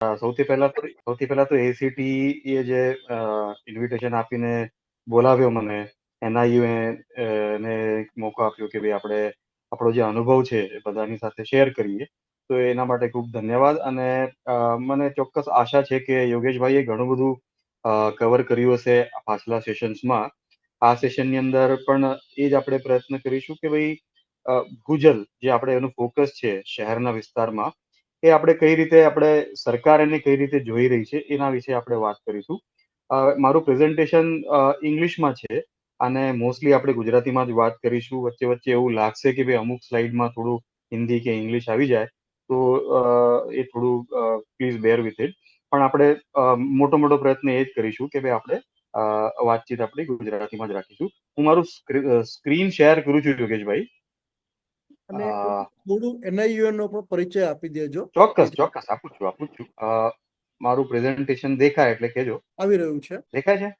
સૌથી પહેલા તો એસીટી એ જે ઇન્વિટેશન આપીને બોલાવ્યો મને, એનઆઈયુ ને એક મોકો આપ્યો કે ભાઈ આપણે આપણો જે અનુભવ છે એ બધાની સાથે શેર કરીએ. તો એના માટે ખૂબ ધન્યવાદ. અને મને ચોક્કસ આશા છે કે યોગેશભાઈએ ઘણું બધું કવર કર્યું હશે આ પાછલા સેશન્સમાં. આ સેશનની અંદર પણ એ જ આપણે પ્રયત્ન કરીશું કે ભાઈ ભૂજલ જે આપણે એનું ફોકસ છે શહેરના વિસ્તારમાં, એ આપણે કઈ રીતે આપણે સરકાર એને કઈ રીતે જોઈ રહી છે એના વિશે આપણે વાત કરીશું. મારું પ્રેઝન્ટેશન ઇંગ્લિશમાં છે અને મોસ્ટલી આપણે ગુજરાતીમાં જ વાત કરીશું. વચ્ચે વચ્ચે એવું લાગશે કે ભાઈ અમુક સ્લાઇડમાં થોડું હિન્દી કે ઇંગ્લિશ આવી જાય તો એ થોડું પ્લીઝ બેર વિથ ઇટ. પણ આપણે મોટો મોટો પ્રયત્ન એ જ કરીશું કે ભાઈ આપણે વાતચીત આપણી ગુજરાતીમાં જ રાખીશું. હું મારું સ્ક્રીન શેર કરું છું યોગેશભાઈ. અને થોડું એનઆઈયુએન નો પણ પરિચય આપી દેજો. ચોક્કસ ચોક્કસ આપું જ છું. મારું પ્રેઝન્ટેશન દેખાય એટલે કેજો. આવી રહ્યું છે. દેખાય છે?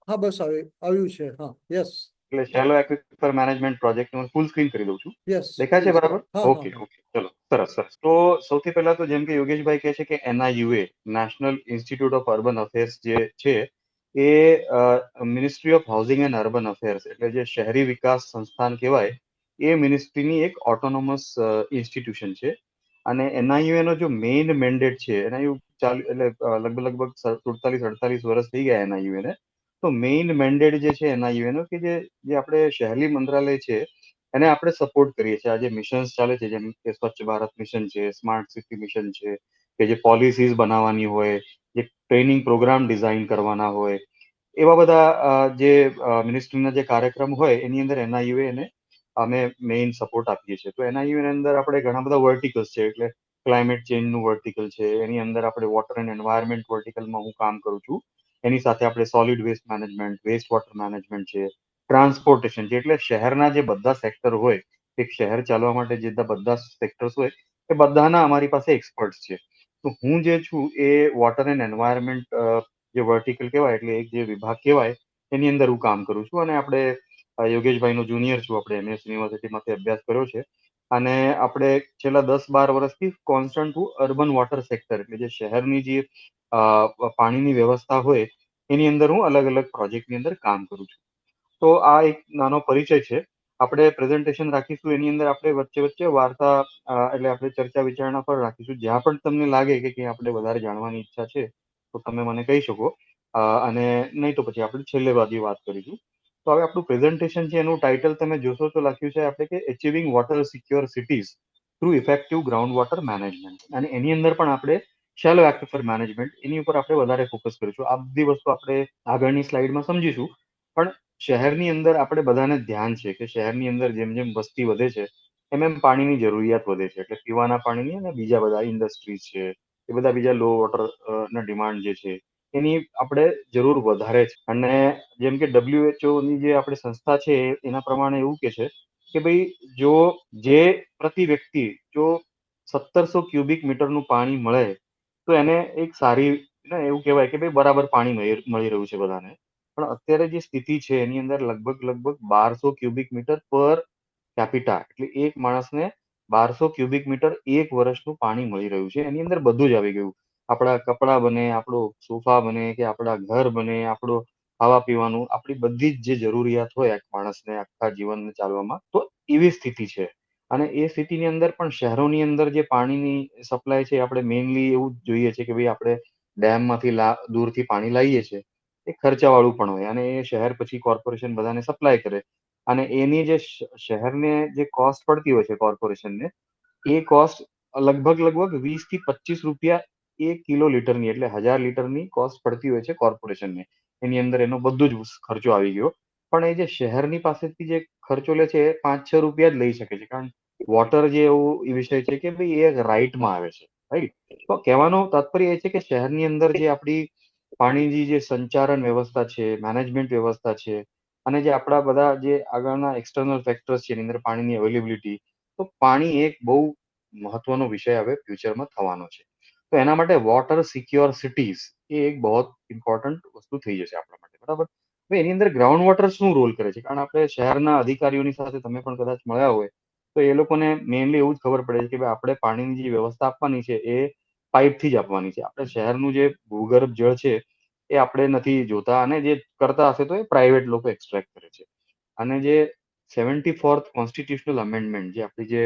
હા, બસ આવ્યું છે. હા, યસ. એટલે શેલો એક્વિફર મેનેજમેન્ટ પ્રોજેક્ટ હું ફૂલ સ્ક્રીન કરી દઉં છું. યસ, દેખાય છે બરાબર? હા, ઓકે ચલો, સરસ સરસ. તો સૌથી પહેલા તો જેમ કે યોગેશભાઈ કહે છે કે NIUA, National Institute of Urban Affairs જે છે એ Ministry of Housing and Urban Affairs એટલે જે શહેરી વિકાસ સંસ્થાન કહેવાય એ મિનિસ્ટ્રીની એક ઓટોનોમસ ઇન્સ્ટિટ્યુશન છે. અને એનઆઈયુએ નો જો મેઇન મેન્ડેટ છે, એનઆઈયુ લગભગ 47-48 વર્ષ થઈ ગયા એનઆઈયુએ ને. તો મેઇન મેન્ડેટ જે છે એનઆઈયુએ નો કે જે આપણે શહેરી મંત્રાલય છે એને આપણે સપોર્ટ કરીએ છીએ. આ જે મિશન્સ ચાલે છે જેમ કે સ્વચ્છ ભારત મિશન છે, સ્માર્ટ સિટી મિશન છે, કે જે પોલિસીઝ બનાવવાની હોય, જે ટ્રેનિંગ પ્રોગ્રામ ડિઝાઇન કરવાના હોય, એવા બધા જે મિનિસ્ટ્રીના જે કાર્યક્રમ હોય એની અંદર એનઆઈયુએ એને અમે મેઇન સપોર્ટ આપીએ છીએ. તો એનઆઈયુએ ની અંદર આપણે ઘણા બધા વર્ટિકલ્સ છે. એટલે ક્લાઇમેટ ચેન્જનું વર્ટિકલ છે, એની અંદર આપણે વોટર એન્ડ એન્વાયરમેન્ટ વર્ટિકલમાં હું કામ કરું છું. એની સાથે આપણે solid waste management, waste water management છે, ટ્રાન્સપોર્ટેશન છે. એટલે શહેરના જે બધા સેક્ટર હોય, એક શહેર ચાલવા માટે જે બધા સેક્ટર્સ હોય એ બધાના અમારી પાસે એક્સપર્ટ્સ છે. તો હું જે છું એ વોટર એન્ડ એન્વાયરમેન્ટ જે વર્ટિકલ કહેવાય એટલે એક જે વિભાગ કહેવાય એની અંદર હું કામ કરું છું. અને આપણે યોગેશભાઈ નો જુનિયર છું. આપણે એમએસ યુનિવર્સિટીમાંથી અભ્યાસ કર્યો છે. અને આપણે છેલ્લા 10-12 વર્ષથી constant to urban water sector એટલે જે શહેરની જે પાણીની વ્યવસ્થા હોય એની અંદર હું અલગ અલગ પ્રોજેક્ટની અંદર કામ કરું છું. તો આ એક નાનો પરિચય છે. આપણે પ્રેઝન્ટેશન રાખીશું એની અંદર આપણે વચ્ચે વચ્ચે વાર્તા એટલે આપણે ચર્ચા વિચારણા પર રાખીશું. જ્યાં પણ તમને લાગે કે ક્યાં આપણે વધારે જાણવાની ઈચ્છા છે તો તમે મને કહી શકો. અને નહીં તો પછી આપણે છેલ્લે બાજુ વાત કરીશું. તો હવે આપણું પ્રેઝન્ટેશન છે એનું ટાઇટલ તમે જોશો તો લખ્યું છે આપણે કે achieving water secure cities through effective ground water management. અને એની અંદર પણ આપણે શેલો એક્વિફર મેનેજમેન્ટ એની ઉપર આપણે વધારે ફોકસ કરીશું. આ બધી વસ્તુ આપણે આગળની સ્લાઇડમાં સમજીશું. પણ શહેરની અંદર આપણે બધાને ધ્યાન છે કે શહેરની અંદર જેમ જેમ વસ્તી વધે છે એમ એમ પાણીની જરૂરિયાત વધે છે. એટલે પીવાના પાણીની અને બીજા બધા ઇન્ડસ્ટ્રીઝ છે, એ બધા બીજા લો વોટર ના ડિમાન્ડ જે છે એની આપણે જરૂર વધારે છે. અને જેમ કે WHO ની જે આપણે સંસ્થા છે એના પ્રમાણે એવું કે છે કે ભાઈ જો જે પ્રતિ વ્યક્તિ જો 1700 ક્યુબિક મીટરનું પાણી મળે તો એને એક સારી એવું કહેવાય કે ભાઈ બરાબર પાણી મળી રહ્યું છે બધાને. પણ અત્યારે જે સ્થિતિ છે એની અંદર લગભગ 1200 ક્યુબિક મીટર પર કેપિટા એટલે એક માણસને 1200 ક્યુબિક મીટર એક વર્ષનું પાણી મળી રહ્યું છે. એની અંદર બધું જ આવી ગયું. આપણા કપડાં બને, આપણો સોફા બને, કે આપણા ઘર બને, આપણું ખાવા પીવાનું, આપણી બધી જ જે જરૂરિયાત હોય એક માણસને આખા જીવનને ચાલવામાં, તો એવી સ્થિતિ છે. અને એ સ્થિતિની અંદર પણ શહેરોની અંદર જે પાણીની સપ્લાય છે આપણે મેઇનલી એવું જ જોઈએ છે કે ભાઈ આપણે ડેમમાંથી દૂરથી પાણી લાવીએ છીએ એ ખર્ચાવાળું પણ હોય અને એ શહેર પછી કોર્પોરેશન બધાને સપ્લાય કરે. અને એની જે શહેરને જે કોસ્ટ પડતી હોય છે કોર્પોરેશનને, એ કોસ્ટ લગભગ 20 થી 25 રૂપિયા 1 કિલો લીટરની એટલે 1000 લીટરની કોસ્ટ પડતી હોય છે કોર્પોરેશનને. એની અંદર એનો બધો જ ખર્ચો આવી ગયો. પણ એ જે શહેરની પાસેથી જે ખર્ચો લે છે એ 5-6 રૂપિયા જ લઈ શકે છે. કારણ વોટર જે એવું વિષય છે કે ભાઈ એ રાઈટમાં આવે છે. રાઈટ. તો કહેવાનો તાત્પર્ય એ છે કે શહેરની અંદર જે આપણી પાણીની જે સંચારણ વ્યવસ્થા છે, મેનેજમેન્ટ વ્યવસ્થા છે, અને જે આપણા બધા જે આગળના એક્સટર્નલ ફેક્ટર્સ છે એની અંદર પાણીની અવેલેબિલિટી, તો પાણી એક બહુ મહત્વનો વિષય હવે ફ્યુચરમાં થવાનો છે. તો એના માટે વોટર સિક્યોર સિટીઝ એ એક બહુ ઇમ્પોર્ટન્ટ વસ્તુ થઈ જશે આપણા માટે. બરાબર. હવે એની અંદર ગ્રાઉન્ડ વોટર શું રોલ કરે છે? કારણ આપણે શહેરના અધિકારીઓની સાથે તમે પણ કદાચ મળ્યા હોય તો એ લોકોને મેઇનલી એવું જ ખબર પડે છે કે ભાઈ આપણે પાણીની જે વ્યવસ્થા આપવાની છે એ પાઇપથી જ આપવાની છે. આપણે શહેરનું જે ભૂગર્ભ જળ છે એ આપણે નથી જોતા, અને જે કરતા હશે તો એ પ્રાઇવેટ લોકો એક્સટ્રેક્ટ કરે છે. અને જે 74th કોન્સ્ટિટ્યુશનલ અમેન્ડમેન્ટ, જે આપણી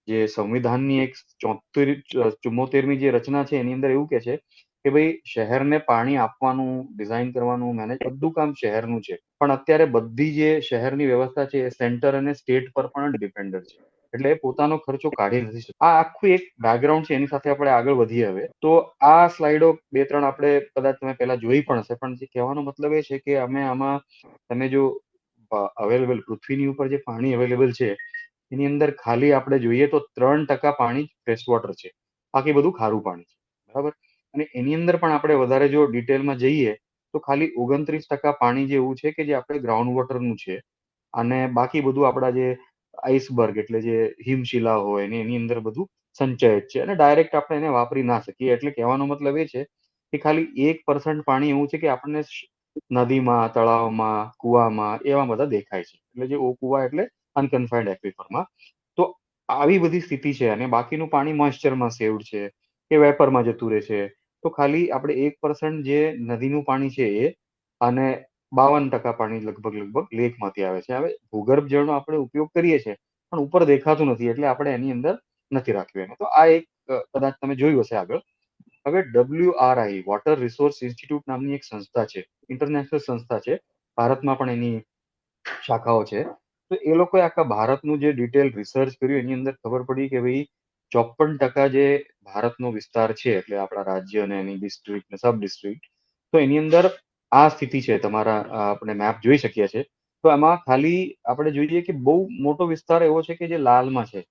જે સંવિધાનની એક 74મી જે રચના છે એની અંદર એવું કે છે કે ભાઈ શહેરને પાણી આપવાનું, ડિઝાઇન કરવાનું, મેનેજ બધું કામ શહેરનું છે. પણ અત્યારે બધી જે શહેરની વ્યવસ્થા છે એ સેન્ટર અને સ્ટેટ પર પણ ડિપેન્ડન્ટ છે. એટલે એ પોતાનો ખર્ચો કાઢી નથી શકતો. આ આખું એક બેકગ્રાઉન્ડ છે, એની સાથે આપણે આગળ વધીએ હવે. તો આ સ્લાઇડો 2-3 આપણે કદાચ તમે પહેલા જોઈ પણ હશે, પણ જે કહેવાનો મતલબ એ છે કે અમે આમાં તમે જો અવેલેબલ પૃથ્વીની ઉપર જે પાણી અવેલેબલ છે એની અંદર ખાલી આપણે જોઈએ તો 3% પાણી ફ્રેશ વોટર છે, બાકી બધું ખારું પાણી છે. બરાબર. અને એની અંદર પણ આપણે વધારે જો ડિટેલમાં જઈએ તો ખાલી 29% પાણી જે એવું છે કે જે આપણે ગ્રાઉન્ડ વોટરનું છે, અને બાકી બધું આપણા જે આઈસબર્ગ એટલે જે હિમશિલા હોય ને એની અંદર બધું સંચયિત છે, અને ડાયરેક્ટ આપણે એને વાપરી ના શકીએ. એટલે કહેવાનો મતલબ એ છે કે ખાલી 1% પાણી એવું છે કે આપણને નદીમાં, તળાવમાં, કુવામાં એવા બધા દેખાય છે. એટલે જે કુવા એટલે અનકન્ફાઇન્ડ એક્વિફરમાં. તો આવી બધી સ્થિતિ છે, અને બાકીનું પાણી મોઇશ્ચરમાં સેવ્ડ છે કે વેપરમાં જતું રહે છે. તો ખાલી આપણે 1% જે નદીનું પાણી છે એ, અને 52% પાણી લગભગ લેકમાંથી આવે છે. હવે ભૂગર્ભ જળનો આપણે ઉપયોગ કરીએ છીએ પણ ઉપર દેખાતું નથી, એટલે આપણે એની અંદર નથી રાખ્યું એને. તો આ એક કદાચ તમે જોયું હશે આગળ. હવે WRI વોટર રિસોર્સ ઇન્સ્ટિટ્યૂટ નામની એક સંસ્થા છે, ઇન્ટરનેશનલ સંસ્થા છે, ભારતમાં પણ એની શાખાઓ છે. તો એ લોકોએ આખા ભારતનું જે ડિટેલ રિસર્ચ કર્યું એની અંદર ખબર પડી કે ભાઈ 54% જે ભારતનો વિસ્તાર છે, એટલે આપણા રાજ્ય અને એની ડિસ્ટ્રિક્ટ ને સબ ડિસ્ટ્રિક્ટ, તો એની અંદર આ સ્થિતિ છે. તમારા આપણે મેપ જોઈ શકીએ છીએ. તો એમાં ખાલી આપણે જોઈએ કે બહુ મોટો વિસ્તાર એવો છે કે જે લાલમાં છે.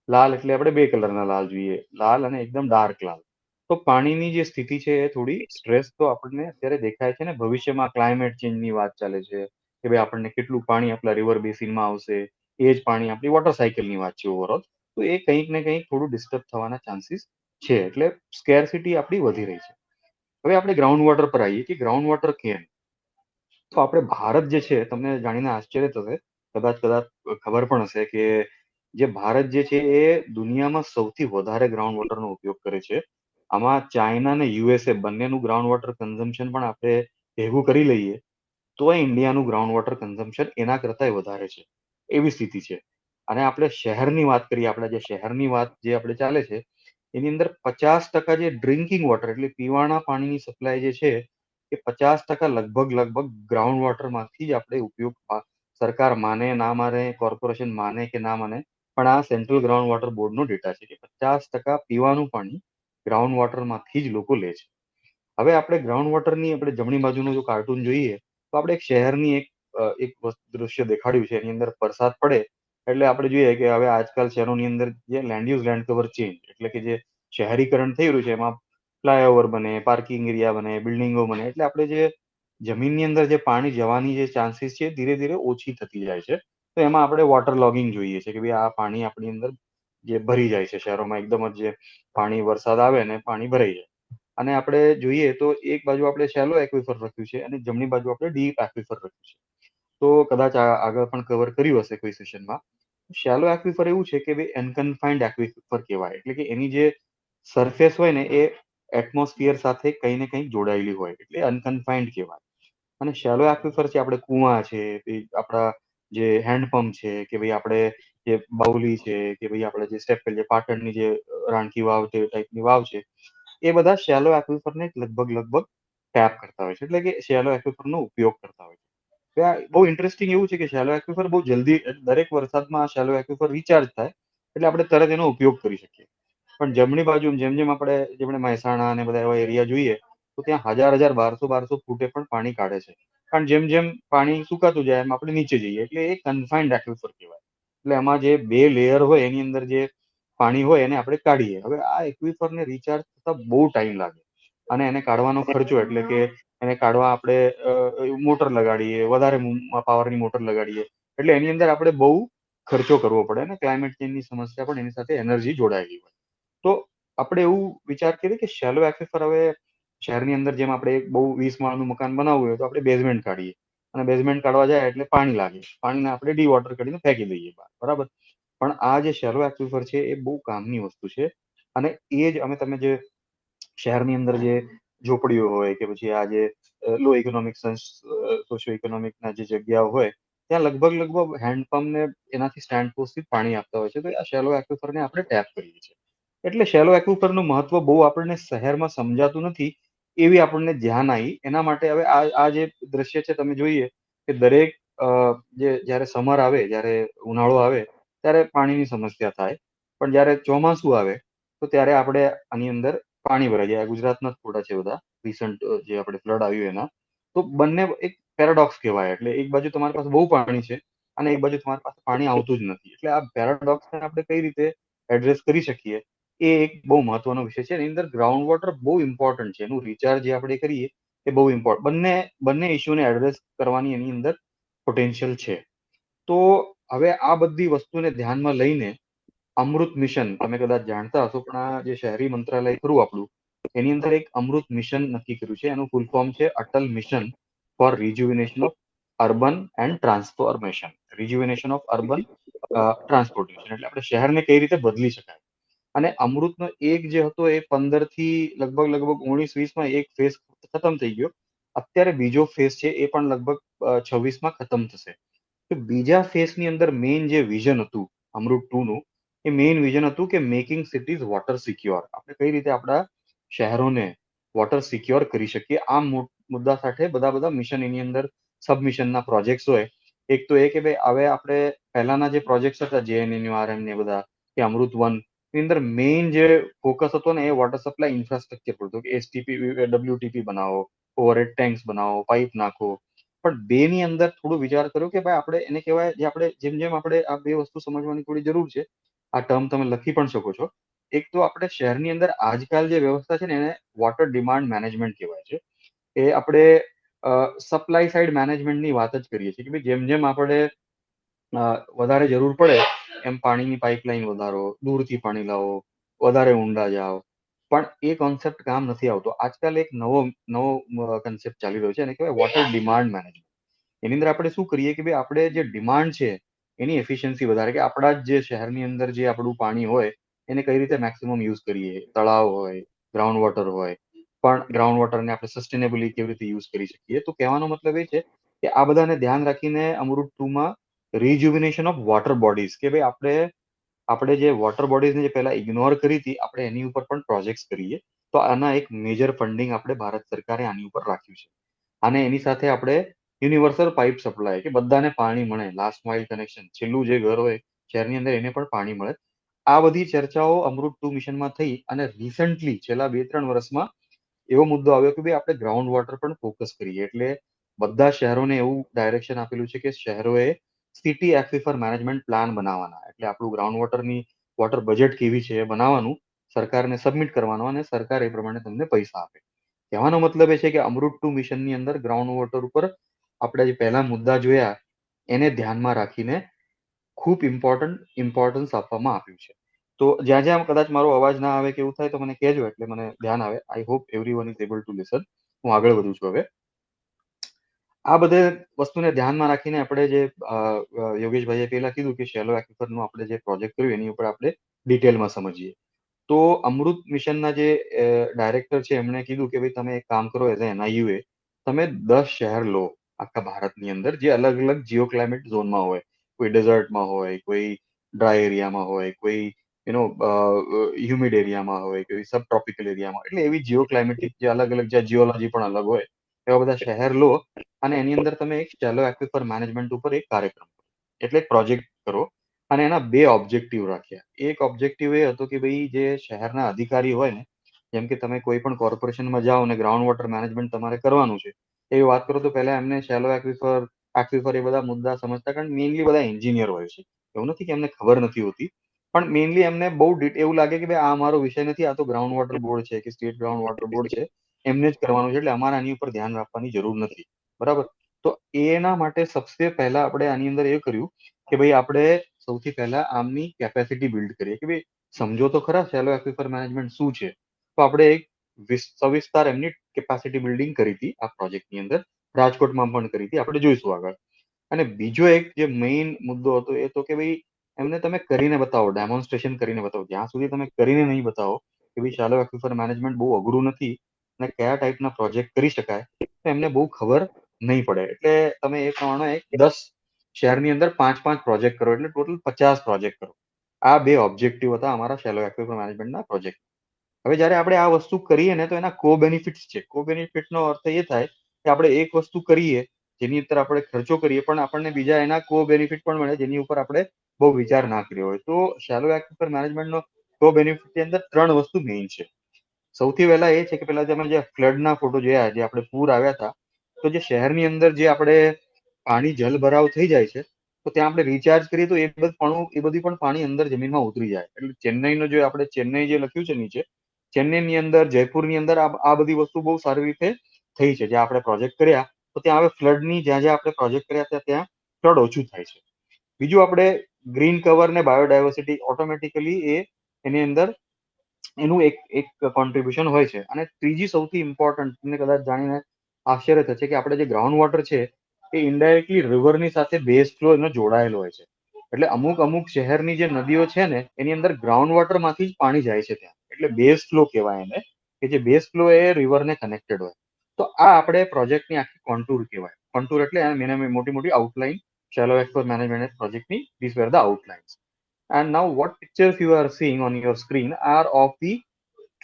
લાલ એટલે આપણે 2 કલરના લાલ જોઈએ, લાલ અને એકદમ ડાર્ક લાલ. તો પાણીની જે સ્થિતિ છે એ થોડી સ્ટ્રેસ તો આપણને અત્યારે દેખાય છે, ને ભવિષ્યમાં ક્લાઇમેટ ચેન્જની વાત ચાલે છે કે ભાઈ આપણને કેટલું પાણી આપણા રિવર બેસિનમાં આવશે, એ જ પાણી આપણી વોટર સાયકલની વાત છે ઓવરઓલ. તો એ કંઈક ને કંઈક થોડું ડિસ્ટર્બ થવાના ચાન્સીસ છે, એટલે સ્કેરસિટી આપણી વધી રહી છે. હવે આપણે ગ્રાઉન્ડ વોટર પર આવીએ કે ગ્રાઉન્ડ વોટર કેમ. તો આપણે ભારત જે છે, તમને જાણીને આશ્ચર્ય થશે, કદાચ ખબર પણ હશે કે જે ભારત જે છે એ દુનિયામાં સૌથી વધારે ગ્રાઉન્ડ વોટરનો ઉપયોગ કરે છે. આમાં ચાઇના અને યુએસએ બંનેનું ગ્રાઉન્ડ વોટર કન્ઝમ્પશન પણ આપણે ભેગું કરી લઈએ તો ઇન્ડિયાનું ગ્રાઉન્ડ વોટર કન્ઝમ્પશન એના કરતાંય વધારે છે, એવી સ્થિતિ છે. અને આપણે શહેરની વાત કરીએ, આપણે જે શહેરની વાત જે આપણે ચાલે છે એની અંદર 50% જે ડ્રિંકિંગ વોટર એટલે પીવાના પાણીની સપ્લાય જે છે એ 50% લગભગ ગ્રાઉન્ડ વોટરમાંથી જ આપણે ઉપયોગ, સરકાર માને ના માને, કોર્પોરેશન માને કે ના માને, પણ આ સેન્ટ્રલ ગ્રાઉન્ડ વોટર બોર્ડનો ડેટા છે કે 50% પીવાનું પાણી ગ્રાઉન્ડ વોટરમાંથી જ લોકો લે છે. હવે આપણે ગ્રાઉન્ડ વોટરની આપણે જમણી બાજુનું જો કાર્ટૂન જોઈએ તો આપણે એક શહેરની એક દ્રશ્ય દેખાડ્યું છે. એની અંદર વરસાદ પડે એટલે આપણે જોઈએ કે હવે આજકાલ શહેરોની અંદર જે land use land cover change એટલે કે જે શહેરીકરણ થઈ રહ્યું છે એમાં ફ્લાયઓવર બને, પાર્કિંગ એરિયા બને, બિલ્ડિંગો બને, એટલે આપણે જે જમીનની અંદર જે પાણી જવાની જે ચાન્સીસ છે ધીરે ધીરે ઓછી થતી જાય છે. તો એમાં આપણે વોટર લોગિંગ જોઈએ છે કે ભાઈ આ પાણી આપણી અંદર જે ભરી જાય છે શહેરોમાં, એકદમ જ જે પાણી વરસાદ આવે ને પાણી ભરાઈ જાય. અને આપણે જોઈએ તો એક બાજુ આપણે શેલો એક્વિફર રાખ્યું છે અને જમણી બાજુ આપણે ડીપ એક્વિફર રાખ્યું છે. તો કદાચ આગળ પણ કવર કર્યું હશે કોઈ સેશનમાં. શેલો એક્વિફર એવું છે કે ભાઈ અનકન્ફાઇન્ડ એક્વિફર કહેવાય, એટલે કે એની જે સરફેસ હોય ને એ એટમોસ્ફિયર સાથે કંઈ ને કંઈ જોડાયેલી હોય, એટલે અનકન્ફાઇન્ડ કહેવાય. અને શેલો એક્વિફર છે આપણે કુવા છે, આપણા જે હેન્ડપંપ છે, કે ભાઈ આપણે જે બાઉલી છે, કે ભાઈ આપણે જે સ્ટેપવેલ જે પાટણની જે રાણકી વાવ તે ટાઈપની વાવ છે, એ બધા શેલો એક્વિફરને લગભગ ટેપ કરતા હોય છે, એટલે કે શેલો એક્વિફરનો ઉપયોગ કરતા હોય છે. બહુ ઇન્ટરેસ્ટિંગ એવું છે કે શેલો એક્વિફર બહુ જલ્દી દરેક વરસાદમાં શેલો એક્વિફર રિચાર્જ થાય એટલે આપણે તરત એનો ઉપયોગ કરી શકીએ. પણ જમણી બાજુ જેમ જેમ આપણે મહેસાણા અને બધા એવા એરિયા જોઈએ તો ત્યાં હજાર 1200 ફૂટે પણ પાણી કાઢે છે. પણ જેમ જેમ પાણી સુકાતું જાય એમ આપણે નીચે જઈએ, એટલે એ કન્ફાઇન્ડ એક્વિફર કહેવાય. એટલે એમાં જે બે લેયર હોય એની અંદર જે પાણી હોય એને આપણે કાઢીએ. હવે આ એક્વિફરને રિચાર્જ થતા બહુ ટાઈમ લાગે, અને એને કાઢવાનો ખર્ચો એટલે કે એને કાઢવા આપણે મોટર લગાડીએ, વધારે પાવરની મોટર લગાડીએ, એટલે એની અંદર આપણે બહુ ખર્ચો કરવો પડે, અને ક્લાઇમેટ ચેન્જની સમસ્યા પણ એની સાથે એનર્જી જોડાયેલી હોય. તો આપણે એવું વિચાર કરીએ કે શેલો એક્વિફર હવે શહેરની અંદર જેમ આપણે બહુ 20 માળનું મકાન બનાવવું હોય તો આપણે બેઝમેન્ટ કાઢીએ, અને બેઝમેન્ટ કાઢવા જાય એટલે પાણી લાગે, પાણીને આપણે ડી વોટર કરીને ફેંકી દઈએ બહાર, બરાબર. પણ આ જે શેલો એક્વિફર છે એ બહુ કામની વસ્તુ છે, અને એ જ તમે જે શહેરની અંદર જે ઝોપડીઓ હોય કે પછી આ જે લો ઇકોનોમિક સોશિયો ઇકોનોમિક ના જે જગ્યાઓ હોય ત્યાં લગભગ હેન્ડપંપ ને એનાથી સ્ટેન્ડ પોસ્ટ થી પાણી આપતા હોય છે. તો આ શેલો એક્વિફર ને આપણે ટેપ કરીએ છીએ. એટલે શેલો એક્વિફર નું મહત્વ બહુ આપણને શહેરમાં સમજાતું નથી, એવી આપણને ધ્યાન આવી. એના માટે હવે આ જે દ્રશ્ય છે તમે જોઈએ કે દરેક જયારે સમર આવે, જયારે ઉનાળો આવે ત્યારે પાણીની સમસ્યા થાય, પણ જયારે ચોમાસું આવે તો ત્યારે આપણે આની અંદર પાણી ભરાઈ જાય. ગુજરાતના જ થોડા છે બધા રિસન્ટ જે આપણે ફ્લડ આવ્યું એના. તો બંને એક પેરાડોક્સ કહેવાય. એટલે એક બાજુ તમારી પાસે બહુ પાણી છે અને એક બાજુ તમારી પાસે પાણી આવતું જ નથી. એટલે આ પેરાડોક્સને આપણે કઈ રીતે એડ્રેસ કરી શકીએ એ એક બહુ મહત્વનો વિષય છે. એની અંદર ગ્રાઉન્ડ વોટર બહુ ઇમ્પોર્ટન્ટ છે. એનું રિચાર્જ જે આપણે કરીએ એ બહુ ઇમ્પોર્ટન્ટ. બંને ઇસ્યુને એડ્રેસ કરવાની એની અંદર પોટેન્શિયલ છે. તો હવે આ બધી વસ્તુને ધ્યાનમાં લઈને અમૃત મિશન, તમે કદાચ જાણતા હશો, પણ આ જે શહેરી મંત્રાલય ખરું આપણું, એની અંદર એક અમૃત મિશન નક્કી કર્યું છે. એનું ફૂલ ફોર્મ છે Atal mission for rejuvenation of urban and transformation. Rejuvenation of urban transportation, એટલે આપણે શહેરને કઈ રીતે બદલી શકાય. અને અમૃતનો એક જે હતો એ 15 થી લગભગ 19-20 એક ફેઝ ખતમ થઈ ગયો. અત્યારે બીજો ફેઝ છે એ પણ લગભગ 26 ખતમ થશે. તો બીજા ફેઝની અંદર મેઇન જે વિઝન હતું અમૃત 2 નું, એ મેઇન વિઝન હતું કે મેકિંગ સિટીઝ વોટર સિક્યોર. આપણે કઈ રીતે આપણા શહેરોને વોટર સિક્યોર કરી શકીએ. આ મુદ્દા સાથે બધા મિશન એની અંદર સબમિશનના પ્રોજેક્ટ્સ હોય. એક તો એ કે ભાઈ હવે આપણે પહેલાના જે પ્રોજેક્ટ્સ હતા JNNURM ને બધા, કે અમૃત 1 ની અંદર મેઇન જે ફોકસ હતો ને એ વોટર સપ્લાય ઇન્ફ્રાસ્ટ્રક્ચર પર હતો કે STP WTP બનાવો, ઓવરહેડ ટેન્ક્સ બનાવો, પાઇપ નાખો. પણ બે ની અંદર થોડું વિચાર કર્યો કે ભાઈ આપણે એને કહેવાય, જે આપણે જેમ આપણે આ બે વસ્તુ સમજવાની થોડી જરૂર છે. આ ટર્મ તમે લખી પણ શકો છો. એક તો આપણે શહેરની અંદર આજકાલ જે વ્યવસ્થા છે ને એને વોટર ડિમાન્ડ મેનેજમેન્ટ કહેવાય છે. એ આપણે સપ્લાય સાઇડ મેનેજમેન્ટની વાત જ કરીએ છીએ કે ભાઈ જેમ આપણે વધારે જરૂર પડે એમ પાણીની પાઇપલાઇન વધારો, દૂરથી પાણી લાવો, વધારે ઊંડા જાઓ. પણ એ કોન્સેપ્ટ કામ નથી આવતો. આજકાલ એક નવો કન્સેપ્ટ ચાલી રહ્યો છે, એને કહેવાય વોટર ડિમાન્ડ મેનેજમેન્ટ. એની અંદર આપણે શું કરીએ કે ભાઈ આપણે જે ડિમાન્ડ છે એની એફિશિયન્સી વધારે, કે આપણા જ જે શહેરની અંદર જે આપણું પાણી હોય એને કઈ રીતે મેક્સિમમ યુઝ કરીએ. તળાવ હોય, ગ્રાઉન્ડ વોટર હોય, પણ ગ્રાઉન્ડ વોટરને આપણે સસ્ટેનેબલી કેવી રીતે યુઝ કરી શકીએ. તો કહેવાનો મતલબ એ છે કે આ બધાને ધ્યાન રાખીને અમૃત 2 માં રિજુવિનેશન ઓફ વોટર બોડીઝ, કે ભાઈ આપણે જે વોટર બોડીઝને જે પહેલા ઇગ્નોર કરી હતી, આપણે એની ઉપર પણ પ્રોજેક્ટ કરીએ. તો આના એક મેજર ફંડિંગ આપણે ભારત સરકારે આની ઉપર રાખ્યું છે. અને એની સાથે આપણે યુનિવર્સલ પાઇપ સપ્લાય, કે બધાને પાણી મળે, લાસ્ટ માઇલ કનેક્શન, છેલ્લું જે ઘર હોય શહેરની અંદર એને પણ પાણી મળે. આ બધી ચર્ચાઓ અમૃત 2 મિશનમાં થઈ. અને રિસન્ટલી છેલ્લા 2-3 વર્ષમાં એવો મુદ્દો આવ્યો કે ભાઈ આપણે ગ્રાઉન્ડ વોટર પણ ફોકસ કરીએ. એટલે બધા શહેરોને એવું ડાયરેક્શન આપેલું છે કે શહેરોએ સિટી એક્વિફર મેનેજમેન્ટ પ્લાન બનાવવાના. એટલે આપણું ગ્રાઉન્ડ વોટરની વોટર બજેટ કેવી છે એ બનાવવાનું, સરકારને સબમિટ કરવાનું, અને સરકાર એ પ્રમાણે તમને પૈસા આપે. કહેવાનો મતલબ એ છે કે અમૃત 2 મિશનની અંદર ગ્રાઉન્ડ વોટર ઉપર આપણે જે પહેલા મુદ્દા જોયા એને ધ્યાનમાં રાખીને ખૂબ ઇમ્પોર્ટન્સ આપવામાં આવ્યું છે. તો જ્યાં જ્યાં કદાચ મારો અવાજ ના આવે કે એવું થાય તો મને કહેજો, એટલે મને ધ્યાન આવે. I hope everyone is able to listen. હું આગળ વધું છું હવે. આ બધે વસ્તુને ધ્યાનમાં રાખીને આપણે જે યોગેશભાઈએ પહેલા કીધું કે શેલો એક્વિફરનું આપણે જે પ્રોજેક્ટ કર્યું એની ઉપર આપણે ડિટેલમાં સમજીએ. તો અમૃત મિશનના જે ડાયરેક્ટર છે એમણે કીધું કે ભાઈ તમે એક કામ કરો, એઝ એ NIUA તમે 10 શહેર લો આખા ભારતની અંદર, જે અલગ અલગ જીઓ ક્લાઇમેટ ઝોનમાં હોય. કોઈ ડેઝર્ટમાં હોય, કોઈ ડ્રાય એરિયામાં હોય, કોઈ હ્યુમિડ એરિયામાં હોય, કોઈ સબ ટ્રોપિકલ એરિયામાં. એટલે એવી જીઓ ક્લાઇમેટિક જે અલગ અલગ, જ્યાં જીઓલોજી પણ અલગ હોય, એવા બધા શહેર લો. અને એની અંદર તમે એક શેલો એક્વિફર મેનેજમેન્ટ ઉપર એક કાર્યક્રમ કરો, એટલે એક પ્રોજેક્ટ કરો. અને એના બે ઓબ્જેક્ટિવ રાખ્યા. એક ઓબ્જેક્ટિવ એ હતો કે ભાઈ જે શહેરના અધિકારી હોય ને, જેમ કે તમે કોઈ પણ કોર્પોરેશનમાં જાઓ અને ગ્રાઉન્ડ વોટર મેનેજમેન્ટ તમારે કરવાનું છે, એવી વાત કરો તો પહેલા એમને શેલો એક્વિફર એ બધા મુદ્દા સમજતા, કારણ મેઇનલી બધા એન્જિનિયર હોય છે. એવું નથી કે એમને ખબર નથી હોતી, પણ મેઇનલી એમને બહુ એવું લાગે કે ભાઈ આ અમારો વિષય નથી, આ તો ગ્રાઉન્ડ વોટર બોર્ડ છે કે સ્ટેટ ગ્રાઉન્ડ વોટર બોર્ડ છે, એમને જ કરવાનું છે, એટલે અમારે આની ઉપર ધ્યાન રાખવાની જરૂર નથી. બરાબર. તો એના માટે સબસે પહેલા આપણે આની અંદર એ કર્યું કે ભાઈ આપણે સૌથી પહેલા આમની કેપેસિટી બિલ્ડ કરીએ કે ભાઈ સમજો તો ખરા શેલો એક્વિફર મેનેજમેન્ટ શું છે. તો આપણે એક સવિસ્તાર એમની કેપેસિટી બિલ્ડિંગ કરી હતી આ પ્રોજેક્ટની અંદર. રાજકોટમાં પણ કરી હતી, આપણે જોઈશું આગળ. અને બીજો એક જે મેઇન મુદ્દો હતો એ તો કે ભાઈ એમને તમે કરીને બતાવો, ડેમોન્સ્ટ્રેશન કરીને બતાવો. જ્યાં સુધી તમે કરીને નહીં બતાવો કે ભાઈ શાલો એક્વિફર મેનેજમેન્ટ બહુ અઘરું નથી અને કયા ટાઈપના પ્રોજેક્ટ કરી શકાય, તો એમને બહુ ખબર નહીં પડે. એટલે તમે એ પ્રમાણે 10 શહેરની અંદર 5-5 પ્રોજેક્ટ કરો એટલે ટોટલ 50 પ્રોજેક્ટ કરો. આ બે ઓબ્જેક્ટિવ હતા અમારા શાલો એક્વિફર મેનેજમેન્ટના પ્રોજેક્ટ. હવે જ્યારે આપણે આ વસ્તુ કરીએ ને તો એના કો બેનિફિટ્સ છે. કો બેનિફિટનો અર્થ એ થાય કે આપણે એક વસ્તુ કરીએ જેની અંદર આપણે ખર્ચો કરીએ પણ આપણને બીજા એના કો બેનિફિટ પણ મળે જેની ઉપર આપણે બહુ વિચાર ના કર્યો હોય. તો શાલો એક્વિફર મેનેજમેન્ટનો કો બેનિફિટની અંદર 3 વસ્તુ મેઇન છે. સૌથી પહેલા એ છે કે પેલા તમે જે ફ્લડના ફોટો જોયા, જે આપણે પૂર આવ્યા હતા, તો જે શહેરની અંદર જે આપણે પાણી જલભરાવ થઈ જાય છે, તો ત્યાં આપણે રિચાર્જ કરીએ તો એ બધી પણ પાણી અંદર જમીનમાં ઉતરી જાય. એટલે ચેન્નઈનો જે આપણે ચેન્નઈ જે લખ્યું છે નીચે, ચેન્નઈની અંદર, જયપુરની અંદર આ બધી વસ્તુ બહુ સારી રીતે થઈ છે. જે આપણે પ્રોજેક્ટ કર્યા તો ત્યાં હવે ફ્લડની જ્યાં જ્યાં આપણે પ્રોજેક્ટ કર્યા ત્યાં ફ્લડ ઓછું થાય છે. બીજું, આપણે ગ્રીન કવર ને બાયોડાયવર્સિટી ઓટોમેટિકલી એની અંદર એનું એક કોન્ટ્રીબ્યુશન હોય છે. અને ત્રીજી સૌથી ઇમ્પોર્ટન્ટ, તમને કદાચ જાણીને આશ્ચર્ય થશે કે આપણે જે ગ્રાઉન્ડ વોટર છે એ ઇનડાયરેક્ટલી રિવરની સાથે બેઝ ફ્લો એનો જોડાયેલો હોય છે. એટલે અમુક શહેરની જે નદીઓ છે ને એની અંદર ગ્રાઉન્ડ વોટર માંથી જ પાણી જાય છે ત્યાં, એટલે બેઝ ફ્લો કહેવાય એને, કે જે બેઝ ફ્લો એ રિવરને કનેક્ટેડ હોય. તો આ આપણે પ્રોજેક્ટની આખી કોન્ટૂર કહેવાય. કોન્ટૂર એટલે મોટી મોટી આઉટલાઇન શાલો એક્વિફર મેનેજમેન્ટ પ્રોજેક્ટની, these were the outlines. And now what pictures you are seeing on your screen are of the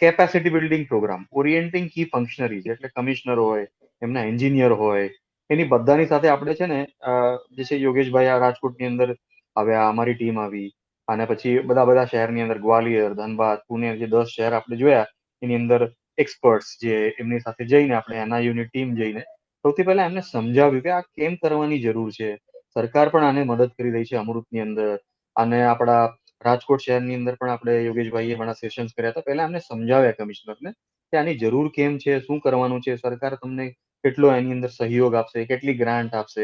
capacity building programme. Orienting key functionaries એટલે કમિશનર હોય, એમના એન્જિનિયર હોય, એની બધાની સાથે આપણે છે ને જે છે યોગેશભાઈ આ રાજકોટની અંદર આવ્યા, અમારી ટીમ આવી, અને પછી બધા શહેરની અંદર ગ્વાલિયર, ધનબાદ, પુણે, જે 10 શહેર આપણે જોયા એની અંદર એક્સપર્ટ્સ જે એમની સાથે જઈને આપણે એનઆઈયુની ટીમ જઈને સૌથી પહેલા એમને સમજાવ્યું કે આ કેમ કરવાની જરૂર છે. સરકાર પણ આને મદદ કરી રહી છે અમૃતની અંદર, અને આપણા રાજકોટ શહેરની અંદર પણ આપણે યોગેશભાઈએ ઘણા સેશન્સ કર્યા હતા. પહેલા એમને સમજાવ્યા કમિશનરને કે આની જરૂર કેમ છે, શું કરવાનું છે, સરકાર તમને કેટલો એની અંદર સહયોગ આપશે, કેટલી ગ્રાન્ટ આપશે.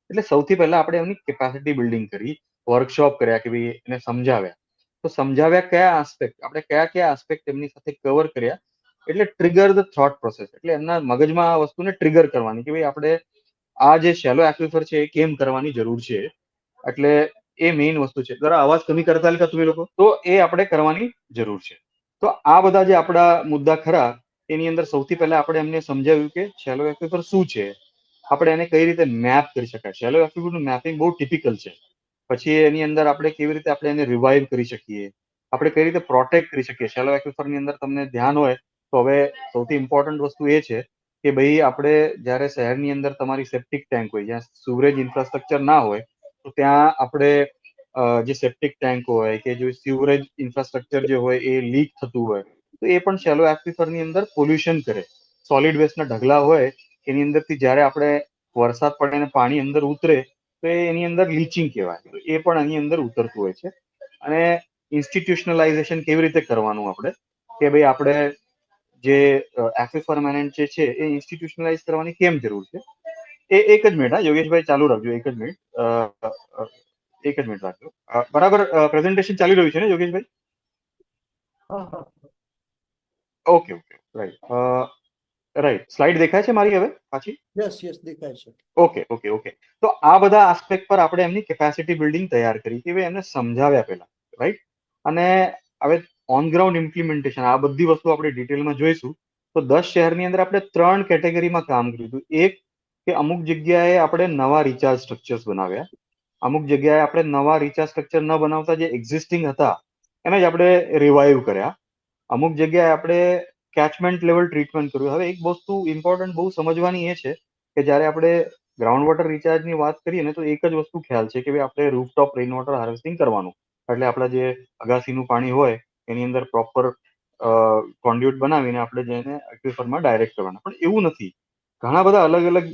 એટલે સૌથી પહેલા આપણે એમની કેપેસિટી બિલ્ડિંગ કરી, વર્કશોપ કર્યા કે ભાઈ એને સમજાવ્યા. તો સમજાવ્યા કયા આસ્પેક્ટ, આપણે કયા આસ્પેક્ટ એમની સાથે કવર કર્યા, એટલે ટ્રિગર ધ થોટ પ્રોસેસ, એટલે એમના મગજમાં આ વસ્તુને ટ્રિગર કરવાની કે ભાઈ આપણે આ જે શેલો એક્વિફર છે એ કેમ કરવાની જરૂર છે. એટલે એ મેઇન વસ્તુ છે. જરા અવાજ કમી કરતા હતા તમે લોકો, તો એ આપણે કરવાની જરૂર છે. તો આ બધા જે આપણા મુદ્દા ખરા એની અંદર સૌથી પહેલા આપણે એમને સમજાવ્યું કે શેલો એક્વિફર શું છે, આપણે એને કઈ રીતે મેપ કરી શકાય. શેલો એક્વિફરનું મેપિંગ બહુ ટિપિકલ છે. પછી એની અંદર આપણે કેવી રીતે આપણે એને રિવાઇવ કરી શકીએ, આપણે કઈ રીતે પ્રોટેક્ટ કરી શકીએ. શેલો એક્વિફરની અંદર તમને ધ્યાન હોય તો હવે સૌથી ઇમ્પોર્ટન્ટ વસ્તુ એ છે કે ભાઈ આપણે જ્યારે શહેરની અંદર તમારી સેપ્ટિક ટેન્ક હોય, જ્યાં સુવરેજ ઇન્ફ્રાસ્ટ્રક્ચર ના હોય, તો ત્યાં આપણે જે સેપ્ટિક ટેન્ક હોય કે જે સિવરેજ ઇન્ફ્રાસ્ટ્રક્ચર જે હોય એ લીક થતું હોય, તો એ પણ શેલો એક્વિફરની અંદર પોલ્યુશન કરે. સોલિડ વેસ્ટના ઢગલા હોય એની અંદરથી જ્યારે આપણે વરસાદ પડે અને પાણી અંદર ઉતરે તો એની અંદર લીચિંગ કહેવાય, તો એ પણ આની અંદર ઉતરતું હોય છે. અને ઇન્સ્ટિટ્યુશનલાઇઝેશન કેવી રીતે કરવાનું આપણે, કે ભાઈ આપણે જે એક્વિફર મેનેજમેન્ટ જે છે એ ઇન્સ્ટિટ્યુશનલાઇઝ કરવાની કેમ જરૂર છે. એક જ મિનિટ, હા યોગેશભાઈ ચાલુ રાખજો, એક જ મિનિટ, એક જ મિનિટ રાખજો. બરાબર પ્રેઝન્ટેશન ચાલી રહ્યું છે ને યોગેશભાઈ? હા હા ઓકે ઓકે, રાઈટ. સ્લાઇડ દેખાય છે મારી હવે પાછી? યસ દેખાય છે. ઓકે. તો આ બધા આસ્પેક્ટ પર આપણે એમની કેપેસિટી બિલ્ડિંગ તૈયાર કરી કે ભાઈ એમને સમજાવ્યા પહેલા, રાઈટ. અને હવે ઓન ગ્રાઉન્ડ ઇમ્પ્લિમેન્ટેશન, આ બધી વસ્તુ આપણે ડિટેલમાં જોઈશું. તો 10 શહેરની અંદર આપણે 3 કેટેગરીમાં કામ કર્યું હતું. એક કે અમુક જગ્યાએ આપણે નવા રિચાર્જ સ્ટ્રક્ચર્સ બનાવ્યા, અમુક જગ્યાએ આપણે નવા રિચાર્જ સ્ટ્રક્ચર ન બનાવતા જે એક્ઝિસ્ટિંગ હતા એને જ આપણે રિવાઇવ કર્યા. અમુક જગ્યાએ આપણે કેચમેન્ટ લેવલ ટ્રીટમેન્ટ કર્યું. હવે એક વસ્તુ ઇમ્પોર્ટન્ટ બહુ સમજવાની એ છે કે જ્યારે આપણે ગ્રાઉન્ડ વોટર રિચાર્જની વાત કરીએ ને તો એક જ વસ્તુ ખ્યાલ છે કે ભાઈ આપણે રૂફટોપ રેઇન વોટર હાર્વેસ્ટિંગ કરવાનું. એટલે આપણા જે અગાસીનું પાણી હોય એની અંદર પ્રોપર કોન્ડ્યુટ બનાવીને આપણે જેને એક્વિફરમાં ડાયરેક્ટ કરવાના. પણ એવું નથી, ઘણા બધા અલગ અલગ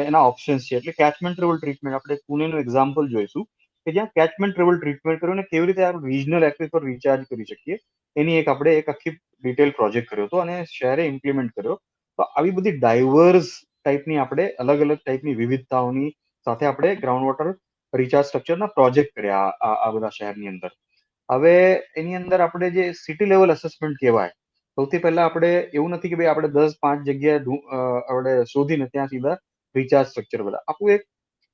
એના ઓપ્શન્સ છે. એટલે કેચમેન્ટ લેવલ ટ્રીટમેન્ટ, આપણે પુણેનું એક્ઝામ્પલ જોઈશું કે જ્યાં કેચમેન્ટ લેવલ ટ્રીટમેન્ટ કર્યું ને કેવી રીતે આપણે રિજનલ એક્વિફર રિચાર્જ કરી શકીએ, એની આપણે એક આખી ડિટેલ પ્રોજેક્ટ કર્યો હતો અને શહેરે ઇમ્પ્લિમેન્ટ કર્યો. તો આવી બધી ડાયવર્સ ટાઈપની આપણે અલગ અલગ ટાઈપની વિવિધતાઓની સાથે આપણે ગ્રાઉન્ડ વોટર રિચાર્જ સ્ટ્રક્ચરના પ્રોજેક્ટ કર્યા આ બધા શહેરની અંદર. હવે એની અંદર આપણે જે સિટી લેવલ અસેસમેન્ટ કહેવાય, સૌથી પહેલા આપણે એવું નથી કે ભાઈ આપણે 10-5 જગ્યાએ આપણે શોધીને ત્યાં સીધા રિચાર્જ સ્ટ્રક્ચર બધા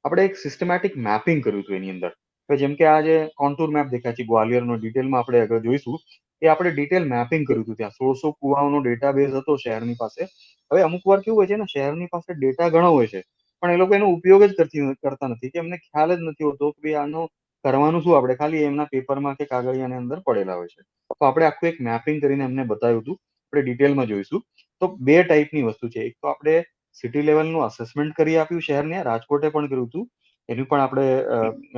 આપણે એક સિસ્ટમેટિક મેપિંગ કર્યું હતું એની અંદર. જેમ કે આ જે કોન્ટૂર મેપ દેખાય છે ગ્વાલિયરનો, ડિટેલમાં આપણે આગળ જોઈશું એ આપણે ડિટેલ મેપિંગ કર્યું હતું. ત્યાં 1600 કુવાઓનો ડેટાબેઝ હતો શહેરની પાસે. હવે અમુક વાર કેવું હોય છે ને, શહેરની પાસે ડેટા ઘણો હોય છે, પણ એ લોકો એનો ઉપયોગ જ કરતા નથી, કે એમને ખ્યાલ જ નથી હોતો કે ભાઈ આનો કરવાનું શું આપણે, ખાલી એમના પેપરમાં કે કાગળિયાની અંદર પડેલા હોય છે. તો આપણે આખું એક મેપિંગ કરીને એમને બતાવ્યું હતું. આપણે ડિટેલમાં જોઈશું. તો બે ટાઈપની વસ્તુ છે. એક તો આપણે સિટી લેવલનું અસેસમેન્ટ કરી આપ્યું શહેરને, રાજકોટે પણ કર્યું હતું, એનું પણ આપણે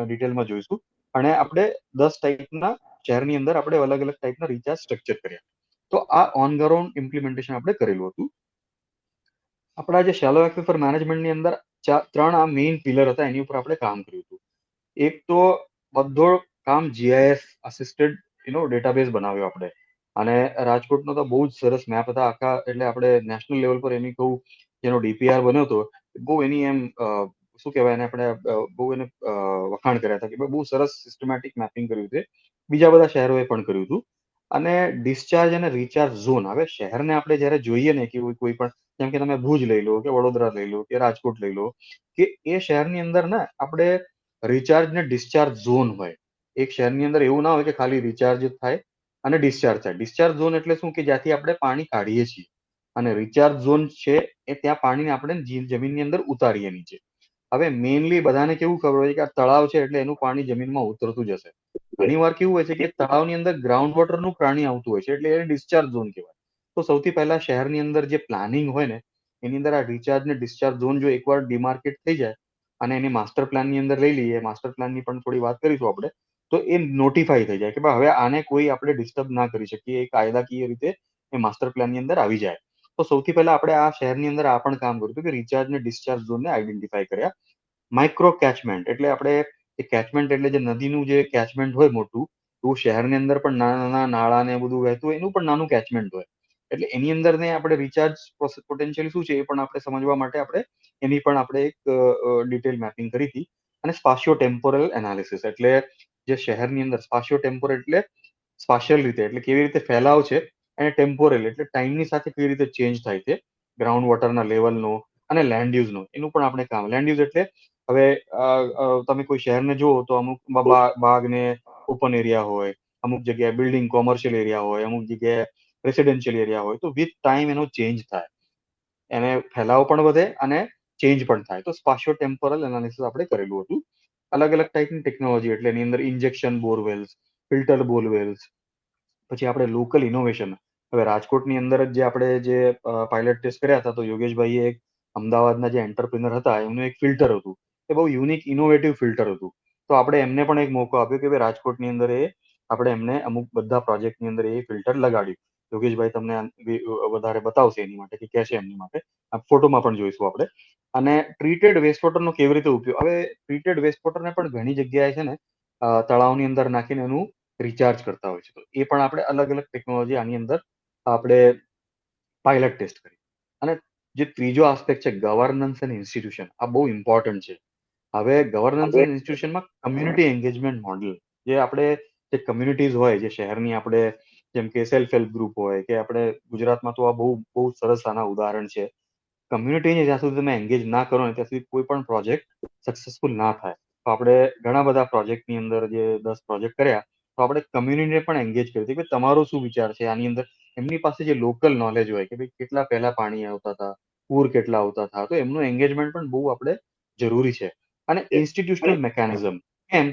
ડિટેલમાં જોઈશું. અને આપણે 10 ટાઈપના શહેરની અંદર આપણે અલગ અલગ ટાઈપના રિચાર્જ સ્ટ્રક્ચર કર્યા. તો આ ઓન ગ્રાઉન્ડ ઇમ્પ્લિમેન્ટેશન આપણે કરેલું હતું. આપણા જે શેલો એક્વિફર મેનેજમેન્ટની અંદર ત્રણ આ મેઇન પિલર હતા, એની ઉપર આપણે કામ કર્યું હતું. એક તો બધો કામ GIS અસિસ્ટેડ ડેટાબેઝ બનાવ્યો આપણે. અને રાજકોટનો તો બહુ જ સરસ મેપ હતા આખા, એટલે આપણે નેશનલ લેવલ પર એની કહું જેનો DPR બન્યો હતો, બહુ એની એમ શું કહેવાય એને, આપણે બહુ એને વખાણ કર્યા હતા કે ભાઈ બહુ સરસ સિસ્ટમેટિક મેપિંગ કર્યું છે. બીજા બધા શહેરોએ પણ કર્યું હતું. અને ડિસ્ચાર્જ અને રિચાર્જ ઝોન, હવે શહેરને આપણે જ્યારે જોઈએ ને કે કોઈ પણ, જેમ કે તમે ભુજ લઈ લો, કે વડોદરા લઈ લો, કે રાજકોટ લઈ લો, કે એ શહેરની અંદર ને આપણે રિચાર્જ ને ડિસ્ચાર્જ ઝોન હોય. એક શહેરની અંદર એવું ના હોય કે ખાલી રિચાર્જ જ થાય અને ડિસ્ચાર્જ થાય. ડિસ્ચાર્જ ઝોન એટલે શું, કે જ્યાંથી આપણે પાણી કાઢીએ છીએ. અને રિચાર્જ ઝોન છે એ ત્યાં પાણીને આપણે જમીનની અંદર ઉતારીએ નીચે. હવે મેઇનલી બધાને કેવું ખબર હોય કે આ તળાવ છે એટલે એનું પાણી જમીનમાં ઉતરતું જશે. ઘણી વાર કેવું હોય છે કે તળાવની અંદર ગ્રાઉન્ડ વોટરનું પાણી આવતું હોય છે, એટલે એ ડિસ્ચાર્જ ઝોન કહેવાય. તો સૌથી પહેલા શહેરની અંદર જે પ્લાનિંગ હોય ને, એની અંદર આ રિચાર્જ ને ડિસ્ચાર્જ ઝોન જો એકવાર ડિમાર્કેટ થઈ જાય અને એની માસ્ટર પ્લાનની અંદર લઈ લઈએ, માસ્ટર પ્લાનની પણ થોડી વાત કરીશું આપણે, તો એ નોટિફાઈ થઈ જાય કે ભાઈ હવે આને કોઈ આપણે ડિસ્ટર્બ ના કરી શકીએ, એ કાયદાકીય રીતે એ માસ્ટર પ્લાનની અંદર આવી જાય. તો સૌથી પહેલા આપણે આ શહેરની અંદર આ પણ કામ કર્યું હતું કે રિચાર્જ ને ડિસ્ચાર્જ ઝોનને આઈડેન્ટિફાઈ કર્યા. માઇક્રો કેચમેન્ટ એટલે આપણે કેચમેન્ટ એટલે જે નદીનું જે કેચમેન્ટ હોય મોટું, એવું શહેરની અંદર પણ નાના નાના નાળા ને બધું વહેતું હોય, એનું પણ નાનું કેચમેન્ટ હોય. એટલે એની અંદર ને આપણે રિચાર્જ પોટેન્શિયલ શું છે એ પણ આપણે સમજવા માટે આપણે એની પણ આપણે એક ડિટેલ મેપિંગ કરી હતી. અને સ્પાશિયો ટેમ્પોરલ એનાલિસિસ, એટલે જે શહેરની અંદર સ્પાશિયો ટેમ્પોરલ એટલે સ્પાશિયલ રીતે, એટલે કેવી રીતે ફેલાવ છે, અને ટેમ્પોરલ એટલે ટાઈમની સાથે કેવી રીતે ચેન્જ થાય છે, ગ્રાઉન્ડ વોટરના લેવલનો અને લેન્ડ યુઝનો, એનું પણ આપણે કામ. લેન્ડ યુઝ એટલે હવે તમે કોઈ શહેરને જુઓ તો અમુક બાગ ને ઓપન એરિયા હોય, અમુક જગ્યાએ બિલ્ડિંગ કોમર્શિયલ એરિયા હોય, અમુક જગ્યાએ રેસિડેન્શિયલ એરિયા હોય. તો વિથ ટાઈમ એનો ચેન્જ થાય, એને ફેલાવ પણ વધે અને ચેન્જ પણ થાય. તો સ્પાશિયો ટેમ્પોરલ એનાલિસિસ આપણે કરેલું હતું. અલગ અલગ ટાઈપની ટેકનોલોજી, એટલે એની અંદર ઇન્જેક્શન બોરવેલ્સ, ફિલ્ટર બોરવેલ્સ, પછી આપણે લોકલ ઇનોવેશન. હવે રાજકોટની અંદર જ જે આપણે જે પાયલટ ટેસ્ટ કર્યા હતા, તો યોગેશભાઈએ એક અમદાવાદના જે એન્ટરપ્રિનર હતા એમનું એક ફિલ્ટર હતું, એ બહુ યુનિક ઇનોવેટિવ ફિલ્ટર હતું. તો આપણે એમને પણ એક મોકો આપ્યો કે ભાઈ રાજકોટની અંદર એ આપણે એમને અમુક બધા પ્રોજેક્ટની અંદર એ ફિલ્ટર લગાડ્યું. યોગેશભાઈ તમને વધારે બતાવશે એની માટે, કે કહેશે એમની માટે. આ ફોટોમાં પણ જોઈશું આપણે. અને ટ્રીટેડ વેસ્ટ વોટરનો કેવી રીતે ઉપયોગ, હવે ટ્રીટેડ વેસ્ટ વોટરને પણ ઘણી જગ્યાએ છે ને તળાવની અંદર નાખીને એનું રિચાર્જ કરતા હોય છે. તો એ પણ આપણે અલગ અલગ ટેકનોલોજી આની અંદર આપણે પાયલટ ટેસ્ટ કરી. અને જે ત્રીજો આસ્પેક્ટ છે ગવર્નન્સ એન્ડ ઇન્સ્ટિટ્યુશન, આ બહુ ઇમ્પોર્ટન્ટ છે. હવે ગવર્નન્સ એન્ડ ઇન્સ્ટિટ્યુશનમાં કમ્યુનિટી એન્ગેજમેન્ટ મોડલ, જે આપણે જે કમ્યુનિટીઝ હોય, જે શહેરની આપણે જેમ કે સેલ્ફ હેલ્પ ગ્રુપ હોય, કે આપણે ગુજરાતમાં તો આ બહુ બહુ સરસ આના ઉદાહરણ છે. કમ્યુનિટીને જ્યાં સુધી તમે એન્ગેજ ના કરો ને ત્યાં સુધી કોઈ પણ પ્રોજેક્ટ સક્સેસફુલ ના થાય. તો આપણે ઘણા બધા પ્રોજેક્ટની અંદર જે 10 પ્રોજેક્ટ કર્યા, તો આપણે કમ્યુનિટીને પણ એન્ગેજ કરી હતી કે તમારો શું વિચાર છે આની અંદર. એમની પાસે જે લોકલ નોલેજ હોય કે ભાઈ કેટલા પહેલા પાણી આવતા હતા, પૂર કેટલા આવતા હતા, તો એમનું એન્ગેજમેન્ટ પણ બહુ આપણે જરૂરી છે. અને ઇન્સ્ટિટ્યુશનલ મેકેનિઝમ, એમ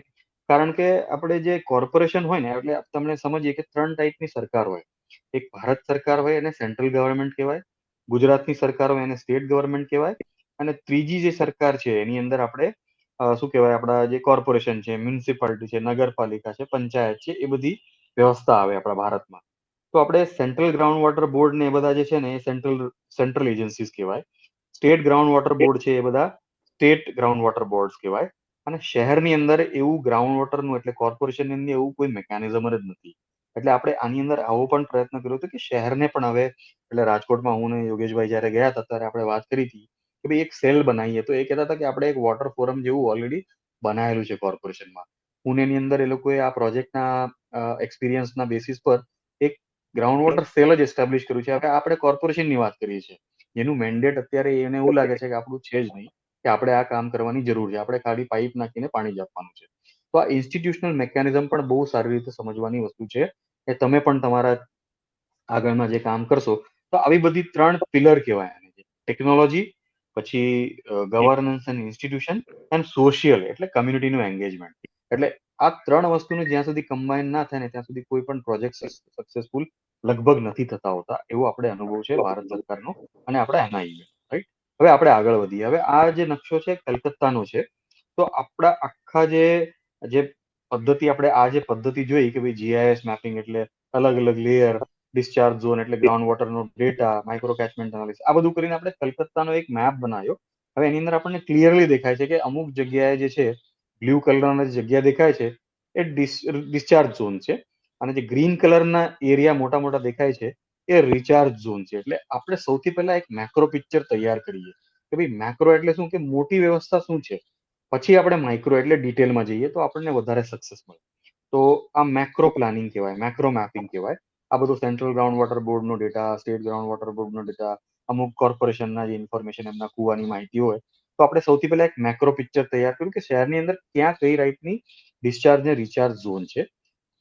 કારણ કે આપણે જે કોર્પોરેશન હોય ને, એટલે તમને સમજીએ કે 3 ટાઈપની સરકાર હોય. એક ભારત સરકાર હોય એને સેન્ટ્રલ ગવર્મેન્ટ કહેવાય, ગુજરાતની સરકાર હોય એને સ્ટેટ ગવર્મેન્ટ કહેવાય, અને ત્રીજી જે સરકાર છે એની અંદર આપણે શું કહેવાય, આપણા જે કોર્પોરેશન છે, મ્યુનિસિપાલિટી છે, નગરપાલિકા છે, પંચાયત છે, એ બધી વ્યવસ્થા આવે આપણા ભારતમાં. તો આપણે સેન્ટ્રલ ગ્રાઉન્ડ વોટર બોર્ડ ને એ બધા જે છે ને એ સેન્ટ્રલ એજન્સીસ કહેવાય. સ્ટેટ ગ્રાઉન્ડ વોટર બોર્ડ છે એ બધા સ્ટેટ ગ્રાઉન્ડ વોટર બોર્ડ કહેવાય. અને શહેરની અંદર એવું ગ્રાઉન્ડ વોટરનું, એટલે કોર્પોરેશનની અંદર એવું કોઈ મેકેનિઝમ જ નથી. એટલે આપણે આની અંદર આવો પણ પ્રયત્ન કર્યો હતો કે શહેરને પણ હવે, એટલે રાજકોટમાં હું ને યોગેશભાઈ જયારે ગયા હતા ત્યારે આપણે વાત કરી હતી કે ભાઈ એક સેલ બનાવીએ. તો એ કહેતા હતા કે આપણે એક વોટર ફોરમ જેવું ઓલરેડી બનાવેલું છે કોર્પોરેશનમાં. પુણેની અંદર એ લોકોએ આ પ્રોજેક્ટના એક્સપિરિયન્સના બેસિસ પર એક ગ્રાઉન્ડ વોટર સેલ જ એસ્ટાબ્લિશ કર્યું છે. હવે આપણે કોર્પોરેશનની વાત કરીએ છીએ, જેનું મેન્ડેટ અત્યારે એને એવું લાગે છે કે આપણું છે જ નહીં, કે આપણે આ કામ કરવાની જરૂર છે, આપણે ખાલી પાઇપ નાખીને પાણી જ આપવાનું છે. તો આ ઇન્સ્ટિટ્યુશનલ મેકેનિઝમ પણ બહુ સારી રીતે સમજવાની વસ્તુ છે. એ તમે પણ તમારા આગળમાં જે કામ કરશો તો આવી બધી 3 પિલર કહેવાય આને. ટેકનોલોજી, પછી governance and institution and social એટલે કમ્યુનિટીનું એંગેજમેન્ટ. એટલે આ 3 વસ્તુનું જ્યાં સુધી કમ્બાઈન ના થાય ને ત્યાં સુધી કોઈ પણ પ્રોજેક્ટ સક્સેસફુલ લગભગ નથી થતા હોતા, એવો આપણે અનુભવ છે ભારત સરકારનો અને આપણા એનઆઈએ, રાઈટ? હવે આપણે આગળ વધીએ. હવે આ જે નકશો છે કલકત્તાનો છે. તો આપણા આખા જે પદ્ધતિ, આપણે આ જે પદ્ધતિ જોઈ કે ભાઈ જીઆઈએસ મેપિંગ એટલે અલગ અલગ લેયર, ડિસ્ચાર્જ ઝોન એટલે ગ્રાઉન્ડ વોટરનો ડેટા, માઇક્રો કેચમેન્ટ એનાલિસિસ, આ બધું કરીને આપણે કલકત્તાનો એક મેપ બનાવ્યો. હવે એની અંદર આપણને ક્લિયરલી દેખાય છે કે અમુક જગ્યાએ જે છે બ્લુ કલરના જે જગ્યા દેખાય છે એ ડિસ્ચાર્જ ઝોન છે, અને જે ગ્રીન કલરના એરિયા મોટા મોટા દેખાય છે એ રિચાર્જ ઝોન છે. એટલે આપણે સૌથી પહેલા એક મેક્રો પિક્ચર તૈયાર કરીએ કે ભાઈ મેક્રો એટલે શું, કે મોટી વ્યવસ્થા શું છે, પછી આપણે માઇક્રો એટલે ડિટેલમાં જઈએ તો આપણને વધારે સક્સેસ મળે. તો આ મેક્રો પ્લાનિંગ કહેવાય, મેક્રો મેપિંગ કહેવાય. આ બધું સેન્ટ્રલ ગ્રાઉન્ડ વોટર બોર્ડનો ડેટા, સ્ટેટ ગ્રાઉન્ડ વોટર બોર્ડનો ડેટા, અમુક કોર્પોરેશનના જે ઇન્ફોર્મેશન, એમના કુવાની માહિતી હોય, તો આપણે સૌથી પહેલા એક મેક્રો પિક્ચર તૈયાર કર્યું કે શહેરની અંદર ક્યાં કઈ રાઈટની ડિસ્ચાર્જ ને રિચાર્જ ઝોન છે.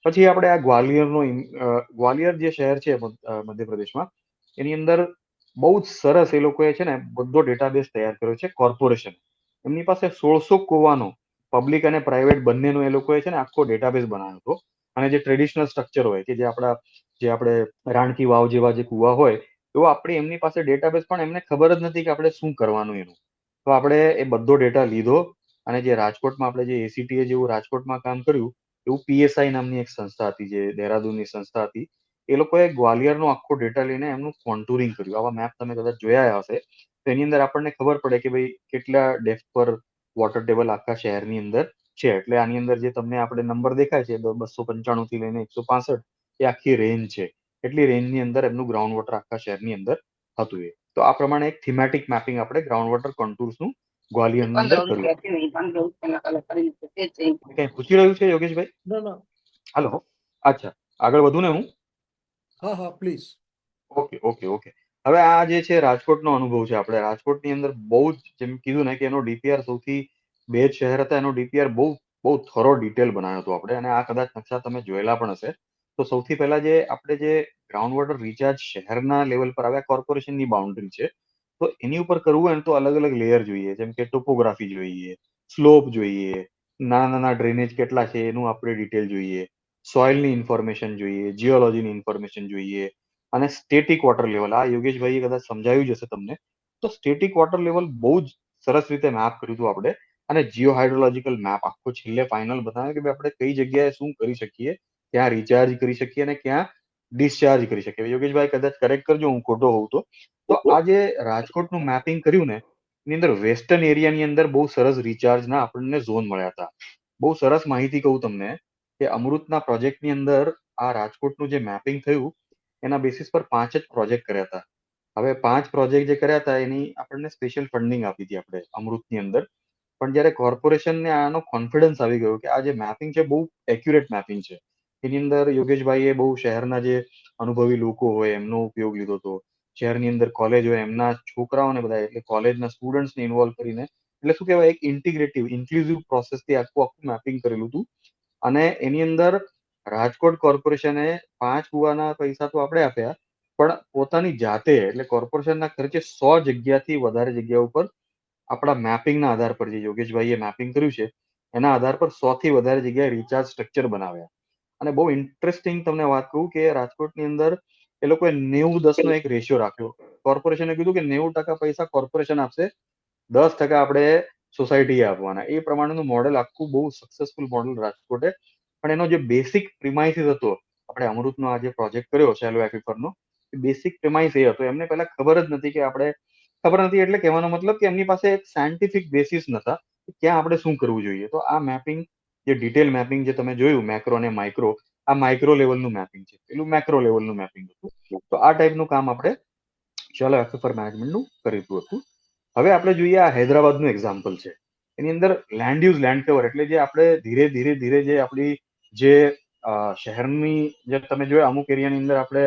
પછી આપણે આ ગ્વાલિયર જે શહેર છે મધ્યપ્રદેશમાં, એની અંદર બહુ જ સરસ એ લોકોએ છે ને બધો ડેટાબેઝ તૈયાર કર્યો છે. કોર્પોરેશન એમની પાસે 1600 કુવાનો, પબ્લિક અને પ્રાઇવેટ બંનેનો એ લોકોએ છે ને આખો ડેટાબેઝ બનાવ્યો હતો. અને જે ટ્રેડિશનલ સ્ટ્રક્ચર હોય કે જે આપણે રાણકી વાવ જેવા જે કુવા હોય, એવો આપણે એમની પાસે ડેટાબેઝ, પણ એમને ખબર જ નથી કે આપણે શું કરવાનું એનું. તો આપણે એ બધો ડેટા લીધો, અને જે રાજકોટમાં આપણે જે એસીટીએ જેવું રાજકોટમાં કામ કર્યું, એવું પીએસઆઈ નામની એક સંસ્થા હતી, જે દહેરાદૂનની સંસ્થા હતી, એ લોકોએ ગ્વાલિયરનો આખો ડેટા લઈને એમનું કોન્ટુરિંગ કર્યું. આવા મેપ તમે કદાચ જોયા હશે, તો એની અંદર આપણને ખબર પડે કે ભાઈ કેટલા ડેપ્થ પર વોટર ટેબલ આખા શહેરની અંદર છે. એટલે આની અંદર જે તમને આપણે નંબર દેખાય છે 295 થી લઈને 165, એ આખી રેન્જ છે. એટલી રેન્જની અંદર એમનું ગ્રાઉન્ડ વોટર આખા શહેરની અંદર હતું. એ તો આ પ્રમાણે એક થીમેટિક મેપિંગ આપણે ગ્રાઉન્ડ વોટર કોન્ટુર્સનું ગ્વાલિયરની અંદર કર્યું. કઈ પૂછી રહ્યું છે યોગેશભાઈ? ના ના. હાલો, અચ્છા, આગળ વધુ ને હું? હા હા પ્લીઝ. Okay okay okay. હવે આ જે છે રાજકોટનો અનુભવ છે. આપણે રાજકોટની અંદર બહુ જ, જેમ કીધું ને કે એનો ડીપીઆર સૌથી, બે જ શહેર હતા, એનો ડીપીઆર બહુ બહુ થરો ડિટેલ બનાવ્યો હતો આપણે. અને આ કદાચ નકશા તમે જોયેલા પણ હશે. તો સૌથી પહેલા આપણે જે ગ્રાઉન્ડ વોટર રિચાર્જ શહેરના લેવલ પર આવ્યા, કોર્પોરેશનની બાઉન્ડ્રી છે, તો એની ઉપર કરવું હોય ને તો અલગ અલગ લેયર જોઈએ. જેમ કે ટોપોગ્રાફી જોઈએ, સ્લોપ જોઈએ, નાના નાના ડ્રેનેજ કેટલા છે એનું આપણે ડિટેલ જોઈએ, સોઇલની ઇન્ફોર્મેશન જોઈએ, જીઓલોજીની ઇન્ફોર્મેશન જોઈએ, અને સ્ટેટિક વોટર લેવલ, આ યોગેશભાઈએ કદાચ સમજાવ્યું જ હશે તમને. તો સ્ટેટિક વોટર લેવલ બહુ જ સરસ રીતે મેપ કર્યું હતું આપણે. અને જીઓ હાઇડ્રોલોજીકલ મેપ આખો છેલ્લે ફાઇનલ બતાવ્યો કે ભાઈ આપણે કઈ જગ્યાએ શું કરી શકીએ, ક્યાં રિચાર્જ કરી શકીએ અને ક્યાં ડિસ્ચાર્જ કરી શકીએ. યોગેશભાઈ કદાચ કરેક્ટ કરજો હું ખોટો હોઉં તો. તો આ જે રાજકોટનું મેપિંગ કર્યું ને, એની અંદર વેસ્ટર્ન એરિયાની અંદર બહુ સરસ રિચાર્જના આપણને ઝોન મળ્યા હતા. બહુ સરસ માહિતી કહું તમને કે અમૃતના પ્રોજેક્ટની અંદર આ રાજકોટનું જે મેપિંગ થયું, એના બેસિસ પર 5 જ પ્રોજેક્ટ કર્યા હતા. હવે 5 પ્રોજેક્ટ જે કર્યા હતા એની આપણને સ્પેશિયલ ફંડિંગ આપી હતી આપણે અમૃતની અંદર. પણ જ્યારે કોર્પોરેશનને આનો કોન્ફિડન્સ આવી ગયો કે આ જે મેપિંગ છે બહુ એક્યુરેટ મેપિંગ છે, એની અંદર યોગેશભાઈએ બહુ શહેરના જે અનુભવી લોકો હોય એમનો ઉપયોગ લીધો હતો. શહેરની અંદર કોલેજ હોય એમના છોકરાઓને બધા, એટલે કોલેજના સ્ટુડન્ટ્સને ઇન્વોલ્વ કરીને, એટલે શું કહેવાય, એક ઇન્ટિગ્રેટિવ ઇન્ક્લુઝિવ પ્રોસેસથી આખું આખું મેપિંગ કરેલું હતું. અને એની અંદર રાજકોટ કોર્પોરેશને 5 કુવાના પૈસા તો આપણે આપ્યા, પણ પોતાની જાતે, એટલે કોર્પોરેશનના ખર્ચે 100 જગ્યાથી વધારે જગ્યા ઉપર આપણા મેપિંગના આધાર પર, જે યોગેશભાઈએ મેપિંગ કર્યું છે એના આધાર પર 100 થી વધારે જગ્યાએ રિચાર્જ સ્ટ્રક્ચર બનાવ્યા. અને બહુ ઇન્ટરેસ્ટિંગ તમને વાત કહું કે રાજકોટની અંદર એ લોકોએ 90-10 નો એક રેશિયો રાખ્યો. કોર્પોરેશને કીધું કે 90% પૈસા કોર્પોરેશન આપશે, 10% આપણે સોસાયટીએ આપવાના. એ પ્રમાણેનું મોડેલ આખું બહુ સક્સેસફુલ મોડેલ રાજકોટે. પણ એનો જે બેસિક પ્રિમાઇસીસ હતો, આપણે અમૃતનો આ જે પ્રોજેક્ટ કર્યો શેલો એક્વિફરનો, એ બેસિક પ્રિમાઇસ એ હતો, એમને પહેલા ખબર જ નથી કે આપણે, ખબર નથી એટલે કહેવાનો મતલબ કે એમની પાસે એક સાયન્ટિફિક બેસિસ નતા કે ક્યાં આપણે શું કરવું જોઈએ. તો આ મેપિંગ, જે ડિટેલ મેપિંગ જે તમે જોયું મેક્રો અને માઇક્રો, આ માઇક્રો લેવલનું મેપિંગ છે, પેલું મેક્રો લેવલનું મેપિંગ હતું. તો આ ટાઈપનું કામ આપણે શેલો એક્વિફર મેનેજમેન્ટનું કર્યું હતું. હવે આપણે જોઈએ આ હૈદરાબાદનું એક્ઝામ્પલ છે. એની અંદર લેન્ડ યુઝ લેન્ડ કવર, એટલે જે આપણે ધીરે ધીરે ધીરે જે આપણી જે શહેરની, જે તમે જોયા અમુક એરિયાની અંદર આપણે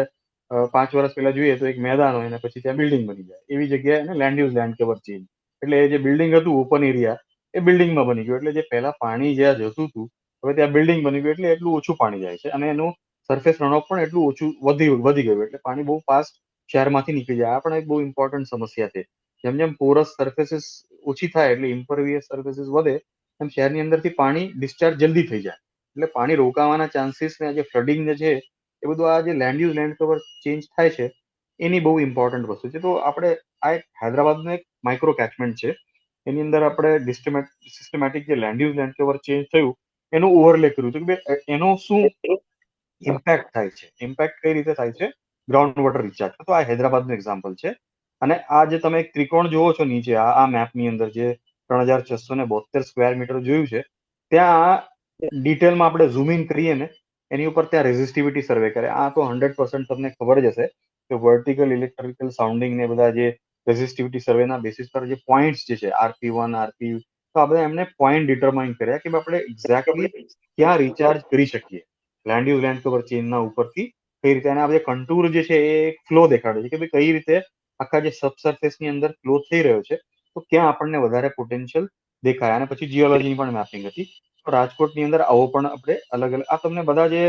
5 વર્ષ પહેલા જોઈએ તો એક મેદાન હોય અને પછી ત્યાં બિલ્ડિંગ બની જાય, એવી જગ્યાએ એને land use land cover change, એટલે એ જે બિલ્ડિંગ હતું ઓપન એરિયા, એ બિલ્ડિંગમાં બની ગયું. એટલે જે પહેલા પાણી જ્યાં જતું હતું, હવે ત્યાં બિલ્ડિંગ બની ગયું, એટલે એટલું ઓછું પાણી જાય છે. અને એનું સરફેસ રનઓફ પણ એટલું ઓછું વધી ગયું, એટલે પાણી બહુ ફાસ્ટ શહેરમાંથી નીકળી જાય. આ પણ એક બહુ ઇમ્પોર્ટન્ટ સમસ્યા છે. જેમ જેમ પોરસ સરફેસીસ ઓછી થાય એટલે ઇમ્પરવિયસ સરફેસીસ વધે, એમ શહેરની અંદરથી પાણી ડિસ્ચાર્જ જલ્દી થઈ જાય. એટલે પાણી રોકાવાના ચાન્સીસ ને જે ફ્લડિંગ છે એ બધું આ જે land use land cover change થાય છે એની બહુ ઇમ્પોર્ટન્ટ વસ્તુ છે. તો આપણે આ એક હૈદરાબાદનું એક માઇક્રો કેચમેન્ટ છે, એની અંદર આપણે સિસ્ટમેટિક જે land use land cover change થયું એનું ઓવરલે કર્યું હતું કે ભાઈ એનો શું ઇમ્પેક્ટ થાય છે, ઇમ્પેક્ટ કઈ રીતે થાય છે ગ્રાઉન્ડ વોટર રિચાર્જ. તો આ હૈદરાબાદનું એક્ઝામ્પલ છે. અને આ જે તમે એક ત્રિકોણ જોવો છો નીચે આ મેપની અંદર, જે 3672 સ્ક્વેર મીટર જોયું છે, ત્યાં ડિટેલમાં આપણે ઝૂમ ઇન કરીએ ને એની ઉપર ત્યાં રેઝિસ્ટિવિટી સર્વે કરે. આ તો 100% તમને ખબર જ હશે કે વર્ટિકલ ઇલેક્ટ્રિકલ સાઉન્ડિંગ ને બધા જે રેઝિસ્ટિવિટી સર્વેના બેસિસ પર જે પોઈન્ટ્સ જે છે RP1 RP, તો આપણે એમને પોઈન્ટ ડિટરમાઇન કર્યા કે આપણે એક્ઝેક્ટલી ક્યાં રિચાર્જ કરી શકીએ લેન્ડ યુઝ લેન્ડ કવર ચેનના ઉપરથી કઈ રીતે. અને આ જે કન્ટુર જે છે એ ફ્લો દેખાડે છે કે ભાઈ કઈ રીતે આખા જે સબસર્ફેસની અંદર ફ્લો થઈ રહ્યો છે, તો ક્યાં આપણને વધારે પોટેન્શિયલ દેખાય. અને પછી જીઓલોજીની પણ મેપિંગ હતી. તો રાજકોટની અંદર આવો પણ આપણે અલગ અલગ આ તમને બધા જે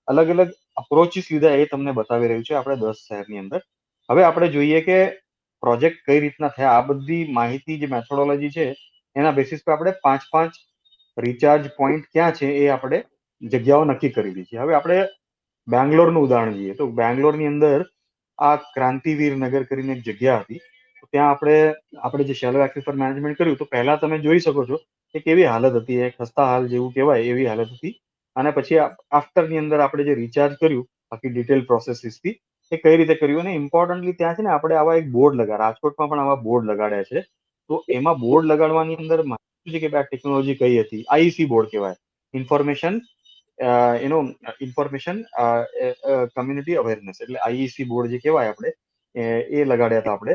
અલગ અલગ અપ્રોચીસ લીધા એ તમને બતાવી રહ્યું છે આપણે 10 શહેરની અંદર. હવે આપણે જોઈએ કે પ્રોજેક્ટ કઈ રીતના થયા. આ બધી માહિતી જે મેથોડોલોજી છે એના બેસિસ પર આપણે 5 રિચાર્જ પોઈન્ટ ક્યાં છે એ આપણે જગ્યાઓ નક્કી કરી દીધી. હવે આપણે બેંગ્લોરનું ઉદાહરણ લઈએ તો બેંગ્લોરની અંદર આ ક્રાંતિવીર નગર કરીને એક જગ્યા હતી. ત્યાં આપણે જે શેલો એક્વિફર મેનેજમેન્ટ કર્યું તો પહેલા તમે જોઈ શકો છો કે કેવી હાલત હતી, એક ખસ્તા હાલ જેવું કહેવાય એવી હાલત હતી. અને પછી આફ્ટરની અંદર આપણે જે રિચાર્જ કર્યું બાકી ડિટેલ પ્રોસેસીસથી એ કઈ રીતે કર્યું. અને ઇમ્પોર્ટન્ટલી ત્યાં છે ને આપણે આવા એક બોર્ડ રાજકોટમાં પણ આવા બોર્ડ લગાડ્યા છે. તો એમાં બોર્ડ લગાડવાની અંદર માહિતી છે કે આ ટેકનોલોજી કઈ હતી. આઈસી બોર્ડ કહેવાય, ઇન્ફોર્મેશન એનો ઇન્ફોર્મેશન કમ્યુનિટી અવેરનેસ, એટલે આઈઈસી બોર્ડ જે કહેવાય આપણે એ લગાડ્યા હતા આપણે.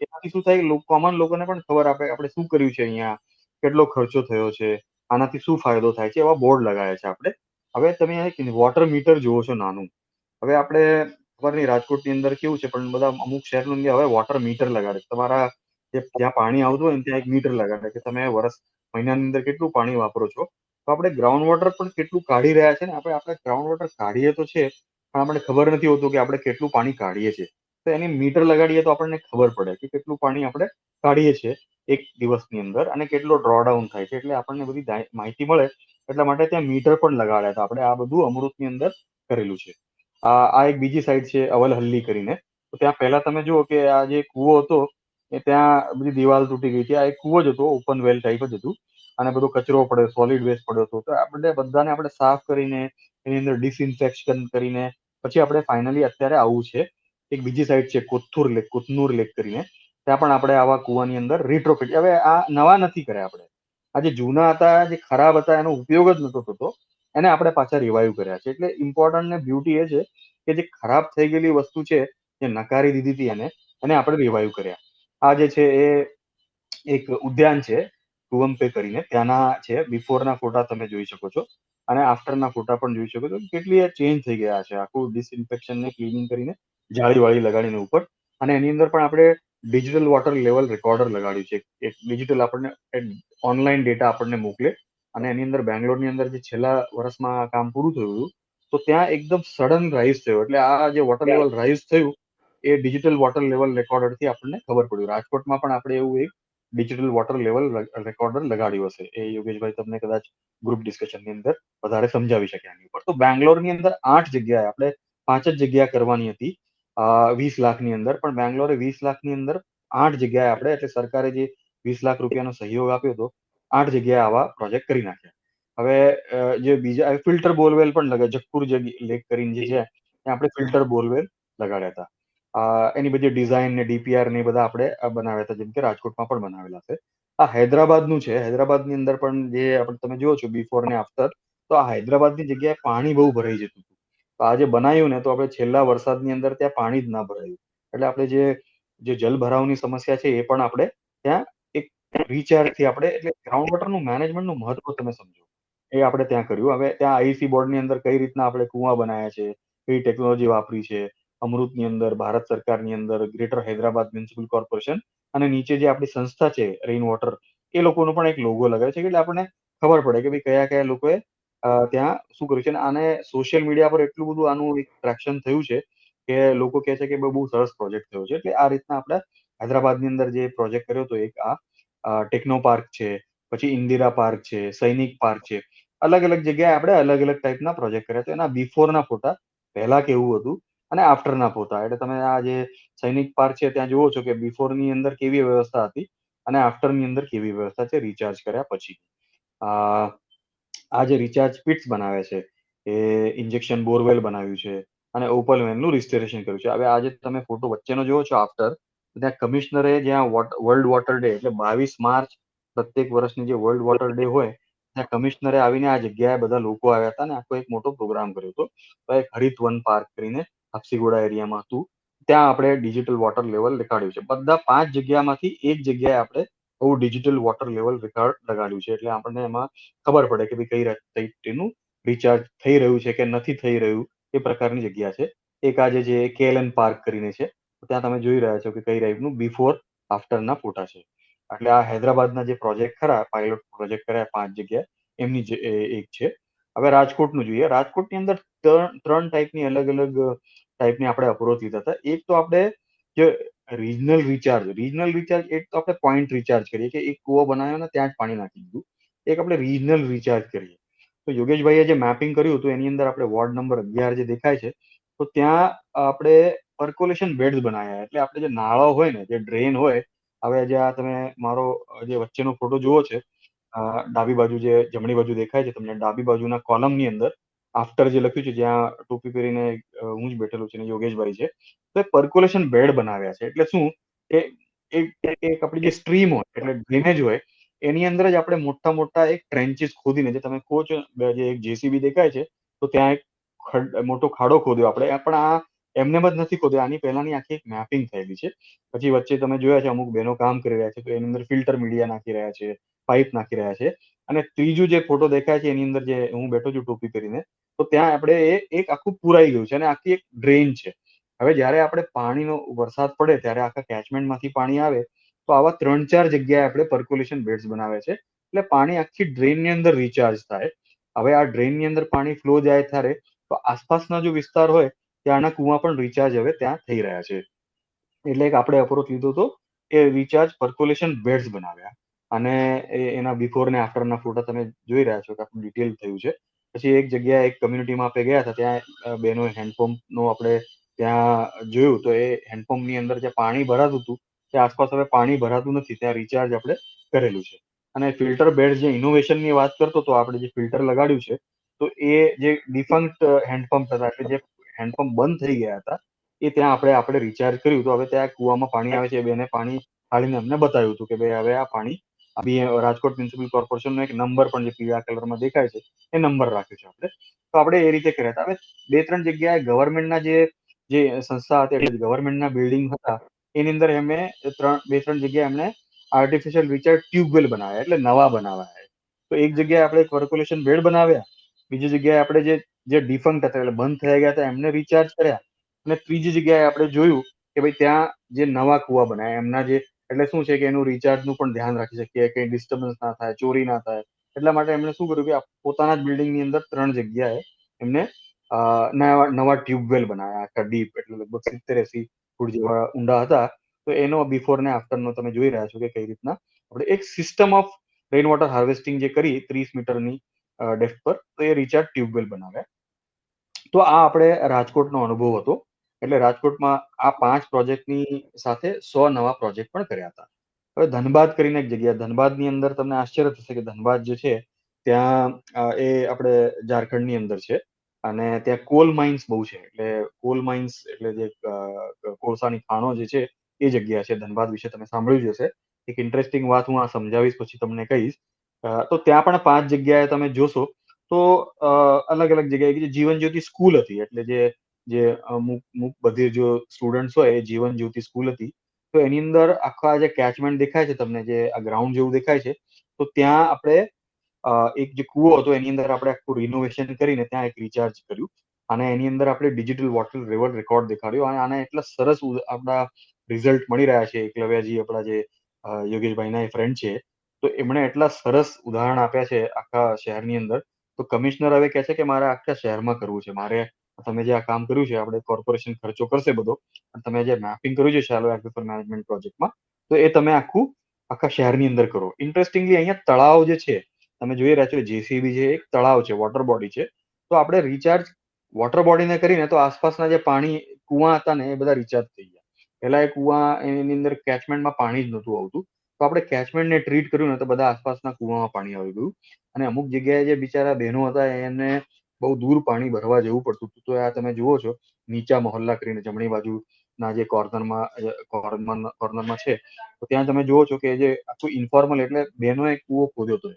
એનાથી શું થાય, કોમન લોકોને પણ ખબર આપે આપણે શું કર્યું છે અહીંયા, કેટલો ખર્ચો થયો છે, આનાથી શું ફાયદો થાય છે, એવા બોર્ડ લગાવ્યા છે આપણે. હવે તમે એક વોટર મીટર જુઓ છો નાનું. હવે આપણે ખબર નહીં રાજકોટની અંદર કેવું છે, પણ બધા અમુક શહેરની અંદર હવે વોટર મીટર લગાડે છે. તમારા જ્યાં પાણી આવતું હોય ને ત્યાં એક મીટર લગાડે કે તમે મહિનાની અંદર કેટલું પાણી વાપરો છો. તો આપણે ગ્રાઉન્ડ વોટર પણ કેટલું કાઢી રહ્યા છે ને આપણે ગ્રાઉન્ડ વોટર કાઢીએ તો છે, પણ આપણને ખબર નથી હોતું કે આપણે કેટલું પાણી કાઢીએ છીએ. તો એની મીટર લગાડીએ તો આપણને ખબર પડે કે કેટલું પાણી આપણે કાઢીએ છીએ એક દિવસની અંદર અને કેટલો ડ્રોડાઉન થાય છે. એટલે આપણને બધી માહિતી મળે એટલા માટે ત્યાં મીટર પણ લગાડ્યા હતા આપણે. આ બધું અમૃતની અંદર કરેલું છે. આ એક બીજી સાઈડ છે અવલહલ્લી કરીને. તો ત્યાં પહેલા તમે જુઓ કે આ જે કુવો હતો એ ત્યાં બધી દિવાલ તૂટી ગઈ હતી. આ એક કુવો જ હતો, ઓપન વેલ ટાઈપ જ હતું. અને બધો કચરો પડ્યો, સોલિડ વેસ્ટ પડ્યો હતો. તો આપણે બધાને આપણે સાફ કરીને એની અંદર ડિસઇન્ફેક્શન કરીને પછી આપણે ફાઇનલી અત્યારે આવું છે. એક બીજી સાઈડ છે કુતનુર લેક કરીને. ત્યાં પણ આપણે આવા કુવાની અંદર રીટ્રોફિટ. હવે આ નવા નથી કર્યા આપણે, આ જે જૂના હતા, જે ખરાબ હતા, એનો ઉપયોગ જ નતો થતો, એને આપણે પાછા રિવાઈવ કર્યા છે. એટલે ઇમ્પોર્ટન્ટ ને બ્યુટી એ છે કે જે ખરાબ થઈ ગયેલી વસ્તુ છે, જે નકારી દીધી હતી એને આપણે રિવાઈવ કર્યા. આ જે છે એ એક ઉદ્યાન છે કુવમ્પે કરીને, ત્યાંના છે. બિફોરના ફોટા તમે જોઈ શકો છો અને આફ્ટરના ફોટા પણ જોઈ શકો છો. કેટલી ચેન્જ થઈ ગયા છે. આખું ડિસઇન્ફેક્શન ને ક્લીનિંગ કરીને જાળી વાળી લગાડીને ઉપર. અને એની અંદર પણ આપણે ડિજિટલ વોટર લેવલ રેકોર્ડર લગાડ્યું છે. એક ડિજિટલ આપણને ઓનલાઈન ડેટા આપણને મોકલે. અને એની અંદર બેંગ્લોરની અંદર જે છેલ્લા વર્ષમાં કામ પૂરું થયું હતું, તો ત્યાં એકદમ સડન રાઇઝ થયો. એટલે આ જે વોટર લેવલ રાઇઝ થયું એ ડિજિટલ વોટર લેવલ રેકોર્ડરથી આપણને ખબર પડ્યું. રાજકોટમાં પણ આપણે એવું એક ડિજિટલ વોટર લેવલ રેકોર્ડર લગાડ્યું હશે. એ યોગેશભાઈ તમને કદાચ ગ્રુપ ડિસ્કશનની અંદર વધારે સમજાવી શકે આની ઉપર. તો બેંગ્લોરની અંદર 8 જગ્યાએ આપણે 5 જ જગ્યા કરવાની હતી 20 લાખની અંદર, પણ બેંગ્લોરે 20 લાખની અંદર 8 જગ્યાએ આપણે, એટલે સરકારે જે 20 લાખ રૂપિયાનો સહયોગ આપ્યો હતો, 8 જગ્યાએ આવા પ્રોજેક્ટ કરી નાખ્યા. હવે જે બીજા ફિલ્ટર બોરવેલ પણ જગપુર લેક કરીને જે છે ત્યાં આપણે ફિલ્ટર બોરવેલ લગાડ્યા હતા. એની બધી ડિઝાઇન ને ડીપીઆર ને એ બધા આપણે બનાવ્યા હતા, જેમ કે રાજકોટમાં પણ બનાવેલા છે. આ હૈદરાબાદનું છે. હૈદરાબાદની અંદર પણ જે આપણે તમે જુઓ છો બિફોર ને આફ્ટર, તો આ હૈદરાબાદની જગ્યાએ પાણી બહુ ભરાઈ જતું હતું. તો આ જે બનાવ્યું ને, તો આપણે છેલ્લા વરસાદની અંદર ત્યાં પાણી જ ના ભરાયું. એટલે આપણે જે જલ ભરાવની સમસ્યા છે એ પણ આપણે ત્યાં એક રિચાર્જથી આપણે, એટલે ગ્રાઉન્ડ વોટરનું મેનેજમેન્ટનું મહત્વ તમે સમજો એ આપણે ત્યાં કર્યું. હવે ત્યાં આઈસી બોર્ડની અંદર કઈ રીતના આપણે કુવા બનાવ્યા છે, કઈ ટેકનોલોજી વાપરી છે, અમૃતની અંદર, ભારત સરકારની અંદર, ગ્રેટર હૈદરાબાદ મ્યુનિસિપલ કોર્પોરેશન અને નીચે જે આપણી સંસ્થા છે રેઇન વોટર, એ લોકોનો પણ એક લોગો લગાવે છે. એટલે આપણને ખબર પડે કે ભાઈ કયા કયા લોકોએ ત્યાં શું કર્યું છે, અને આને સોશિયલ મીડિયા પર એટલું બધું આનું એક ટ્રેક્શન થયું છે કે લોકો કહે છે કે બહુ સરસ પ્રોજેક્ટ થયો છે. એટલે આ રીતના આપણે હૈદરાબાદની અંદર જે પ્રોજેક્ટ કર્યો હતો, એક આ ટેકનો પાર્ક છે, પછી ઇન્દિરા પાર્ક છે, સૈનિક પાર્ક છે, અલગ અલગ જગ્યાએ આપણે અલગ અલગ ટાઈપના પ્રોજેક્ટ કર્યા. તો એના બિફોરના ફોટા પહેલા કેવું હતું અને આફ્ટરના ફોટા, એટલે તમે આ જે સૈનિક પાર્ક છે ત્યાં જુઓ છો કે બિફોરની અંદર કેવી વ્યવસ્થા હતી અને આફ્ટરની અંદર કેવી વ્યવસ્થા છે રિચાર્જ કર્યા પછી. આ જે રિચાર્જ પિટ્સ બનાવે છે, એ ઇન્જેક્શન બોરવેલ બનાવ્યું છે અને ઓપલ વેલનું રિસ્ટોરેશન કર્યું છે. હવે આજે તમે ફોટો વચ્ચેનો જોવો છો આફ્ટર, ત્યાં કમિશનરે જ્યાં વર્લ્ડ વોટર ડે એટલે 22 માર્ચ પ્રત્યેક વર્ષની જે વર્લ્ડ વોટર ડે હોય ત્યાં કમિશનરે આવીને આ જગ્યાએ બધા લોકો આવ્યા હતા અને આખો એક મોટો પ્રોગ્રામ કર્યો હતો. તો એક હરિત વન પાર્ક કરીને હફસીગોડા એરિયામાં હતું, ત્યાં આપણે ડિજિટલ વોટર લેવલ દેખાડ્યું છે. બધા 5 જગ્યામાંથી એક જગ્યાએ આપણે બહુ ડિજિટલ વોટર લેવલ રેકોર્ડ લગાડ્યું છે, એટલે આપણને એમાં ખબર પડે કે ભાઈ કઈ રીતનું રિચાર્જ થઈ રહ્યું છે કે નથી થઈ રહ્યું, એ પ્રકારની જગ્યા છે. એક આજે જે કેએલએન પાર્ક કરીને છે, ત્યાં તમે જોઈ રહ્યા છો કે કઈ ટાઈપનું બિફોર આફ્ટરના ફોટા છે. એટલે આ હૈદરાબાદના જે પ્રોજેક્ટ ખરા, પાયલોટ પ્રોજેક્ટ કર્યા 5 જગ્યાએ, એમની જે એક છે. હવે રાજકોટનું જોઈએ. રાજકોટની અંદર ત્રણ ટાઈપની અલગ અલગ ટાઈપની આપણે અપ્રોચ લીધા હતા. એક તો આપણે જે રિજનલ રિચાર્જ એક તો આપણે પોઈન્ટ રિચાર્જ કરીએ કે એક કૂવો બનાવ્યો ને ત્યાં જ પાણી નાખી દીધું. એક આપણે રિજનલ રિચાર્જ કરીએ. તો યોગેશભાઈએ જે મેપિંગ કર્યું હતું એની અંદર આપણે વોર્ડ નંબર 11 જે દેખાય છે, તો ત્યાં આપણે પર્કોલેશન બેડ્સ બનાવ્યા. એટલે આપણે જે નાળા હોય ને, જે ડ્રેન હોય, હવે જે આ તમે મારો જે વચ્ચેનો ફોટો જુઓ છે, ડાબી બાજુ જે જમણી બાજુ દેખાય છે તમને, ડાબી બાજુના કોલમની અંદર આફ્ટર જે લખ્યું છે, જ્યાં ટોપી પહેરીને હું જ બેઠેલો છું ને યોગેશભાઈ છે, તો એ પર્કોલેશન બેડ બનાવ્યા છે. એટલે શું કે એક આપણી જે સ્ટ્રીમ હોય એટલે ડ્રેનેજ હોય એની અંદર જ આપણે મોટા મોટા એક ટ્રેન્ચીસ ખોદીને, જે તમે કહો છો જે એક જેસીબી દેખાય છે, તો ત્યાં એક મોટો ખાડો ખોદ્યો આપણે. પણ આ એમને જ નથી ખોદ્યો, આની પહેલાની આખી એક મેપિંગ થયેલી છે. પછી વચ્ચે તમે જોયા છે અમુક બહેનો કામ કરી રહ્યા છે, તો એની અંદર ફિલ્ટર મીડિયા નાખી રહ્યા છે, પાઇપ નાખી રહ્યા છે. અને ત્રીજું જે ફોટો દેખાય છે એની અંદર જે હું બેઠો છું ટોપી પહેરીને, તો ત્યાં આપણે એક આખું પુરાઈ ગયું છે અને આખી એક ડ્રેન છે. હવે જયારે આપણે પાણીનો વરસાદ પડે ત્યારે આખા કેચમેન્ટમાંથી પાણી આવે, તો આવા 3-4 જગ્યાએ આપણે પર્કોલેશન બેડ્સ બનાવે છે, એટલે પાણી આખી ડ્રેનની અંદર રિચાર્જ થાય. હવે આ ડ્રેનની અંદર પાણી ફ્લો જાય ત્યારે તો આસપાસના જો વિસ્તાર હોય ત્યાંના કુવા પણ રિચાર્જ હવે ત્યાં થઈ રહ્યા છે. એટલે એક આપણે અપ્રોચ લીધો હતો કે રિચાર્જ પર્કોલેશન બેડ્સ બનાવ્યા. અને એના બિફોર ને આફ્ટરના ફોટા તમે જોઈ રહ્યા છો કે આખું ડિટેલ થયું છે. પછી એક જગ્યાએ એક કમ્યુનિટીમાં આપણે ગયા હતા, ત્યાં બેનો હેન્ડપંપ નો આપણે ત્યાં જોયું, તો એ હેન્ડપંપ ની અંદર જે પાણી ભરાતું હતું તે આસપાસ હવે પાણી ભરાતું નથી, ત્યાં રિચાર્જ આપણે કરેલું છે. અને ફિલ્ટર બેડ જે ઇનોવેશન ની વાત કરતો તો, આપણે જે ફિલ્ટર લગાડ્યું છે, તો એ જે ડિફંક્ટ હેન્ડપંપ હતા, એટલે જે હેન્ડપંપ બંધ થઈ ગયા હતા, એ ત્યાં આપણે રિચાર્જ કર્યું. તો હવે ત્યાં કુવામાં પાણી આવે છે, બેને પાણી કાઢીને અમને બતાવ્યું હતું કે ભાઈ હવે આ પાણી રાજકોટ મ્યુનિસિપલ કોર્પોરેશનનો એક નંબર પણ જે પીળા કલરમાં દેખાય છે એ નંબર રાખ્યો છે આપણે. તો આપણે એ રીતે કર્યા હતા. હવે 2-3 જગ્યાએ ગવર્મેન્ટના જે સંસ્થા હતી, એટલે ગવર્મેન્ટના બિલ્ડિંગ હતા, એની અંદર એમને 2-3 જગ્યાએ એમને આર્ટિફિશિયલ રિચાર્જ ટ્યુબવેલ બનાવ્યા, એટલે નવા બનાવ્યા. તો એક જગ્યાએ આપણે પર્કોલેશન બેડ બનાવ્યા, બીજી જગ્યાએ આપણે જે ડિફંક્ટ હતા એટલે બંધ થઈ ગયા હતા એમને રિચાર્જ કર્યા, અને ત્રીજી જગ્યાએ આપણે જોયું કે ભાઈ ત્યાં જે નવા કુવા બનાવ્યા એમના જે, એટલે શું છે કે એનું રિચાર્જનું પણ ધ્યાન રાખી શકીએ, કઈ ડિસ્ટર્બન્સ ના થાય, ચોરી ના થાય, એટલા માટે એમણે શું કર્યું કે પોતાના જ બિલ્ડિંગની અંદર 3 જગ્યાએ એમને નવા ટ્યુબવેલ બનાવ્યા, આખા ડીપ, એટલે લગભગ 70-80 ફૂટ જેવા ઊંડા હતા. તો એનો બિફોર ને આફ્ટર નો તમે જોઈ રહ્યા છો કે કઈ રીતના આપણે એક system of rain water harvesting જે કરી 30 મીટરની ડેપ્થ પર, તો એ રિચાર્જ ટ્યુબવેલ બનાવ્યા. તો આ આપણે રાજકોટનો અનુભવ હતો. એટલે રાજકોટમાં આ 5 પ્રોજેક્ટની સાથે 100 નવા પ્રોજેક્ટ પણ કર્યા હતા. હવે ધનબાદ કરીને એક જગ્યા, ધનબાદની અંદર તમને આશ્ચર્ય થશે કે ધનબાદ જે છે ત્યાં એ આપણે ઝારખંડની અંદર છે, અને ત્યાં કોલ માઇન્સ બહુ છે. એટલે કોલ માઇન્સ એટલે જે કોલસાની ખાણો જે છે એ જગ્યા છે. ધનબાદ વિશે તમે સાંભળ્યું જ હશે. એક ઇન્ટરેસ્ટિંગ વાત હું આ સમજાવીશ પછી તમને કહીશ. તો ત્યાં પણ 5 જગ્યાએ તમે જોશો તો અલગ અલગ જગ્યાએ જે જીવન જ્યોતિ સ્કૂલ હતી, એટલે જે અમુક બધી જો સ્ટુડન્ટ્સ હોય એ જીવન જ્યોતિ સ્કૂલ હતી. તો એની અંદર આખા જે કેચમેન્ટ દેખાય છે તમને, જે આ ગ્રાઉન્ડ જેવું દેખાય છે, તો ત્યાં આપણે એક જે કુવો હતો એની અંદર આપણે આખું રિનોવેશન કરીને ત્યાં એક રિચાર્જ કર્યું, અને એની અંદર આપણે ડિજિટલ વોટર લેવલ રેકોર્ડ દેખાડ્યો. અને આને એટલા સરસ આપણા રિઝલ્ટ મળી રહ્યા છે. એકલવ્યજી આપણા જે યોગેશભાઈના ફ્રેન્ડ છે, તો એમણે એટલા સરસ ઉદાહરણ આપ્યા છે આખા શહેરની અંદર, તો કમિશનર હવે કહે છે કે મારે આખા શહેરમાં કરવું છે. તમે જે આ કામ કર્યું છે, આપણે કોર્પોરેશન ખર્ચો કરશે બધો, અને તમે જે મેપિંગ કર્યું છે શેલો એક્વિફર મેનેજમેન્ટ પ્રોજેક્ટમાં, તો એ તમે આખા શહેરની અંદર કરો. ઇન્ટરેસ્ટિંગલી અહીંયા તળાવ જે છે, તમે જોઈ રહ્યા છો જેસીબી છે, એક તળાવ છે, વોટર બોડી છે. તો આપણે રિચાર્જ વોટર બોડીને કરીને તો આસપાસના જે પાણી કુવા હતા ને એ બધા રિચાર્જ થઈ ગયા. પહેલા એ કુવા એની અંદર કેચમેન્ટમાં પાણી જ નહોતું આવતું, તો આપણે કેચમેન્ટને ટ્રીટ કર્યું ને તો બધા આસપાસના કુવામાં પાણી આવી ગયું. અને અમુક જગ્યાએ જે બિચારા બહેનો હતા એને બહુ દૂર પાણી ભરવા જવું પડતું હતું. તો આ તમે જુઓ છો નીચા મોહલ્લા કરીને જમણી બાજુના જે કોર્નરમાં છે, તો ત્યાં તમે જુઓ છો કે જે આખું ઇન્ફોર્મલ એટલે બહેનોએ કૂવો ખોદ્યો હતો.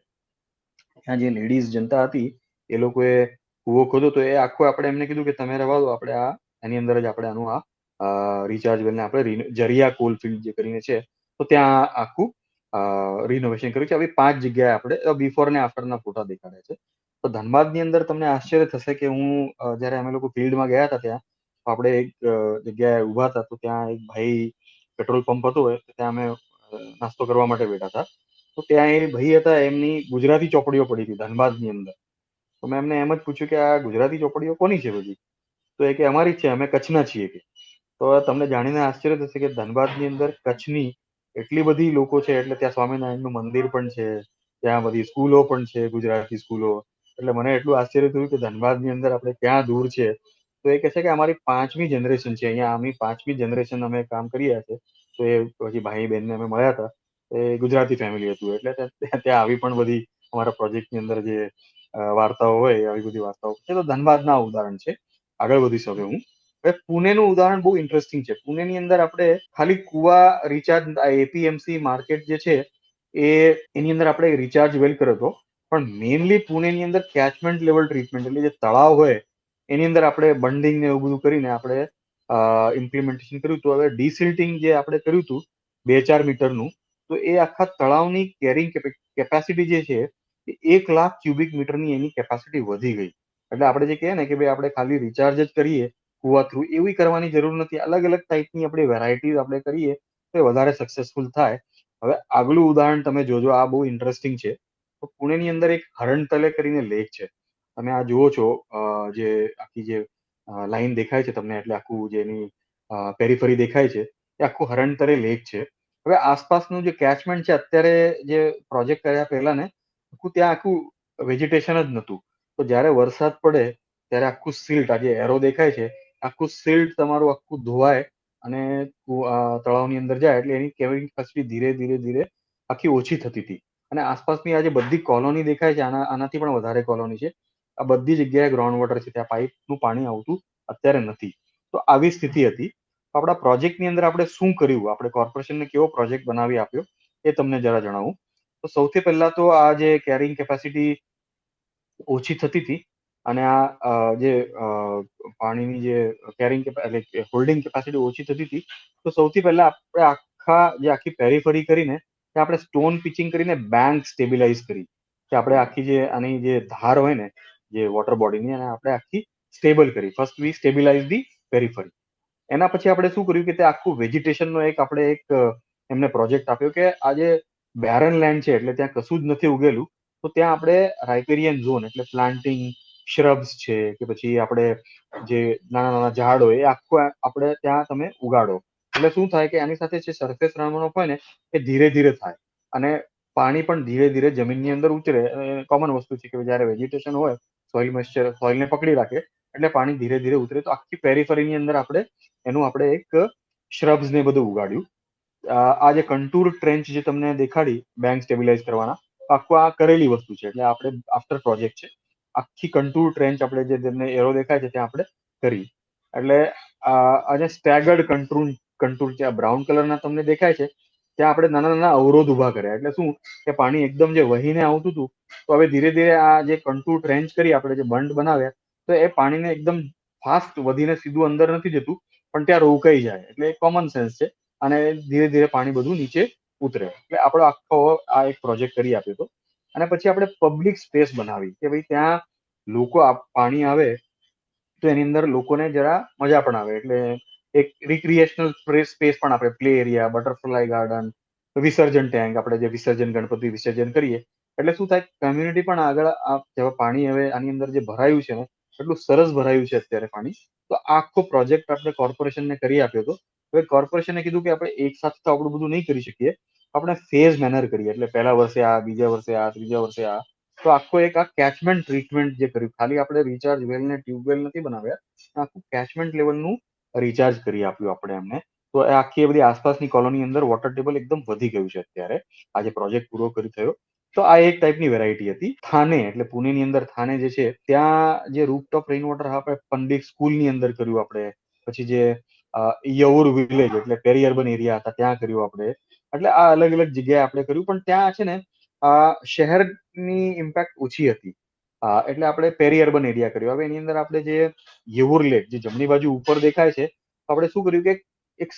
ત્યાં જે લેડીઝ જનતા હતી એ લોકોએ કૂવો ખોદ્યો તો એ આખું આપણે એમને કીધું કે તમે રહેવા દો, આપણે એની અંદર જ આપણે આનું રિચાર્જ વેલને આપણે જરિયા કોલફિલ્ડ જે કરીને છે, તો ત્યાં આખું રિનોવેશન કર્યું છે. આવી 5 જગ્યાએ આપણે બિફોર ને આફ્ટરના ફોટા દેખાડ્યા છે. તો ધનબાદની અંદર તમને આશ્ચર્ય થશે કે હું જ્યારે અમે લોકો ફિલ્ડમાં ગયા હતા ત્યાં, આપણે એક જગ્યાએ ઉભા હતા, તો ત્યાં એક ભાઈ પેટ્રોલ પંપ હતો, ત્યાં અમે નાસ્તો કરવા માટે બેઠા હતા. તો ત્યાં એ ભાઈ હતા, એમની ગુજરાતી ચોપડીઓ પડી હતી ધનબાદની અંદર. તો મેં એમને એમ જ પૂછ્યું કે આ ગુજરાતી ચોપડીઓ કોની છે બધી? તો એ કે અમારી જ છે, અમે કચ્છના છીએ કે. તો તમને જાણીને આશ્ચર્ય થશે કે ધનબાદની અંદર કચ્છની એટલી બધી લોકો છે. એટલે ત્યાં સ્વામિનારાયણનું મંદિર પણ છે, ત્યાં બધી સ્કૂલો પણ છે, ગુજરાતી સ્કૂલો. એટલે મને એટલું આશ્ચર્ય થયું કે ધનબાદની અંદર આપણે ક્યાં દૂર છે. તો એ કહે છે કે અમારી 5મી જનરેશન છે અહીંયા, આમી 5મી જનરેશન અમે કામ કરી રહ્યા છે. તો એ પછી ભાઈ બહેનને અમે મળ્યા હતા, એ ગુજરાતી ફેમિલી હતું. એટલે ત્યાં આવી પણ બધી અમારા પ્રોજેક્ટની અંદર જે વાર્તાઓ હોય, આવી બધી વાર્તાઓ છે. તો ધનબાદના ઉદાહરણ છે. આગળ વધીશ હવે હું. હવે પુણેનું ઉદાહરણ બહુ ઇન્ટરેસ્ટિંગ છે. પુણેની અંદર આપણે ખાલી કુવા રિચાર્જ એપીએમસી માર્કેટ જે છે એની અંદર આપણે રિચાર્જ વેલ કર્યો હતો. પણ મેઇનલી પુણેની અંદર કેચમેન્ટ લેવલ ટ્રીટમેન્ટ એટલે જે તળાવ હોય એની અંદર આપણે બંડિંગ ને એવું બધું કરીને આપણે ઇમ્પ્લિમેન્ટેશન કર્યું હતું. હવે ડિસિલ્ટિંગ જે આપણે કર્યું હતું 2-4 મીટરનું, તો એ આખા તળાવની કેરિંગ કેપેસિટી જે છે એ 1 લાખ ક્યુબિક મીટરની એની કેપેસિટી વધી ગઈ. એટલે આપણે જે કહીએ ને કે ભાઈ આપણે ખાલી રિચાર્જ જ કરીએ કુવા થ્રુ, એવી કરવાની જરૂર નથી. અલગ અલગ ટાઈપની આપણે વેરાયટીઝ આપણે કરીએ તો એ વધારે સક્સેસફુલ થાય. હવે આગલું ઉદાહરણ તમે જોજો, આ બહુ ઇન્ટરેસ્ટિંગ છે. તો પુણેની અંદર એક હરણતલે કરીને લેક છે. તમે આ જુઓ છો, જે આખી જે લાઈન દેખાય છે તમને, એટલે આખું જે એની પેરીફરી દેખાય છે, એ આખું હરણતરે લેક છે. હવે આસપાસનું જે કેચમેન્ટ છે, અત્યારે જે પ્રોજેક્ટ કર્યા પહેલા ને ત્યાં આખું વેજીટેશન જ નહોતું. તો જ્યારે વરસાદ પડે ત્યારે આખું સિલ્ટ, આ જે એરો દેખાય છે, આખું સિલ્ટ તમારું આખું ધોવાય અને તળાવની અંદર જાય. એટલે એની કેરિંગ કેપેસિટી ધીરે ધીરે ધીરે આખી ઓછી થતી હતી. અને આસપાસની આ જે બધી કોલોની દેખાય છે, આનાથી પણ વધારે કોલોની છે. આ બધી જગ્યાએ ગ્રાઉન્ડ વોટર છે, ત્યાં પાઇપનું પાણી આવતું અત્યારે નથી. તો આવી સ્થિતિ હતી. આપણા પ્રોજેક્ટની અંદર આપણે શું કર્યું, આપણે કોર્પોરેશનને કેવો પ્રોજેક્ટ બનાવી આપ્યો, એ તમને જરા જણાવું. તો સૌથી પહેલા તો આ જે કેરિંગ કેપેસિટી ઓછી થતી હતી અને આ જે પાણીની જે કેરિંગ એટલે હોલ્ડિંગ કેપેસિટી ઓછી થતી હતી, તો સૌથી પહેલા આપણે આખી પેરીફરી કરીને ત્યાં આપણે સ્ટોન પિચિંગ કરીને બેંક સ્ટેબિલાઇઝ કરી. કે આપણે આખી જે આની જે ધાર હોય ને જે વોટર બોડીની, અને આપણે આખી સ્ટેબલ કરી. First we stabilise the periphery. એના પછી આપણે શું કર્યું કે તે આખું વેજીટેશનનો આપણે એક એમને પ્રોજેક્ટ આપ્યો કે આ જે બેરન લેન્ડ છે, એટલે ત્યાં કશું જ નથી ઉગેલું, તો ત્યાં આપણે રાઇપેરિયન ઝોન એટલે પ્લાન્ટિંગ શ્રબ્સ છે કે પછી આપણે જે નાના નાના ઝાડ હોય એ આખું આપણે ત્યાં તમે ઉગાડો. એટલે શું થાય કે આની સાથે જે સરફેસ રમણો હોય ને એ ધીરે ધીરે થાય અને પાણી પણ ધીરે ધીરે જમીનની અંદર ઉતરે. કોમન વસ્તુ છે કે જયારે વેજીટેશન હોય, સોઇલ મોઇસ્ચર સોઇલને પકડી રાખે, એટલે પાણી ધીરે ધીરે ઉતરે. તો આખી પેરીફરીની અંદર આપણે એક શ્રબ્સ ને બધું ઉગાડ્યું. આ જે કન્ટુર ટ્રેન્ચ જે તમને દેખાડી બેંક સ્ટેબિલાઇઝ કરવાના, આખું આ કરેલી વસ્તુ છે. એટલે આપણે આફ્ટર પ્રોજેક્ટ છે, આખી કન્ટુર ટ્રેન્ચ આપણે જે તમને એરો દેખાય છે ત્યાં આપણે કરી. એટલે આજે સ્ટેગર્ડ કન્ટુર જે બ્રાઉન કલરના તમને દેખાય છે ત્યાં આપણે નાના નાના અવરોધ ઉભા કર્યા. એટલે શું કે પાણી એકદમ જે વહીને આવતું હતું, તો હવે ધીરે ધીરે આ જે કન્ટુર ટ્રેન્ચ કરી આપણે જે બંધ બનાવ્યા, તો એ પાણીને એકદમ ફાસ્ટ વધીને સીધું અંદર નથી જતું, પણ ત્યાં રોકાઈ જાય. એટલે કોમન સેન્સ છે. અને ધીરે ધીરે પાણી બધું નીચે ઉતરે. એટલે આપણો આખો આ એક પ્રોજેક્ટ કરી આપ્યો હતો. અને પછી આપણે પબ્લિક સ્પેસ બનાવી કે ભાઈ ત્યાં લોકો પાણી આવે તો એની અંદર લોકોને જરા મજા પણ આવે. એટલે એક રિક્રિએશનલ સ્પેસ પણ આપણે પ્લે એરિયા, બટરફ્લાય ગાર્ડન, વિસર્જન ટેન્ક, આપણે જે ગણપતિ વિસર્જન કરીએ એટલે શું થાય, કમ્યુનિટી પણ આગળ જેવા પાણી હવે આની અંદર જે ભરાયું છે ને, એટલું સરસ ભરાયું છે અત્યારે પાણી. તો આ આખો પ્રોજેક્ટ આપણે કોર્પોરેશનને કરી આપ્યો હતો. હવે કોર્પોરેશને કીધું કે આપણે એક સાથે તો આપણું બધું નહીં કરી શકીએ, આપણે ફેઝ મેનર કરીએ. એટલે પહેલા વર્ષે આ, બીજા વર્ષે આ, ત્રીજા વર્ષે આ. તો આખો એક આ કેચમેન્ટ ટ્રીટમેન્ટ જે કર્યું, ખાલી આપણે રિચાર્જ વેલ ને ટ્યુબવેલ નથી બનાવ્યા, આખું કેચમેન્ટ લેવલનું રિચાર્જ કરી આપ્યું આપણે એમને. તો એ આખી એ બધી આસપાસની કોલોની અંદર વોટર ટેબલ એકદમ વધી ગયું છે અત્યારે, આજે પ્રોજેક્ટ પૂરો કરી થયો. તો આ એક ટાઈપની વેરાયટી હતી. થાને એટલે પુણેની અંદર થાને જે છે, ત્યાં જે રૂફટોપ રેઇન વોટર આપણે પંડિત સ્કૂલની અંદર કર્યું આપણે. પછી જે યવુર વિલેજ એટલે પેરી અર્બન એરિયા હતા ત્યાં કર્યું આપણે. એટલે આ અલગ અલગ જગ્યાએ આપણે કર્યું, પણ ત્યાં છે ને શહેરની ઇમ્પેક્ટ ઓછી હતી. એટલે આપણે પેરી અર્બન એરિયા કર્યું. હવે એની અંદર આપણે જે યવુર લેક જે જમણી બાજુ ઉપર દેખાય છે, તો આપણે શું કર્યું કે એક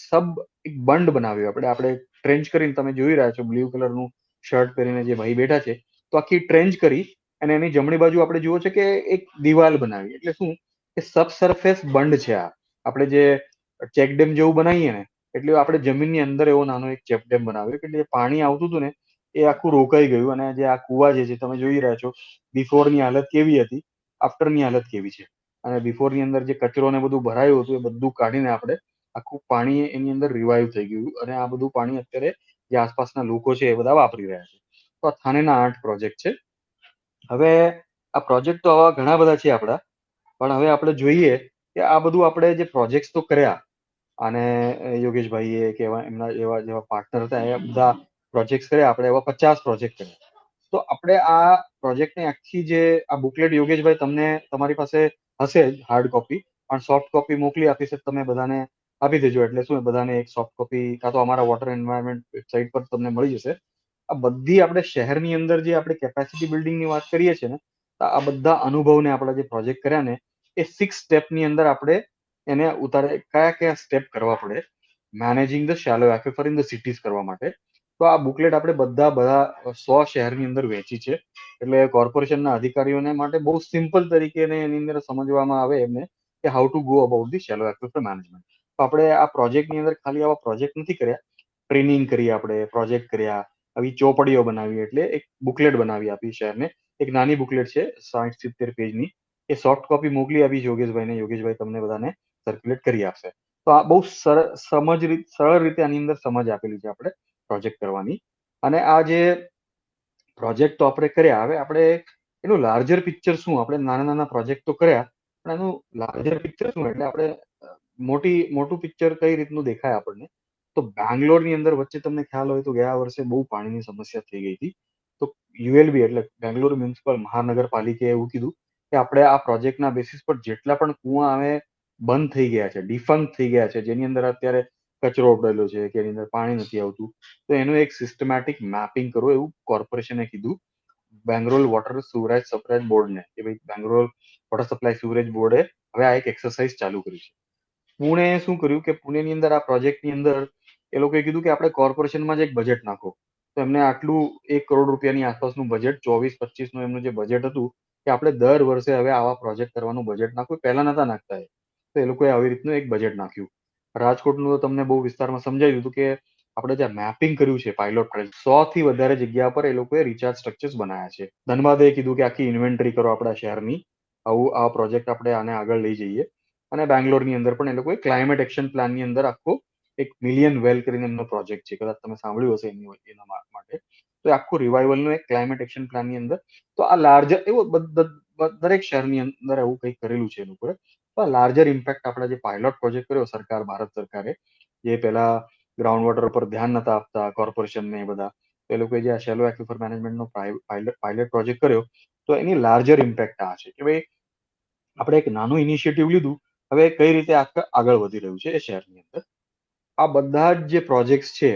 બંડ બનાવ્યો આપણે ટ્રેન્ચ કરીને, તમે જોઈ રહ્યા છો બ્લુ કલરનું શર્ટ પહેરીને જે ભાઈ બેઠા છે, તો આખી ટ્રેન્ચ કરી અને એની જમણી બાજુ આપણે જુઓ છે કે એક દિવાલ બનાવી. એટલે શું કે સબસર્ફેસ બંધ છે. આ આપણે જે ચેક ડેમ જેવું બનાવીએ ને, એટલે આપણે જમીનની અંદર એવો નાનો એક ચેક ડેમ બનાવ્યો કે જે પાણી આવતું હતું ને એ આખું રોકાઈ ગયું. અને જે આ કુવા જે છે તમે જોઈ રહ્યા છો, બિફોરની હાલત કેવી હતી, આફ્ટરની હાલત કેવી છે. અને બિફોરની અંદર જે કચરો ને બધું ભરાયું હતું એ બધું કાઢીને આપણે આખું પાણી એની અંદર રિવાઈવ થઈ ગયું. અને આ બધું પાણી અત્યારે જે આસપાસના લોકો છે એ બધા વાપરી રહ્યા છે. તો આ થાનેના 8 પ્રોજેક્ટ છે. હવે આ પ્રોજેક્ટ તો આવા ઘણા બધા છે આપણા, પણ હવે આપણે જોઈએ કે આ બધું આપણે જે પ્રોજેક્ટ તો કર્યા, અને યોગેશભાઈએ કે એમના એવા જેવા પાર્ટનર હતા એ બધા પ્રોજેક્ટ કર્યા, આપણે એવા 50 પ્રોજેક્ટ કર્યા. તો આપણે આ પ્રોજેક્ટની આખી જે આ બુકલેટ યોગેશભાઈ તમને તમારી પાસે હશે જ હાર્ડ કોપી, પણ સોફ્ટ કોપી મોકલી આપીશ, તમે બધાને આપી દેજો. એટલે શું બધાને એક સોફ્ટ કોપી કાં તો અમારા વોટર એન્વાયરમેન્ટ વેબસાઇટ પર તમને મળી જશે. આ બધી આપણે શહેરની અંદર જે આપણે કેપેસિટી બિલ્ડિંગની વાત કરીએ છીએ ને, તો આ બધા અનુભવને આપણા જે પ્રોજેક્ટ કર્યા ને એ 6 સ્ટેપની અંદર આપણે એને ઉતારે, કયા કયા સ્ટેપ કરવા પડે managing the shallow aquifer in the cities કરવા માટે. તો આ બુકલેટ આપણે બધા 100 શહેરની અંદર વેચી છે. એટલે કોર્પોરેશનના અધિકારીઓને માટે બહુ સિમ્પલ તરીકે એની અંદર સમજવામાં આવે એમને કે how to go about the shallow aquifer management. તો આપણે આ પ્રોજેક્ટની અંદર ખાલી આવા પ્રોજેક્ટ નથી કર્યા, ટ્રેનિંગ કરી, આપણે પ્રોજેક્ટ કર્યા, આવી ચોપડીઓ બનાવી, એટલે એક બુકલેટ બનાવી આપી શહેરને. એક નાની બુકલેટ છે 60-70 પેજની, એ સોફ્ટ કોપી મોકલી આપી યોગેશભાઈને. યોગેશભાઈ તમને બધાને સર્ક્યુલેટ કરી આપશે. તો આ બહુ સરળ રીતે આની અંદર સમજ આપેલી છે આપણે પ્રોજેક્ટ કરવાની. અને આ જે પ્રોજેક્ટ તો આપણે કર્યા, હવે આપણે એનું લાર્જર પિક્ચર શું, આપણે નાના નાના પ્રોજેક્ટ તો કર્યા, પણ એનું લાર્જર પિક્ચર શું, એટલે આપણે મોટું પિક્ચર કઈ રીતનું દેખાય આપણને. તો બેંગ્લોરની અંદર વચ્ચે તમને ખ્યાલ હોય તો ગયા વર્ષે બહુ પાણીની સમસ્યા થઈ ગઈ હતી. તો યુએલબી એટલે બેંગ્લોર મ્યુનિસિપલ મહાનગરપાલિકાએ એવું કીધું કે આપણે આ પ્રોજેક્ટના બેસિસ પર જેટલા પણ કુવા હવે બંધ થઈ ગયા છે, ડિફંક્ટ થઈ ગયા છે, જેની અંદર અત્યારે કચરો પડેલો છે કે એની અંદર પાણી નથી આવતું, તો એનું એક સિસ્ટમેટિક મેપિંગ કરો એવું કોર્પોરેશને કીધું બેંગ્લોર વોટર સુવરેજ સપ્લાય બોર્ડને, કે ભાઈ બેંગ્લોર વોટર સપ્લાય સુવરેજ બોર્ડે હવે આ એક એક્સરસાઇઝ ચાલુ કરી છે. પુણે શું કર્યું કે પુણેની અંદર આ પ્રોજેક્ટની અંદર એ લોકોએ કીધું કે આપણે કોર્પોરેશનમાં જ એક બજેટ નાખો. તો એમને આટલું 1 કરોડ રૂપિયાની આસપાસનું બજેટ, 24-25 નું એમનું જે બજેટ હતું, કે આપણે દર વર્ષે હવે આવા પ્રોજેક્ટ કરવાનું બજેટ નાખવું. પહેલા નતા નાખતા તો એ લોકોએ આવી રીતનું એક બજેટ નાખ્યું. રાજકોટનું તો તમને બહુ વિસ્તારમાં સમજાવી દીધું કે આપણે જે મેપિંગ કર્યું છે પાયલોટ પ્રોજેક્ટ, 100 થી વધારે જગ્યા પર એ લોકોએ રિચાર્જ સ્ટ્રક્ચર્સ બનાવ્યા છે. ધનબાદે કીધું કે આખી ઇન્વેન્ટરી કરો આપણા શહેરની, આ પ્રોજેક્ટ આપણે આને આગળ લઈ જઈએ. અને બેંગ્લોરની અંદર પણ એ લોકોએ ક્લાઇમેટ એક્શન પ્લાનની અંદર આખો એક મિલિયન વેલ કરીને એમનો પ્રોજેક્ટ છે, કદાચ તમે સાંભળ્યું હશે એના માટે. તો આખું રિવાઇવલનું એક ક્લાઇમેટ એક્શન પ્લાનની અંદર, તો આ લાર્જર એવો દરેક શહેરની અંદર એવું કંઈક કરેલું છે એ લોકોએ. તો આ લાર્જર ઇમ્પેક્ટ આપણે જે પાયલોટ પ્રોજેક્ટ કર્યો સરકાર, ભારત સરકારે, જે પહેલા ગ્રાઉન્ડ વોટર પર ધ્યાન નતા આપતા કોર્પોરેશનને એ બધા, તો એ લોકોએ જે આ શેલો એક્વિફર મેનેજમેન્ટનો પાયલોટ પ્રોજેક્ટ કર્યો, તો એની લાર્જર ઇમ્પેક્ટ આ છે કે ભાઈ આપણે એક નાનું ઇનિશિયેટિવ લીધું, હવે કઈ રીતે આગળ વધી રહ્યું છે એ શહેરની અંદર. આ બધા જ જે પ્રોજેક્ટ છે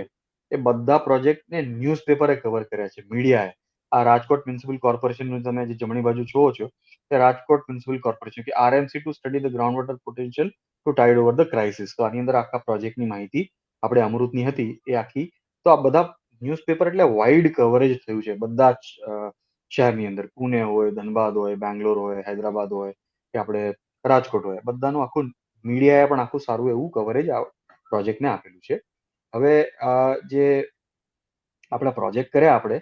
એ બધા પ્રોજેક્ટને ન્યૂઝપેપરે કવર કર્યા છે, મીડિયાએ. આ રાજકોટ મ્યુનિસિપલ કોર્પોરેશનનું તમે જે જમણી બાજુ જુઓ છો, તે રાજકોટ મ્યુનિસિપલ કોર્પોરેશન કે RMC to study the ground water potential to tide over the crisis. તો આની અંદર આખા પ્રોજેક્ટની માહિતી આપણે અમૃતની હતી એ આખી. તો આ બધા ન્યૂઝપેપર એટલે વાઇડ કવરેજ થયું છે બધા જ શહેરની અંદર. પુણે હોય, ધનબાદ હોય, બેંગ્લોર હોય, હૈદરાબાદ હોય કે આપણે રાજકોટ હોય, બધાનું આખું મીડિયાએ પણ આખું સારું એવું કવરેજ આ પ્રોજેક્ટને આપેલું છે. હવે જે આપણા પ્રોજેક્ટ કર્યા આપણે,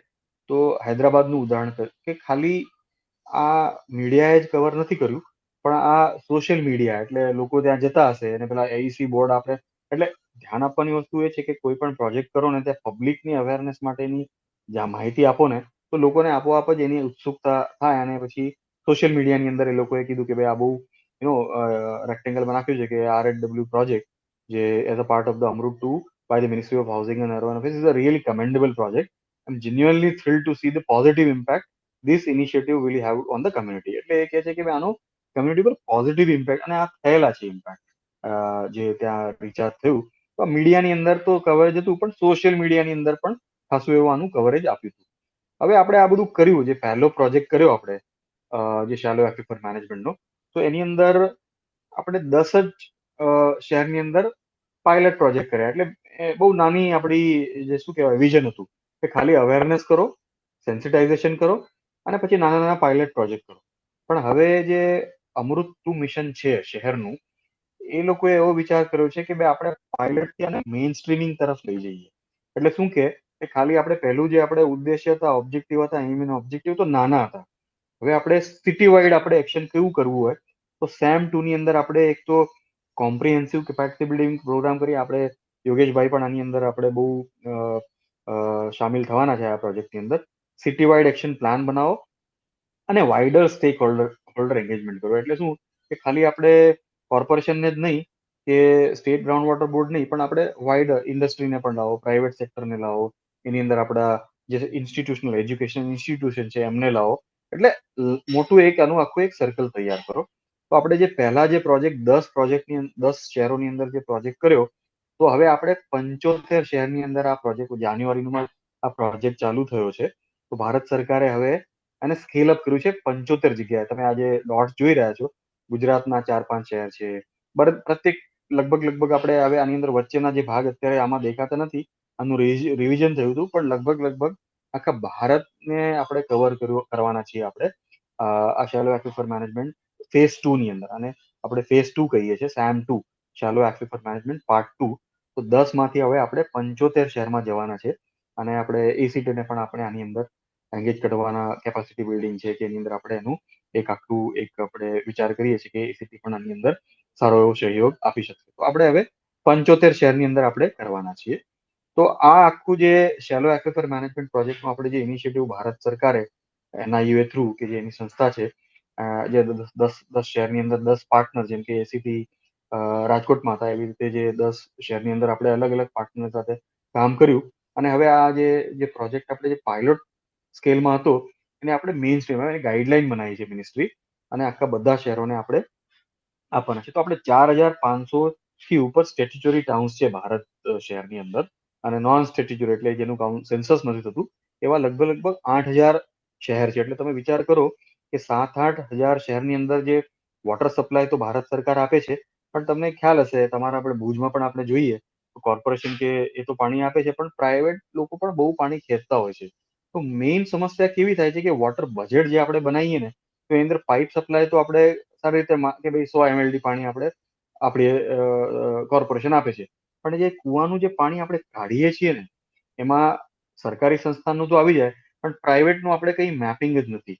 તો હૈદરાબાદનું ઉદાહરણ કે ખાલી આ મીડિયાએ જ કવર નથી કર્યું, પણ આ સોશિયલ મીડિયા એટલે લોકો ત્યાં જતા હશે અને પેલા એઈસી બોર્ડ આપણે એટલે ધ્યાન આપવાની વસ્તુ એ છે કે કોઈ પણ પ્રોજેક્ટ કરો ને ત્યાં પબ્લિકની અવેરનેસ માટેની જ્યાં માહિતી આપો ને તો લોકોને આપોઆપ જ એની ઉત્સુકતા થાય અને પછી સોશિયલ મીડિયાની અંદર એ લોકોએ કીધું કે ભાઈ આ બહુ રેક્ટેંગલમાં નાખ્યું છે કે RHW પ્રોજેક્ટ જે as a part of the Amrit 2 by the Ministry of Housing and Urban Affairs is a really commendable project. I'm genuinely thrilled to see the positive impact this initiative will have on the community. એટલે એ કહે છે કે ભાઈ આનો community પર positive impact અને આ થયેલા છે ઇમ્પેક્ટ જે ત્યાં રિચાર્જ થયું તો મીડિયાની અંદર તો કવરેજ હતું પણ સોશિયલ મીડિયાની અંદર પણ ખાસું એવું આનું કવરેજ આપ્યું હતું. હવે આપણે આ બધું કર્યું જે પહેલો પ્રોજેક્ટ કર્યો આપણે જે શાલો એક્વિફર મેનેજમેન્ટનો તો એની અંદર આપણે 10 જ શહેરની અંદર પાયલટ પ્રોજેક્ટ કર્યા એટલે બહુ નાની આપણી જે શું કહેવાય વિઝન હતું કે ખાલી અવેરનેસ કરો, સેન્સિટાઇઝેશન કરો અને પછી નાના નાના પાયલટ પ્રોજેક્ટ કરો. પણ હવે જે અમૃત 2 મિશન છે શહેરનું એ લોકોએ એવો વિચાર કર્યો છે કે ભાઈ આપણે પાયલટથી આને મેઇન સ્ટ્રીમિંગ તરફ લઈ જઈએ. એટલે શું કે ખાલી આપણે પહેલું જે આપણે ઉદ્દેશ્ય હતા ઓબ્જેક્ટિવ હતા એમ ઓબ્જેક્ટિવ તો નાના હતા. હવે આપણે સિટી વાઇડ આપણે એક્શન કેવું કરવું હોય તો સેમ 2 ની અંદર આપણે એક તો કોમ્પ્રિહેન્સિવ કેપેસિટી બિલ્ડિંગ પ્રોગ્રામ કરી આપણે યોગેશભાઈ પણ આની અંદર આપણે બહુ શામિલ થવાના છે આ પ્રોજેક્ટની અંદર. સિટી વાઇડ એક્શન પ્લાન બનાવો અને વાઇડર સ્ટેક હોલ્ડર એન્ગેજમેન્ટ કરો. એટલે શું કે ખાલી આપણે કોર્પોરેશનને જ નહીં કે સ્ટેટ ગ્રાઉન્ડ વોટર બોર્ડ નહીં પણ આપણે વાઇડ ઇન્ડસ્ટ્રીને પણ લાવો, પ્રાઇવેટ સેક્ટરને લાવો, એની અંદર આપણા જે ઇન્સ્ટિટ્યુશનલ એજ્યુકેશન ઇન્સ્ટિટ્યુશન છે એમને લાવો. એટલે મોટું એક આનું આખું એક સર્કલ તૈયાર કરો. તો આપણે જે પહેલા જે પ્રોજેક્ટ 10 શહેરોની અંદર જે પ્રોજેક્ટ કર્યો તો હવે આપણે 75 શહેરની અંદર આ પ્રોજેક્ટ જાન્યુઆરીમાં આ પ્રોજેક્ટ ચાલુ થયો છે. તો ભારત સરકારે હવે અને સ્કેલ અપ કર્યું છે 75 જગ્યાએ. તમે આજે ડોટ્સ જોઈ રહ્યા છો ગુજરાતના 4-5 શહેર છે. પ્રત્યેક લગભગ આપણે હવે આની અંદર વચ્ચેના જે ભાગ અત્યારે આમાં દેખાતા નથી આનું રિવિઝન થયું હતું પણ લગભગ આખા ભારતને આપણે કવર કરવાના છીએ આપણે આ શેલો એક્વિફર મેનેજમેન્ટ ફેઝ 2 ની અંદર અને આપણે ફેઝ 2 કહીએ છીએ SAM 2 શેલો એક્વિફર મેનેજમેન્ટ પાર્ટ 2. તો 10 માંથી હવે આપણે 75 શહેરમાં જવાના છે અને આપણે એસીટી ને પણ આપણે આની અંદર એન્ગેજ કરવાના કેપેસિટી બિલ્ડિંગ છે કે એની અંદર આપણે એનું એક આખું એક આપણે વિચાર કરીએ છીએ કે એસીટી પણ આની અંદર સારો એવો સહયોગ આપી શકશે. તો આપણે હવે 75 શહેરની અંદર આપણે કરવાના છીએ. તો આ આખું જે શેલો એક્વિફર મેનેજમેન્ટ પ્રોજેક્ટનું આપણે જે ઇનિશિયેટિવ ભારત સરકારે NIUA થ્રુ કે જે એની સંસ્થા છે જે 10 શહેરની અંદર 10 પાર્ટનર જેમ કે એસીટી રાજકોટમાં હતા એવી રીતે જે 10 શહેરની અંદર આપણે અલગ અલગ પાર્ટનર સાથે કામ કર્યું અને હવે આ જે પ્રોજેક્ટ આપણે જે પાયલોટ સ્કેલમાં હતો એને આપણે મેઇન સ્ટ્રીમ ગાઈડલાઈન બનાવી છે મિનિસ્ટ્રી અને આખા બધા શહેરોને આપણે આપવાના છે. તો આપણે 4500 થી ઉપર સ્ટેચ્યુટરી ટાઉન્સ છે ભારત શહેરની અંદર અને નોન સ્ટેચ્યુટરી એટલે જેનું સેન્સસ નથી થતું એવા લગભગ 8000 શહેર છે. એટલે તમે વિચાર કરો કે 7-8 હજાર શહેરની અંદર જે વોટર સપ્લાય તો ભારત સરકાર આપે છે પણ તમને ખ્યાલ હશે તમારા આપણે ભુજમાં પણ આપણે જોઈએ તો કોર્પોરેશન કે એ તો પાણી આપે છે પણ પ્રાઇવેટ લોકો પણ બહુ પાણી ખેંચતા હોય છે. તો મેઇન સમસ્યા કેવી થાય છે કે વોટર બજેટ જે આપણે બનાવીએ ને તો એની અંદર પાઇપ સપ્લાય તો આપણે સારી રીતે કે ભાઈ 100 MLD પાણી આપણે કોર્પોરેશન આપે છે પણ જે કુવાનું જે પાણી આપણે કાઢીએ છીએ ને એમાં સરકારી સંસ્થાનું તો આવી જાય પણ પ્રાઇવેટનું આપણે કઈ મેપિંગ જ નથી.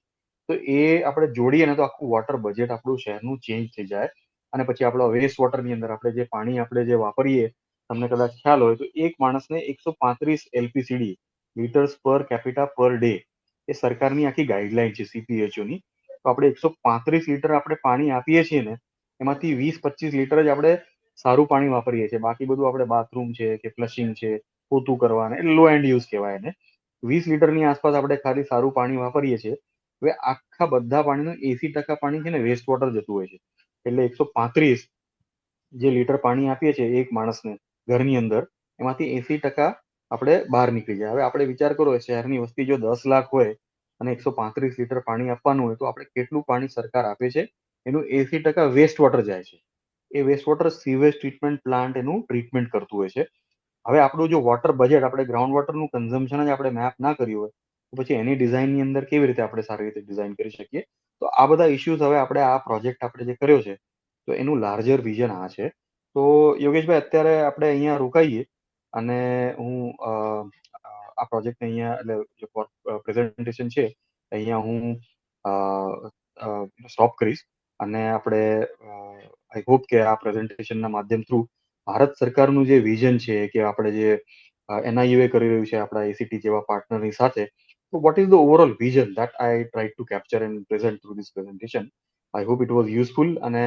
તો એ આપણે જોડીએ ને તો આખું વોટર બજેટ આપણું શહેરનું ચેન્જ થઈ જાય અને પછી આપણો વેસ્ટ વોટરની અંદર આપણે જે પાણી આપણે જે વાપરીએ તમને કદાચ ખ્યાલ હોય તો એક માણસને 135 LPCD litres per capita per day એ સરકારની આખી ગાઈડલાઈન છે CPHO ની. તો આપણે 135 લીટર આપણે પાણી આપીએ છીએ ને એમાંથી 20-25 લીટર જ આપણે સારું પાણી વાપરીએ છીએ. બાકી બધું આપણે બાથરૂમ છે કે ફ્લશિંગ છે પોતું કરવાને એટલે લો એન્ડ યુઝ કહેવાય એને. 20 લીટરની આસપાસ આપણે ખાલી સારું પાણી વાપરીએ છીએ. હવે આખા બધા પાણીનું 80% પાણી છે ને વેસ્ટ વોટર જતું હોય છે. એટલે 135 જે લીટર પાણી આપીએ છીએ એક માણસને ઘરની અંદર એમાંથી 80% આપણે બહાર નીકળી જાય. હવે આપણે વિચાર કરો શહેરની વસ્તી જો 10 લાખ હોય અને 135 લીટર પાણી આપવાનું હોય તો આપણે કેટલું પાણી સરકાર આપે છે એનું 80% વેસ્ટ વોટર જાય છે. એ waste water sewage treatment plant એનું ટ્રીટમેન્ટ કરતું હોય છે. હવે આપણું જો વોટર બજેટ આપણે ગ્રાઉન્ડ વોટરનું કન્ઝમ્પશન જ આપણે મેપ ના કર્યું હોય તો પછી એની ડિઝાઇનની અંદર કેવી રીતે આપણે સારી રીતે ડિઝાઇન કરી શકીએ. તો આ બધા ઇશ્યુઝ હવે આપણે આ પ્રોજેક્ટ આપણે જે કર્યો છે તો એનું લાર્જર વિઝન આ છે. તો યોગેશભાઈ અત્યારે આપણે અહીંયા રોકાઈએ અને હું આ પ્રોજેક્ટને અહીંયા એટલે પ્રેઝન્ટેશન છે અહીંયા હું સ્ટોપ કરીશ, અને આપણે આઈ હોપ કે આ પ્રેઝન્ટેશનના માધ્યમ થ્રુ ભારત સરકારનું જે વિઝન છે કે આપણે જે NIUA કરી રહ્યું છે આપણા ACT જેવા પાર્ટનરની સાથે, તો what is the overall vision that I tried to capture and present through this presentation. I hope it was useful, અને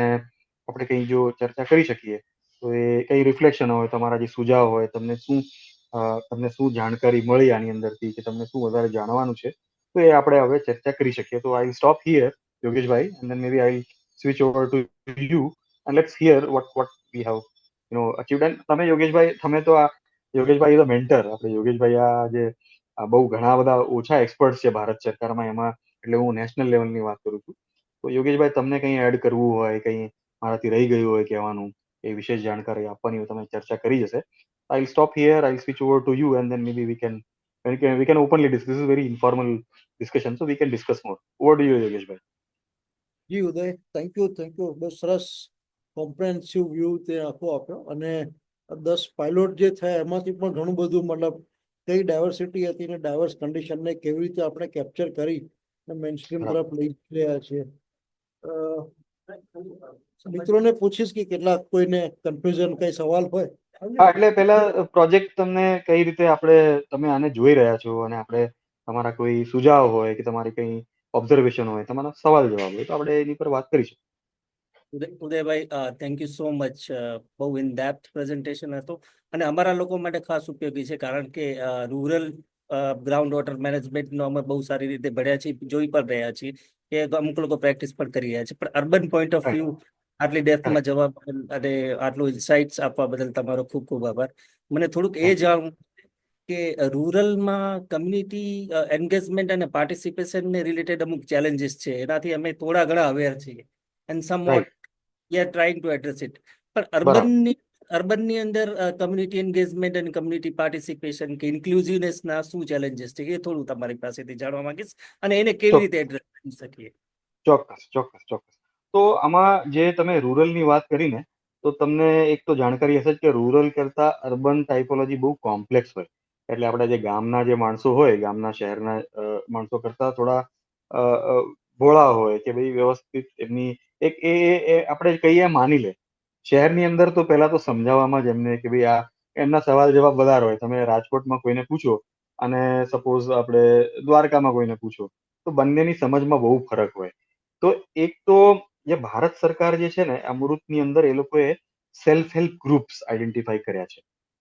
આપણે કંઈ જો ચર્ચા કરી શકીએ તો એ કંઈ રિફ્લેક્શન હોય, તમારા જે સુઝાવ હોય, તમને શું જાણકારી મળી આની અંદરથી, કે તમને શું વધારે જાણવાનું છે, તો એ આપણે હવે ચર્ચા કરી શકીએ. તો I stop here, Yogeshbhai, and then maybe I'll switch over to you and let's hear what we have achieved. And તમે યોગેશભાઈ, યોગેશભાઈ ઇઝ અ મેન્ટર. આપણે યોગેશભાઈ આ જે બહુ ઘણા બધા ઓછા એક્સપર્ટ છે ભારત સરકારમાં એમાં, એટલે હું નેશનલ લેવલની વાત કરું છું. તો યોગેશભાઈ, તમને કંઈ એડ કરવું હોય, કંઈ મારાથી રહી ગયું હોય કહેવાનું, એ વિશેષ જાણકારી આપવાની હોય, તમે ચર્ચા કરી જશે. I'll stop here, I'll switch over to you, and then maybe we can openly discuss. This is very informal discussion, so we can discuss more. Over to you, Yogeshbhai. Ji Uday, thank you. બહુ સરસ કોમ્પ્રેહેન્સિવ વ્યૂ તે આખો આપ્યો. અને 10 pilot જે થયા એમાંથી પણ ઘણું બધું, મતલબ કઈ ડાયવર્સિટી હતી ને ડાયવર્સ કન્ડિશનને કેવી રીતે આપણે કેપ્ચર કરી મેઇન સ્ટ્રીમ તરફ લઈ રહ્યા છીએ. મિત્રોને પૂછીશ કે કેટલાક કોઈને કન્ફ્યુઝન, કઈ સવાલ હોય. હા, એટલે પહેલા પ્રોજેક્ટ તમને કઈ રીતે તમે આને જોઈ રહ્યા છો, અને તમારા કોઈ સુઝાવ હોય કે તમારી કંઈ ઓબ્ઝર્વેશન હોય, તમારા સવાલ જવાબ હોય, તો આપણે એની પર વાત કરીશું. Udaybhai, thank you so much. બહુ ઇન ડેપ્થ પ્રેઝન્ટેશન હતું અને અમારા લોકો માટે ખાસ ઉપયોગી છે, કારણ કે રૂરલ ગ્રાઉન્ડ વોટર મેનેજમેન્ટનો અમે બહુ સારી રીતે ભણ્યા છીએ, જોઈ પણ રહ્યા છીએ કે અમુક લોકો પ્રેક્ટિસ પણ કરી રહ્યા છે. પણ અર્બન પોઈન્ટ ઓફ વ્યૂ આટલી ડેપ્થમાં જવા બદલ અને આટલું ઇન્સાઇટ્સ આપવા બદલ તમારો ખૂબ ખૂબ આભાર. મને થોડુંક એ જાણવું કે રૂરલમાં કમ્યુનિટી એન્ગેજમેન્ટ અને પાર્ટિસિપેશનને રિલેટેડ અમુક ચેલેન્જીસ છે, એનાથી અમે થોડા ઘણા અવેર છીએ and somewhat we are trying to address it. પણ અર્બનની અંદર કમ્યુનિટી એન્ગેજમેન્ટ અને કમ્યુનિટી પાર્ટિસિપેશન કે ઇન્ક્લુઝિવનેસ ના શું ચેલેન્જીસ છે, એ થોડું તમારી પાસેથી જાણવા માંગીશ, અને એને કેવી રીતે એડ્રેસ કરી શકીએ. ચોક્કસ. તો આમાં જે તમે રૂરલની વાત કરીને, તો તમને એક તો જાણકારી હશે જ કે રૂરલ કરતા અર્બન ટાઇપોલોજી બહુ કોમ્પ્લેક્સ હોય. એટલે આપણા જે ગામના જે માણસો હોય, ગામના શહેરના માણસો કરતા થોડા ભોળા હોય, કે ભાઈ વ્યવસ્થિત એમની આપણે કહીએ માની લે. શહેરની અંદર તો પહેલા તો સમજાવવામાં જ એમને કે ભાઈ એમના સવાલ જવાબ વધારે હોય. તમે રાજકોટમાં કોઈને પૂછો અને સપોઝ આપણે દ્વારકામાં કોઈને પૂછો, તો બંનેની સમજમાં બહુ ફરક હોય. તો એક તો જે ભારત સરકાર જે છે ને, અમૃતની અંદર એ લોકોએ સેલ્ફ હેલ્પ ગ્રુપ્સ આઈડેન્ટિફાઈ કર્યા છે.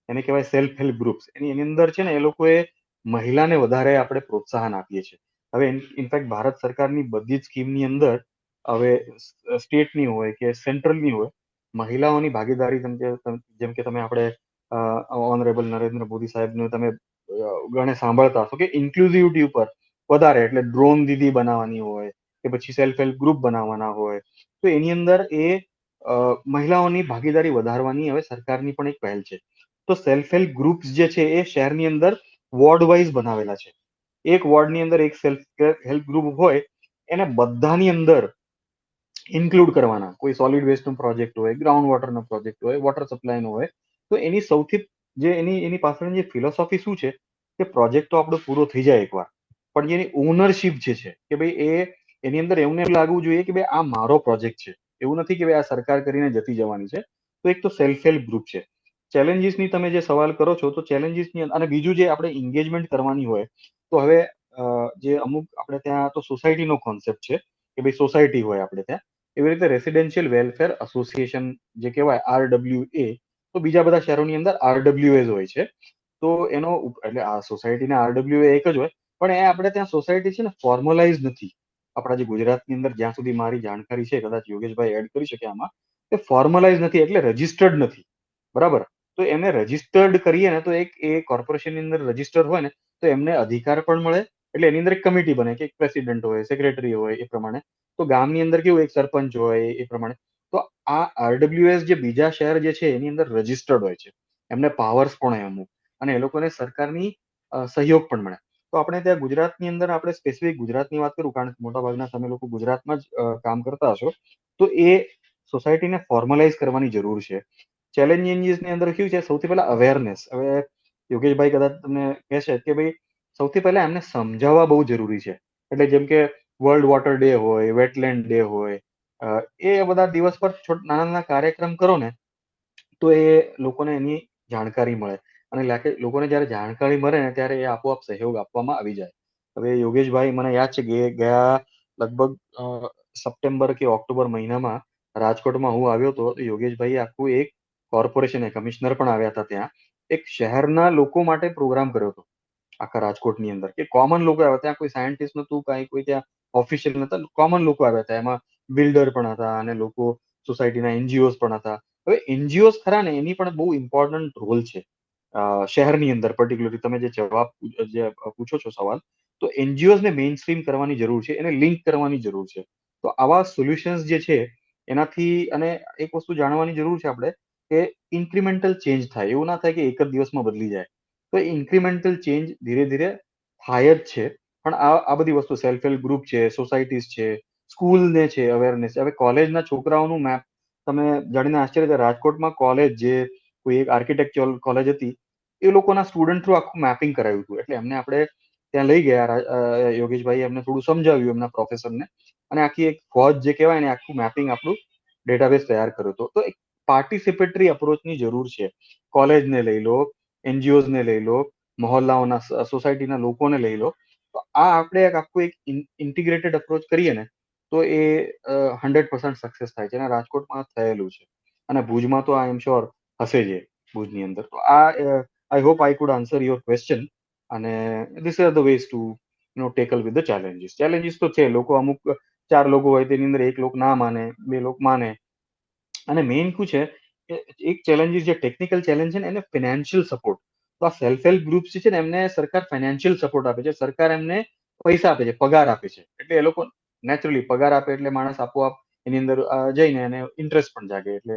એને કહેવાય સેલ્ફ હેલ્પ ગ્રુપ્સ. એની અંદર છે ને એ લોકોએ મહિલાને વધારે આપણે પ્રોત્સાહન આપીએ છીએ. હવે ઇનફેક્ટ ભારત સરકારની બધી જ સ્કીમની અંદર, હવે સ્ટેટની હોય કે સેન્ટ્રલની હોય, મહિલાઓની ભાગીદારી, જેમ કે તમે આપણે ઓનરેબલ નરેન્દ્ર મોદી સાહેબનું તમે ઘણે સાંભળતા હશો કે ઇન્ક્લુઝિવિટી ઉપર વધારે, એટલે ડ્રોન દીદી બનાવવાની હોય કે પછી સેલ્ફ હેલ્પ ગ્રુપ બનાવવાના હોય, તો એની અંદર મહિલાઓની ભાગીદારી વધારવાની હવે સરકારની પણ એક પહેલ છે. તો સેલ્ફ હેલ્પ ગ્રુપ્સ જે છે એ શહેરની અંદર વોર્ડ વાઇઝ બનાવેલા છે. એક વોર્ડની અંદર એક સેલ્ફ હેલ્પ ગ્રુપ હોય, એને બધાની અંદર ઇન્ક્લુડ કરવાના. કોઈ સોલિડ વેસ્ટનો પ્રોજેક્ટ હોય, ગ્રાઉન્ડ વોટરનો પ્રોજેક્ટ હોય, વોટર સપ્લાયનો હોય, તો એની સૌથી એની પાછળની જે ફિલોસોફી શું છે કે પ્રોજેક્ટ તો આપણો પૂરો થઈ જાય એકવાર, પણ જેની ઓનરશિપ જે છે કે ભાઈ એની અંદર એવું લાગવું જોઈએ કે ભાઈ આ મારો પ્રોજેક્ટ છે. એવું નથી કે ભાઈ આ સરકાર કરીને જતી જવાની છે. તો એક તો સેલ્ફ હેલ્પ ગ્રુપ છે. ચેલેન્જીસની તમે જે સવાલ કરો છો, તો ચેલેન્જીસની, અને બીજું જે આપણે એન્ગેજમેન્ટ કરવાની હોય, તો હવે જે અમુક આપણે ત્યાં તો સોસાયટીનો કોન્સેપ્ટ છે કે ભાઈ સોસાયટી હોય આપણે ત્યાં, એવી રીતે રેસિડેન્શિયલ વેલફેર એસોસિએશન જે કહેવાય RWA, તો બીજા બધા શહેરોની અંદર RWAs હોય છે. તો એટલે આ સોસાયટીના RWA એક જ હોય, પણ એ આપણે ત્યાં સોસાયટી છે ને ફોર્મલાઇઝ નથી. આપણા જે ગુજરાતની અંદર જ્યાં સુધી મારી જાણકારી છે, કદાચ યોગેશભાઈ એડ કરી શકે આમાં, એ ફોર્મલાઇઝ નથી, એટલે રજિસ્ટર્ડ નથી. બરાબર? તો એને રજિસ્ટર્ડ કરીએ ને, તો એ કોર્પોરેશનની અંદર રજિસ્ટર હોય ને, તો એમને અધિકાર પણ મળે. એટલે એની અંદર એક કમિટી બને કે એક પ્રેસિડેન્ટ હોય, સેક્રેટરી હોય, એ પ્રમાણે. તો ગામની અંદર કેવું એક સરપંચ હોય એ પ્રમાણે. તો આ RWS જે બીજા શહેર જે છે એની અંદર રજિસ્ટર્ડ હોય છે, એમને પાવર્સ પણ હોય અમુક, અને એ લોકોને સરકારની સહયોગ પણ મળે. તો આપણે ત્યાં ગુજરાતની અંદર, આપણે સ્પેસિફિક ગુજરાતની વાત કરું, કારણ કે મોટાભાગના તમે લોકો ગુજરાતમાં જ કામ કરતા હશો, તો એ સોસાયટીને ફોર્મલાઇઝ કરવાની જરૂર છે. ચેલેન્જીસની અંદર શું છે, સૌથી પહેલા અવેરનેસ. હવે યોગેશભાઈ કદાચ તમને કહેશે કે ભાઈ સૌથી પહેલા એમને સમજાવવા બહુ જરૂરી છે. એટલે જેમ કે વર્લ્ડ વોટર ડે હોય, વેટલેન્ડ ડે હોય, એ બધા દિવસ પર નાના નાના કાર્યક્રમ કરો ને તો એ લોકોને એની જાણકારી મળે. અને લોકોને જ્યારે જાણકારી મળે ને ત્યારે એ આપોઆપ સહયોગ આપવામાં આવી જાય. હવે યોગેશભાઈ, મને યાદ છે કે ગયા લગભગ સપ્ટેમ્બર કે ઓક્ટોબર મહિનામાં રાજકોટમાં હું આવ્યો હતો, તો યોગેશભાઈએ આખું એક કોર્પોરેશન, કમિશનર પણ આવ્યા હતા ત્યાં, એક શહેરના લોકો માટે પ્રોગ્રામ કર્યો હતો આખા રાજકોટની અંદર, કે કોમન લોકો આવ્યા ત્યાં, કોઈ સાયન્ટિસ્ટ નતું, કાંઈ કોઈ ત્યાં ઓફિશિયલ નતા, કોમન લોકો આવ્યા હતા. એમાં બિલ્ડર પણ હતા અને લોકો સોસાયટીના એનજીઓસ પણ હતા. હવે એનજીઓસ ખરા ને, એની પણ બહુ ઇમ્પોર્ટન્ટ રોલ છે શહેરની અંદર. પર્ટિક્યુલરલી તમે જે જવાબ જે પૂછો છો સવાલ, તો એનજીઓસ ને મેઇન સ્ટ્રીમ કરવાની જરૂર છે, એને લિંક કરવાની જરૂર છે. તો આવા સોલ્યુશન્સ જે છે એનાથી, અને એક વસ્તુ જાણવાની જરૂર છે આપણે, કે ઇન્ક્રિમેન્ટલ ચેન્જ થાય. એવું ના થાય કે એક જ દિવસમાં બદલી જાય. તો ઇન્ક્રિમેન્ટલ ચેન્જ ધીરે ધીરે થાય જ છે. પણ આ બધી વસ્તુ, સેલ્ફ હેલ્પ ગ્રુપ છે, સોસાયટીઝ છે, સ્કૂલને છે અવેરનેસ. હવે કોલેજના છોકરાઓનું મેપ તમે જાણીને આશ્ચર્ય થાય, રાજકોટમાં કોલેજ, જે કોઈ એક આર્કિટેક્ચરલ કોલેજ હતી, એ લોકોના સ્ટુડન્ટ થ્રુ આખું મેપિંગ કરાવ્યું હતું. એટલે એમને આપણે ત્યાં લઈ ગયા, યોગેશભાઈ એમને થોડું સમજાવ્યું એમના પ્રોફેસરને, અને આખી એક ફોજ જે કહેવાય ને, આખું મેપિંગ આપણું ડેટાબેઝ તૈયાર કર્યો હતો. તો એક પાર્ટિસિપેટરી અપ્રોચની જરૂર છે. કોલેજને લઈ લો, એનજીઓઝ ને લઈ લો, મહોલ્લાઓના, સોસાયટીના લોકોને લઈ લો, તો આ આપણે આખું એક ઇન્ટિગ્રેટેડ અપ્રોચ કરીએ ને, તો એ 100% સક્સેસ થાય છે. અને રાજકોટમાં થયેલું છે, અને ભુજમાં તો આઈ એમ શ્યોર હશે જ ભુજની અંદર. તો I hope I could answer your question. અને these are the ways to tackle with the challenges. Challenges તો છે, લોકો અમુક 4 લોકો હોય તેની અંદર 1 લોક ના માને, 2 લોક માને. અને મેઇન શું છે કે એક ચેલેન્જીસ, જે ટેકનિકલ ચેલેન્જ છે ને, એને ફિનાન્શિયલ સપોર્ટ. તો આ સેલ્ફ હેલ્પ ગ્રુપ્સ જે છે ને, એમને સરકાર ફાઇનાન્શિયલ સપોર્ટ આપે છે. સરકાર એમને પૈસા આપે છે, પગાર આપે છે. એટલે એ લોકો નેચરલી પગાર આપે એટલે માણસ આપોઆપ એની અંદર જઈને એને ઇન્ટરેસ્ટ પણ જાગે. એટલે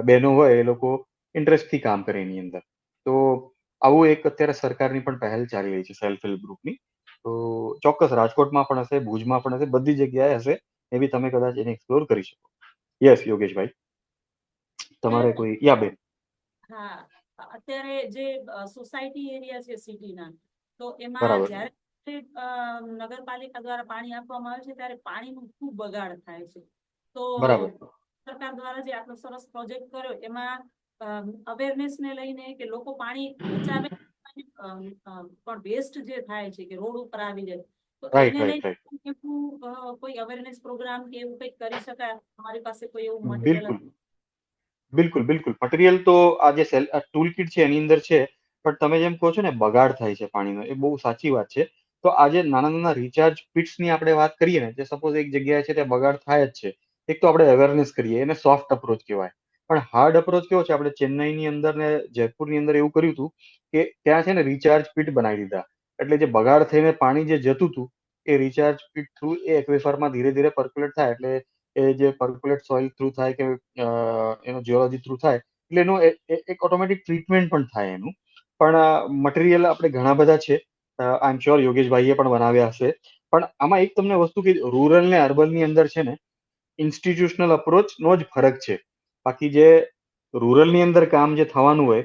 બહેનો હોય એ લોકો ઇન્ટરેસ્ટથી કામ કરે એની અંદર. તો આવું એક અત્યારે સરકારની પણ પહેલ ચાલી રહી છે સેલ્ફ હેલ્પ ગ્રુપની. તો ચોક્કસ રાજકોટમાં પણ હશે, ભુજમાં પણ હશે, બધી જગ્યાએ હશે. એ બી તમે કદાચ એને એક્સપ્લોર કરી શકો. યસ યોગેશભાઈ, તમારે કોઈ? યા બેન. હા, અત્યારે જે સોસાયટી એરિયા છે સિટીના, તો એમાં બરાબર. જ્યારે નગરપાલિકા દ્વારા પાણી આપવામાં આવે છે ત્યારે પાણીનું ખૂબ બગાડ થાય છે. તો બરાબર. સરકાર દ્વારા જે આટલો સરસ પ્રોજેક્ટ કર્યો, એમાં અવેરનેસ ને લઈને કે લોકો પાણી બચાવે, પણ વેસ્ટ જે થાય છે કે રોડ ઉપર આવી જાય, તો રાઈટ, એને રાઈટ, લઈને રાઈટ. કોઈ અવેરનેસ પ્રોગ્રામ કે એવું કંઈક કરી શકાય? તમારી પાસે કોઈ એવું બિલકુલ, મટીરિયલ? બિલકુલ. મટીરિયલ તો આ જે ટૂલ કિટ છે એની અંદર છે. પણ તમે જેમ કહો છો ને, બગાડ થાય છે પાણીનો, એ બહુ સાચી વાત છે. તો આજે નાના નાના રિચાર્જ પિટ્સની આપણે વાત કરીએ ને, જે સપોઝ એક જગ્યાએ છે ત્યાં બગાડ થાય જ છે, એક તો આપણે અવેરનેસ કરીએ, એને સોફ્ટ અપ્રોચ કહેવાય. પણ હાર્ડ અપ્રોચ કેવો છે? આપણે ચેન્નઈની અંદર ને જયપુરની અંદર એવું કર્યું હતું કે ત્યાં છે ને રિચાર્જ પિટ બનાવી દીધા. એટલે જે બગાડ થઈને પાણી જે જતું હતું, એ રિચાર્જ પિટ થ્રુ એ એક્વેફરમાં ધીરે ધીરે પર્ક્યુલેટ થાય. એટલે એ જે પર્ક્યુલેટ સોઇલ થ્રુ થાય કે એનો જીઓલોજી થ્રુ થાય, એટલે એનું એક ઓટોમેટિક ટ્રીટમેન્ટ પણ થાય એનું. પણ મટીરિયલ આપણે ઘણા બધા છે, આઈ એમ શ્યોર યોગેશભાઈએ પણ બનાવ્યા હશે. પણ આમાં એક તમને વસ્તુ કે રૂરલ ને અર્બન ની અંદર છે ને, ઇન્સ્ટિટ્યુશનલ અપ્રોચનો જ ફરક છે. બાકી જે રૂરલની અંદર કામ જે થવાનું હોય,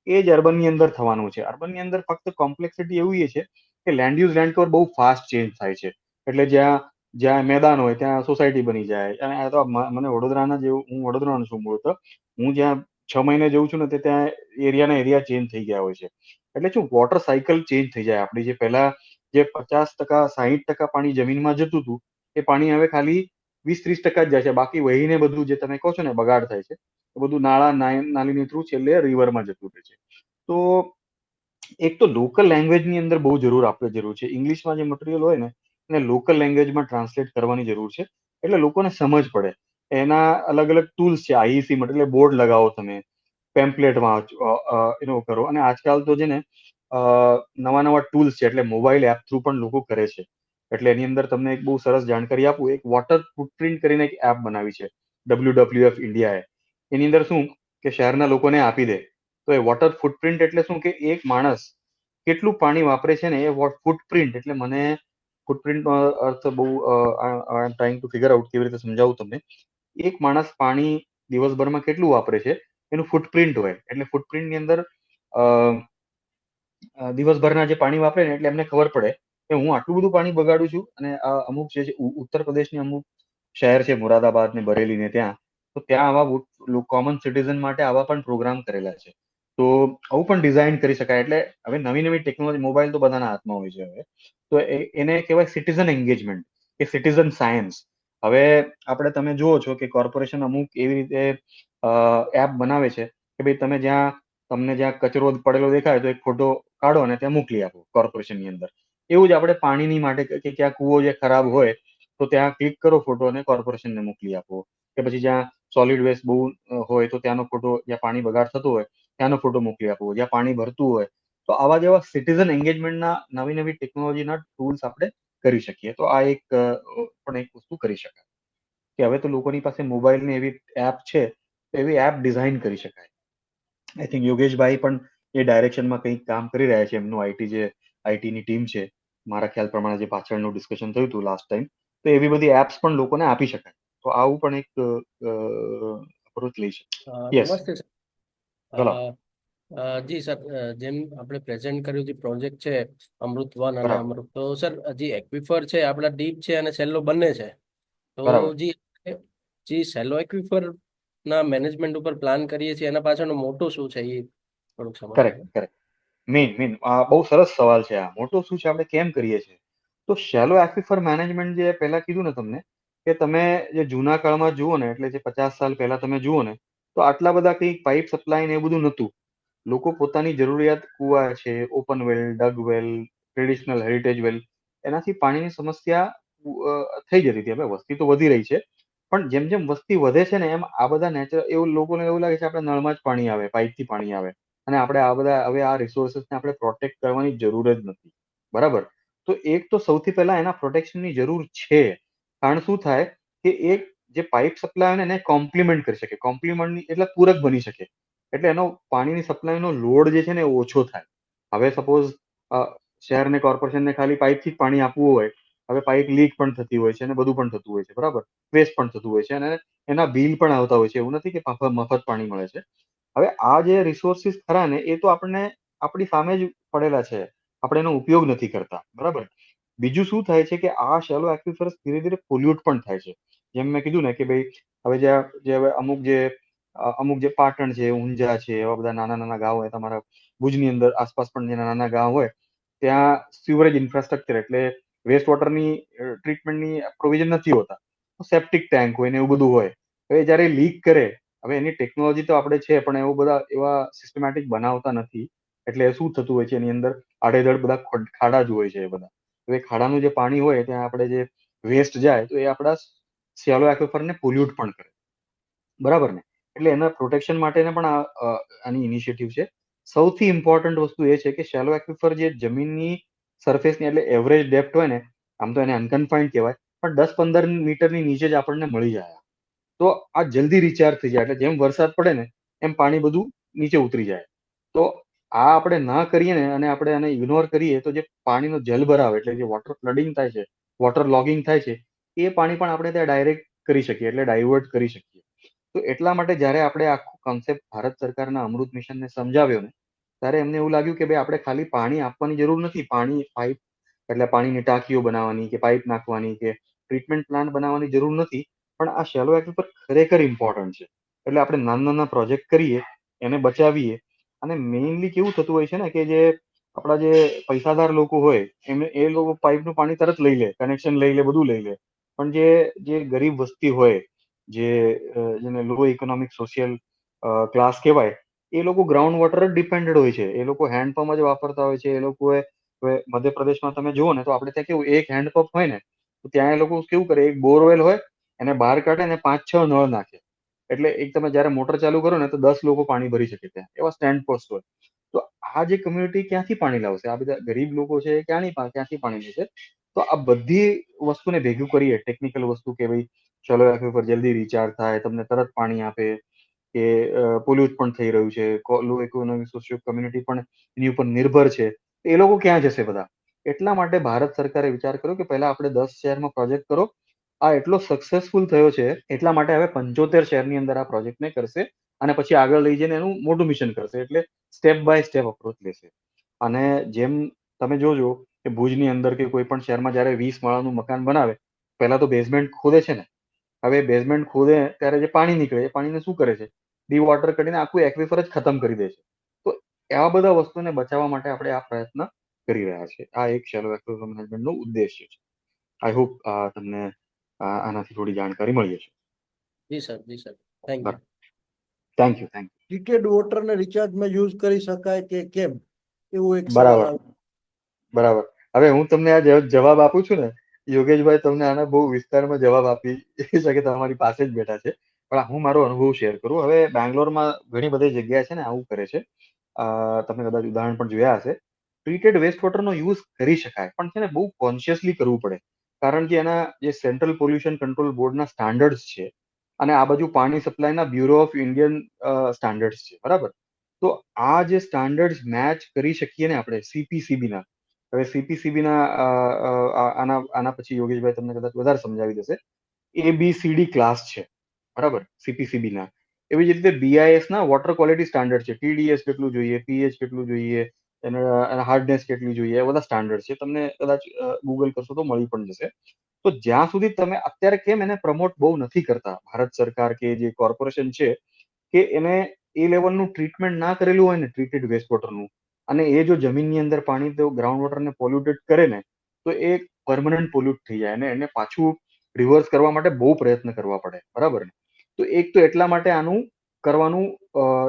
એ જ અર્બનની અંદર થવાનું છે. અર્બનની અંદર ફક્ત કોમ્પ્લેક્સિટી એવું છે કે લેન્ડ યુઝ લેન્ડ કવર બહુ ફાસ્ટ ચેન્જ થાય છે. એટલે જ્યાં જ્યાં મેદાન હોય ત્યાં સોસાયટી બની જાય. અને આ તો મને વડોદરાના જેવું, હું વડોદરાનો છું મૂળ તો, હું જ્યાં 6 મહિને જઉં છું ને, તે ત્યાં એરિયા ચેન્જ થઈ ગયા હોય છે. એટલે શું, વોટર સાયકલ ચેન્જ થઈ જાય આપણી. જે પહેલા જે 50%, 60% પાણી જમીનમાં જતું હતું, એ પાણી હવે ખાલી 20-30% જ જાય છે. બાકી વહીને બધું જે તમે કહો છો ને બગાડ થાય છે, એ બધું નાળા નાલીની થ્રુ છેલ્લે રિવરમાં જતું રહે છે. તો એક તો લોકલ લેંગ્વેજની અંદર બહુ આપણે જરૂર છે. ઇંગ્લિશમાં જે મટીરિયલ હોય ને, એને લોકલ લેંગ્વેજમાં ટ્રાન્સલેટ કરવાની જરૂર છે, એટલે લોકોને સમજ પડે. એના અલગ અલગ ટૂલ્સ છે. આઈઈસી મટીરિયલ બોર્ડ લગાવો તમે, પેમ્પલેટમાં એનો કરો. અને આજકાલ તો છે ને નવા નવા ટૂલ્સ છે, એટલે મોબાઈલ એપ થ્રુ પણ લોકો કરે છે. એટલે એની અંદર તમને એક બહુ સરસ જાણકારી આપું. એક વોટર ફૂટપ્રિન્ટ કરીને એક એપ બનાવી છે WWF ઇન્ડિયાએ. એની અંદર શું કે શહેરના લોકોને આપી દે, તો એ વોટર ફૂટપ્રિન્ટ એટલે શું કે એક માણસ કેટલું પાણી વાપરે છે ને, એ ફૂટપ્રિન્ટ એટલે, મને ફૂટપ્રિન્ટનો અર્થ બહુ I am trying to figure out કેવી રીતે સમજાવું તમને. એક માણસ પાણી દિવસભરમાં કેટલું વાપરે છે, એનું ફૂટપ્રિન્ટ હોય. એટલે ફૂટપ્રિન્ટની અંદર દિવસભરના જે પાણી વાપરે ને એટલે એમને ખબર પડે કે હું આટલું બધું પાણી બગાડું છું. અને આ અમુક જે છે ઉત્તર પ્રદેશની અમુક શહેર છે, મુરાદાબાદ ને બરેલી ને ત્યાં, તો ત્યાં આવા કોમન સિટીઝન માટે આવા પણ પ્રોગ્રામ કરેલા છે. તો આવું પણ ડિઝાઇન કરી શકાય. એટલે હવે નવી નવી ટેકનોલોજી, મોબાઈલ તો બધાના હાથમાં હોય છે હવે, તો એને કહેવાય સિટીઝન એન્ગેજમેન્ટ કે સિટીઝન સાયન્સ. હવે આપણે તમે જુઓ છો કે કોર્પોરેશન અમુક એવી રીતે એપ બનાવે છે કે ભાઈ તમે તમને જ્યાં કચરો પડેલો દેખાય તો એક ફોટો કાઢો અને ત્યાં મોકલી આપો કોર્પોરેશનની અંદર. એવું જ આપણે પાણીની માટે કે ક્યાં કૂવો જે ખરાબ હોય તો ત્યાં ક્લિક કરો ફોટો અને કોર્પોરેશનને મોકલી આપો. કે પછી જ્યાં સોલિડ વેસ્ટ બહુ હોય તો ત્યાંનો ફોટો, જ્યાં પાણી બગાડ થતો હોય ત્યાંનો ફોટો મોકલી આપો. જ્યાં પાણી ભરતું હોય તો આવા જેવા સિટીઝન એન્ગેજમેન્ટના નવી નવી ટેકનોલોજીના ટૂલ્સ આપણે કરી શકીએ. તો આ એક પણ એક વસ્તુ કરી શકાય કે હવે તો લોકોની પાસે મોબાઈલની એવી એપ છે, તો એવી એપ ડિઝાઇન કરી શકાય. આઈ થિંક યોગેશભાઈ પણ એ ડાયરેક્શનમાં કંઈક કામ કરી રહ્યા છે. એમનું આઈટીની ટીમ છે, મારા ખ્યાલ પ્રમાણે જે પાછળનું ડિસ્કશન થયું હતું લાસ્ટ ટાઈમ, તો એવી બધી એપ્સ પણ લોકોને આપી શકાય. તો આવું પણ એક અપ્રોચ લઈ શકાય. યસ, નમસ્તે સર. ચલો. જી સર, જેમ આપણે પ્રેઝન્ટ કર્યું જે પ્રોજેક્ટ છે અમૃત 1 અને બરાબર અમૃત, તો સર જે એક્વિફર છે આપણા ડીપ છે અને સેલો બંને છે. તો બરાબર. જે સેલો એક્વિફર ના મેનેજમેન્ટ ઉપર પ્લાન કરીએ છીએ એના પાછળનો મોટો શું છે એ થોડુંક કરેક્ટ, સમજાવો. કરેક્ટ. મેઇન આ બહુ સરસ સવાલ છે. આ મોટો શું છે, આપણે કેમ કરીએ છીએ? તો શેલો એક્વિફર મેનેજમેન્ટ જે પહેલા કીધું ને તમને, કે તમે જે જૂના કાળમાં જુઓ ને, એટલે જે 50 સાલ પહેલા તમે જુઓ ને, તો આટલા બધા કંઈ પાઇપ સપ્લાય ને એ બધું નહોતું. લોકો પોતાની જરૂરિયાત કુવા છે, ઓપન વેલ, ડગ વેલ, ટ્રેડિશનલ હેરિટેજ વેલ, એનાથી પાણીની સમસ્યા થઈ જતી હતી. હવે વસ્તી તો વધી રહી છે, પણ જેમ જેમ વસ્તી વધે છે ને એમ આ બધા એવું લોકોને એવું લાગે છે આપણે નળમાં જ પાણી આવે, પાઇપથી પાણી આવે, અને આપણે આ બધા હવે આ રિસોર્સને આપણે પ્રોટેક્ટ કરવાની જરૂર જ નથી. બરાબર? તો એક તો સૌથી પહેલા એના પ્રોટેક્શનની જરૂર છે. કારણ શું થાય કે એક જે પાઇપ સપ્લાય હોય ને એને કોમ્પ્લિમેન્ટ કરી શકે. કોમ્પ્લિમેન્ટ એટલે પૂરક બની શકે. એટલે એનો પાણીની સપ્લાયનો લોડ જે છે ને એ ઓછો થાય. હવે સપોઝ શહેરને કોર્પોરેશનને ખાલી પાઇપથી જ પાણી આપવું હોય, હવે પાઇપ લીક પણ થતી હોય છે અને બધું પણ થતું હોય છે. બરાબર? વેસ્ટ પણ થતું હોય છે અને એના બિલ પણ આવતા હોય છે. એવું નથી કે મફત પાણી મળે છે. હવે આ જે રિસોર્સિસ ખરા ને એ તો આપણને આપણી સામે જ પડેલા છે, આપણે એનો ઉપયોગ નથી કરતા. બરાબર? બીજું શું થાય છે કે આ શેલો એક્વિફર્સ ધીરે ધીરે પોલ્યુટ પણ થાય છે. જેમ મેં કીધું ને કે ભાઈ હવે જે અમુક જે પાટણ છે, ઊંઝા છે, એવા બધા નાના નાના ગામ હોય, તમારા ભુજની અંદર આસપાસ પણ જે નાના ગામ હોય, ત્યાં સ્યુરેજ ઇન્ફ્રાસ્ટ્રક્ચર એટલે વેસ્ટ વોટરની ટ્રીટમેન્ટની પ્રોવિઝન નથી હોતા. સેપ્ટિક ટેન્ક હોય ને એવું બધું હોય. હવે જ્યારે લીક કરે, હવે એની ટેકનોલોજી તો આપણે છે પણ એવા સિસ્ટમેટિક બનાવતા નથી. એટલે શું થતું હોય છે, એની અંદર આડેધડ બધા ખાડા જ હોય છે એ બધા. હવે ખાડાનું જે પાણી હોય ત્યાં આપણે જે વેસ્ટ જાય તો એ આપણા શેલો એક્વિફરને પોલ્યુટ પણ કરે. બરાબર ને? એટલે એના પ્રોટેક્શન માટેને પણ આની ઇનિશિયેટિવ છે. સૌથી ઇમ્પોર્ટન્ટ વસ્તુ એ છે કે શેલો એક્વિફર જે જમીનની સરફેસની એટલે એવરેજ ડેપ્થ હોય ને, આમ તો એને અનકન્ફાઇન્ડ કહેવાય, પણ 10-15 મીટરની નીચે જ આપણને મળી જાય. તો આ જલ્દી રિચાર્જ થઈ જાય. એટલે જેમ વરસાદ પડે ને એમ પાણી બધું નીચે ઉતરી જાય. તો આ આપણે ના કરીએ ને અને આપણે આને ઇગ્નોર કરીએ તો જે પાણીનો જલભરાવ એટલે જે વોટર ફ્લડિંગ થાય છે, વોટર લોગિંગ થાય છે, એ પાણી પણ આપણે ત્યાં ડાયરેક્ટ કરી શકીએ, એટલે ડાયવર્ટ કરી શકીએ. તો એટલા માટે જ્યારે આપણે આખો કોન્સેપ્ટ ભારત સરકારના અમૃત મિશનને સમજાવ્યો ને, ત્યારે એમને એવું લાગ્યું કે ભાઈ આપણે ખાલી પાણી આપવાની જરૂર નથી, પાઇપ એટલે પાણીની ટાંકીઓ બનાવવાની કે પાઇપ નાખવાની કે ટ્રીટમેન્ટ પ્લાન્ટ બનાવવાની જરૂર નથી, પણ આ શેલો એક્વિફર ખરેખર ઇમ્પોર્ટન્ટ છે. એટલે આપણે નાના નાના પ્રોજેક્ટ કરીએ, એને બચાવીએ, અને મેઇનલી કેવું થતું હોય છે ને કે જે આપણા જે પૈસાદાર લોકો હોય એ લોકો પાઇપનું પાણી તરત લઈ લે, કનેક્શન લઈ લે, બધું લઈ લે. પણ જે ગરીબ વસ્તી હોય, જેને લો ઇકોનોમિક સોશિયલ ક્લાસ કહેવાય, એ લોકો ગ્રાઉન્ડ વોટર જ ડિપેન્ડેડ હોય છે. એ લોકો હેન્ડપંપ જ વાપરતા હોય છે. એ લોકોએ હવે મધ્યપ્રદેશમાં તમે જુઓ ને તો આપણે ત્યાં કેવું એક હેન્ડપંપ હોય ને તો ત્યાં એ લોકો કેવું કરે, એક બોરવેલ હોય એને બહાર કાઢે ને 5-6 નળ નાખે. એટલે એક તમે જયારે મોટર ચાલુ કરો ને તો 10 લોકો પાણી ભરી શકે ત્યાં, એવા સ્ટેન્ડ પોસ્ટ હોય. તો આ જે કમ્યુનિટી ક્યાંથી પાણી લાવશે? આ બધા ગરીબ લોકો છે ક્યાંથી પાણી લેશે? તો આ બધી વસ્તુને ભેગું કરીએ, ટેકનિકલ વસ્તુ કે ભાઈ ચલો એક્વિફર જલ્દી રિચાર્જ થાય, તમને તરત પાણી આપે, કે પોલ્યુટ પણ થઈ રહ્યું છે, લો ઇકોનોમિક સોશિયો કમ્યુનિટી પણ એની ઉપર નિર્ભર છે, એ લોકો ક્યાં જશે બધા? એટલા માટે ભારત સરકારે વિચાર કર્યો કે પહેલા આપણે 10 શહેરમાં પ્રોજેક્ટ કરો. આ એટલો સક્સેસફુલ થયો છે એટલા માટે હવે 75 શહેરની અંદર આ પ્રોજેક્ટને કરશે અને પછી આગળ લઈ જઈને એનું મોટું મિશન કરશે. એટલે સ્ટેપ બાય સ્ટેપ અપ્રોચ લેશે. અને જેમ તમે જોજો કે ભુજની અંદર કે કોઈ પણ શહેરમાં જ્યારે 20 માળનું મકાન બનાવે, પહેલા તો બેઝમેન્ટ ખોદે છે ને. હવે બેઝમેન્ટ ખોદે ત્યારે જે પાણી નીકળે એ પાણીને શું કરે છે? ડી-વોટર કરીને આખું એક્વિફર જ ખતમ કરી દે છે. તો આવા બધા વસ્તુને બચાવવા માટે આપણે આ પ્રયત્ન કરી રહ્યા છીએ. આ એક શેલો એક્વિફર મેનેજમેન્ટનો ઉદ્દેશ્ય છે. આઈ હોપ તમને આનાથી થોડી જાણકારી મળી હશે. જી sir thank you. Thank you. Treated વોટરને રિચાર્જમાં યુઝ કરી શકાય કે કેમ, એવું એક સવાલ બરાબર આવે. બરાબર. હવે હું તમને આ જવાબ આપું છું ને, યોગેશભાઈ તમને આના બહુ વિસ્તારમાં જવાબ આપી શકે, તમારી પાસે જ બેઠા છે. પણ હું મારો અનુભવ શેર કરું. હવે બેંગ્લોરમાં ઘણી બધી જગ્યા છે ને આવું કરે છે. તમે કદાચ ઉદાહરણ પણ જોયા હશે. ટ્રીટેડ વેસ્ટ વોટરનો યુઝ કરી શકાય, પણ છે ને બહુ કોન્શિયસલી કરવું પડે. કારણ કે એના જે સેન્ટ્રલ પોલ્યુશન કંટ્રોલ બોર્ડના સ્ટાન્ડર્ડ્સ છે અને આ બાજુ પાણી સપ્લાયના બ્યુરો ઓફ ઇન્ડિયન સ્ટાન્ડર્ડ્સ છે, બરાબર. તો આ જે સ્ટાન્ડર્ડ્સ મેચ કરી શકીએ ને આપણે CPCB ના. હવે CPCB ના આના પછી યોગેશભાઈ તમને કદાચ વધારે સમજાવી દેશે. ABCD ક્લાસ છે, બરાબર, CPCB ના. એવી જ રીતે BIS ના વોટર ક્વોલિટી સ્ટાન્ડર્ડ છે. TDS કેટલું જોઈએ, pH કેટલું જોઈએ, એના હાર્ડનેસ કેટલી જોઈએ, એ બધા સ્ટાન્ડર્ડ છે. તમને કદાચ ગૂગલ કરશો તો મળી પણ જશે. તો જ્યાં સુધી તમે અત્યારે કેમ એને પ્રમોટ બહુ નથી કરતા ભારત સરકાર કે જે કોર્પોરેશન છે, કે એને એ લેવલનું ટ્રીટમેન્ટ ના કરેલું હોય ને ટ્રીટેડ વેસ્ટ વોટરનું, અને એ જો જમીનની અંદર પાણી તો ગ્રાઉન્ડ વોટરને પોલ્યુટેડ કરે ને, તો એ પરમનન્ટ પોલ્યુટ થઈ જાય અને એને પાછું રિવર્સ કરવા માટે બહુ પ્રયત્ન કરવા પડે, બરાબર ને. તો એક તો એટલા માટે આનું કરવાનું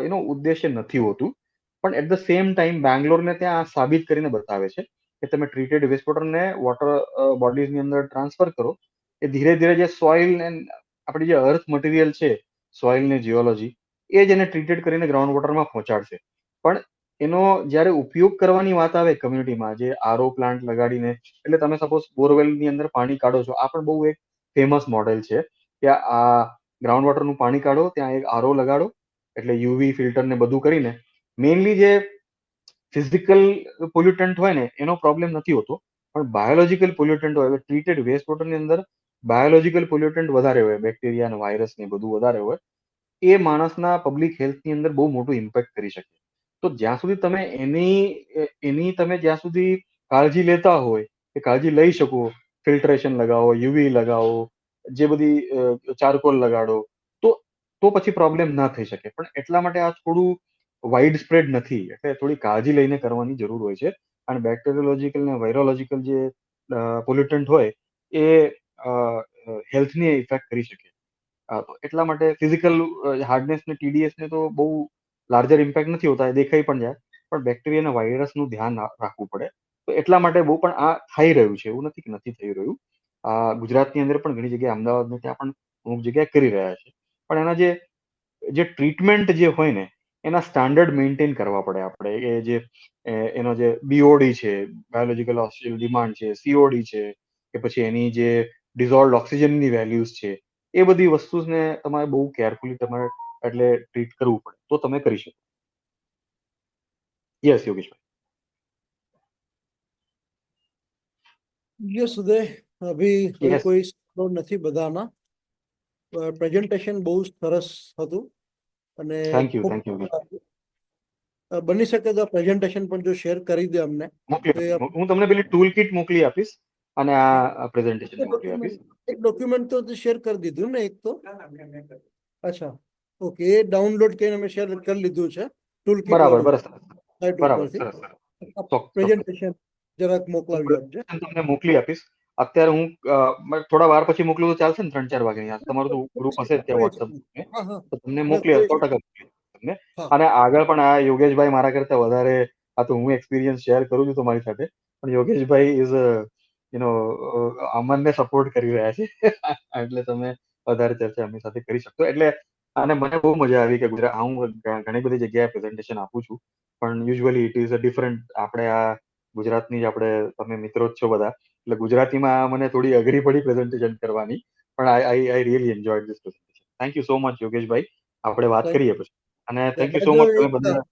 એનો ઉદ્દેશ્ય નથી હોતું. પણ એટ ધ સેમ ટાઈમ બેંગ્લોરને ત્યાં સાબિત કરીને બતાવે છે કે તમે ટ્રીટેડ વેસ્ટ વોટરને વોટર બોડીઝની અંદર ટ્રાન્સફર કરો, એ ધીરે ધીરે જે સોઇલ આપણી જે અર્થ મટીરિયલ છે, સોઇલ ને જીઓલોજી, એ જ એને ટ્રીટેડ કરીને ગ્રાઉન્ડ વોટરમાં પહોંચાડશે. પણ એનો જ્યારે ઉપયોગ કરવાની વાત આવે કમ્યુનિટીમાં, જે RO પ્લાન્ટ લગાડીને, એટલે તમે સપોઝ બોરવેલની અંદર પાણી કાઢો છો, આ પણ બહુ એક ફેમસ મોડેલ છે કે આ ગ્રાઉન્ડ વોટરનું પાણી કાઢો, ત્યાં એક RO લગાડો, એટલે UV ફિલ્ટર ને બધું કરીને મેઇનલી જે ફિઝિકલ પોલ્યુટન્ટ હોય ને એનો પ્રોબ્લેમ નથી હોતો, પણ બાયોલોજીકલ પોલ્યુટન્ટ હોય. ટ્રીટેડ વેસ્ટ વોટરની અંદર બાયોલોજીકલ પોલ્યુટન્ટ વધારે હોય, બેક્ટેરિયા અને વાયરસ ને બધું વધારે હોય. એ માણસના પબ્લિક હેલ્થની અંદર બહુ મોટું ઇમ્પેક્ટ કરી શકે. તો જ્યાં સુધી તમે એની તમે જ્યાં સુધી કાળજી લેતા હોય, કે કાળજી લઈ શકો, ફિલ્ટરેશન લગાવો, UV લગાવો, જે બધી ચારકોલ લગાડો, તો પછી પ્રોબ્લેમ ના થઈ શકે. પણ એટલા માટે આ થોડું વાઇડ સ્પ્રેડ નથી, એટલે થોડી કાળજી લઈને કરવાની જરૂર હોય છે. અને બેક્ટેરિયોલોજીકલ ને વાયરોલોજીકલ જે પોલ્યુટન્ટ હોય એ હેલ્થને ઇફેક્ટ કરી શકે. તો એટલા માટે ફિઝિકલ હાર્ડનેસ ને TDS ને તો બહુ લાર્જર ઇમ્પેક્ટ નથી હોતા, એ દેખાઈ પણ જાય. પણ બેક્ટેરિયા અને વાયરસનું ધ્યાન રાખવું પડે. તો એટલા માટે બહુ પણ આ થઈ રહ્યું છે, એવું નથી કે નથી થઈ રહ્યું. ગુજરાતની અંદર પણ ઘણી જગ્યાએ, અમદાવાદ ને ત્યાં પણ અમુક જગ્યાએ કરી રહ્યા છે. પણ એના જે ટ્રીટમેન્ટ જે હોય ને એના સ્ટાન્ડર્ડ મેન્ટેન કરવા પડે આપણે. એ જે એનો જે BOD છે, બાયોલોજીકલ ઓક્સિજન ડિમાન્ડ છે, COD છે, કે પછી એની જે ડિઝોલ્વ ઓક્સિજનની વેલ્યુઝ છે, એ બધી વસ્તુને તમારે બહુ કેરફુલી તમારે એટલે ટ્રીટ કરવું પડે, તો તમે કરી શકો. યસ યોગેશભાઈ. યસ ઉદય, અભી યસ. કોઈ સવાલો નથી બધાના. પ્રેઝન્ટેશન બહુ સરસ હતું અને થેન્ક યુ. ખૂબ થેન્ક યુ. બની શકે તો પ્રેઝન્ટેશન પણ જો શેર કરી દે અમને મોકલી તો આપીશ. હું તમને પેલી ટૂલ કિટ મોકલી આપીશ અને આ પ્રેઝન્ટેશન મોકલી આપીશ. એક ડોક્યુમેન્ટ તો શેર કરી દીધું ને એક તો. અચ્છા, ઓકે, એ ડાઉનલોડ કરીને અમે શેર કરી લીધું છે ટૂલ કિટ બરાબર. વાળું સાઇટ બરાબર. ઉપરથી. સરસ. ચોક્કસ. પ્રેઝન્ટેશન જરાક મોકલાવી આપજે. તમને મોકલી આપીશ. અત્યારે હું થોડા વાર પછી મોકલું તો ચાલશે ને? 3-4 વાગે. તમારું તો ગ્રુપ હશે જ ત્યાં WhatsApp ગ્રુપને, હા હા તો તમને ના, મોકલી કોઈ 100% મોકલી તમને. હા અને આગળ પણ આ યોગેશભાઈ મારા કરતા વધારે, આ તો હું એક્સપિરિયન્સ શેર કરું છું તમારી સાથે, પણ યોગેશભાઈ ઇઝ અમનને સપોર્ટ કરી રહ્યા છે. એટલે તમે વધારે ચર્ચા એમની સાથે કરી શકશો. એટલે અને મને બહુ મજા આવી કે હું ઘણી બધી જગ્યાએ પ્રેઝન્ટેશન આપું છું, પણ usually it is a different. આપણે આ ગુજરાતની જ આપણે, તમે મિત્રો જ છો બધા, એટલે ગુજરાતીમાં મને થોડી અઘરી પડી પ્રેઝન્ટેશન કરવાની. પણ I really enjoyed this presentation. Thank you so much Yogeshbhai. આપણે વાત Thank કરીએ પછી. અને you. થેન્ક યુ સો બાજુ મચ તમે એક બધા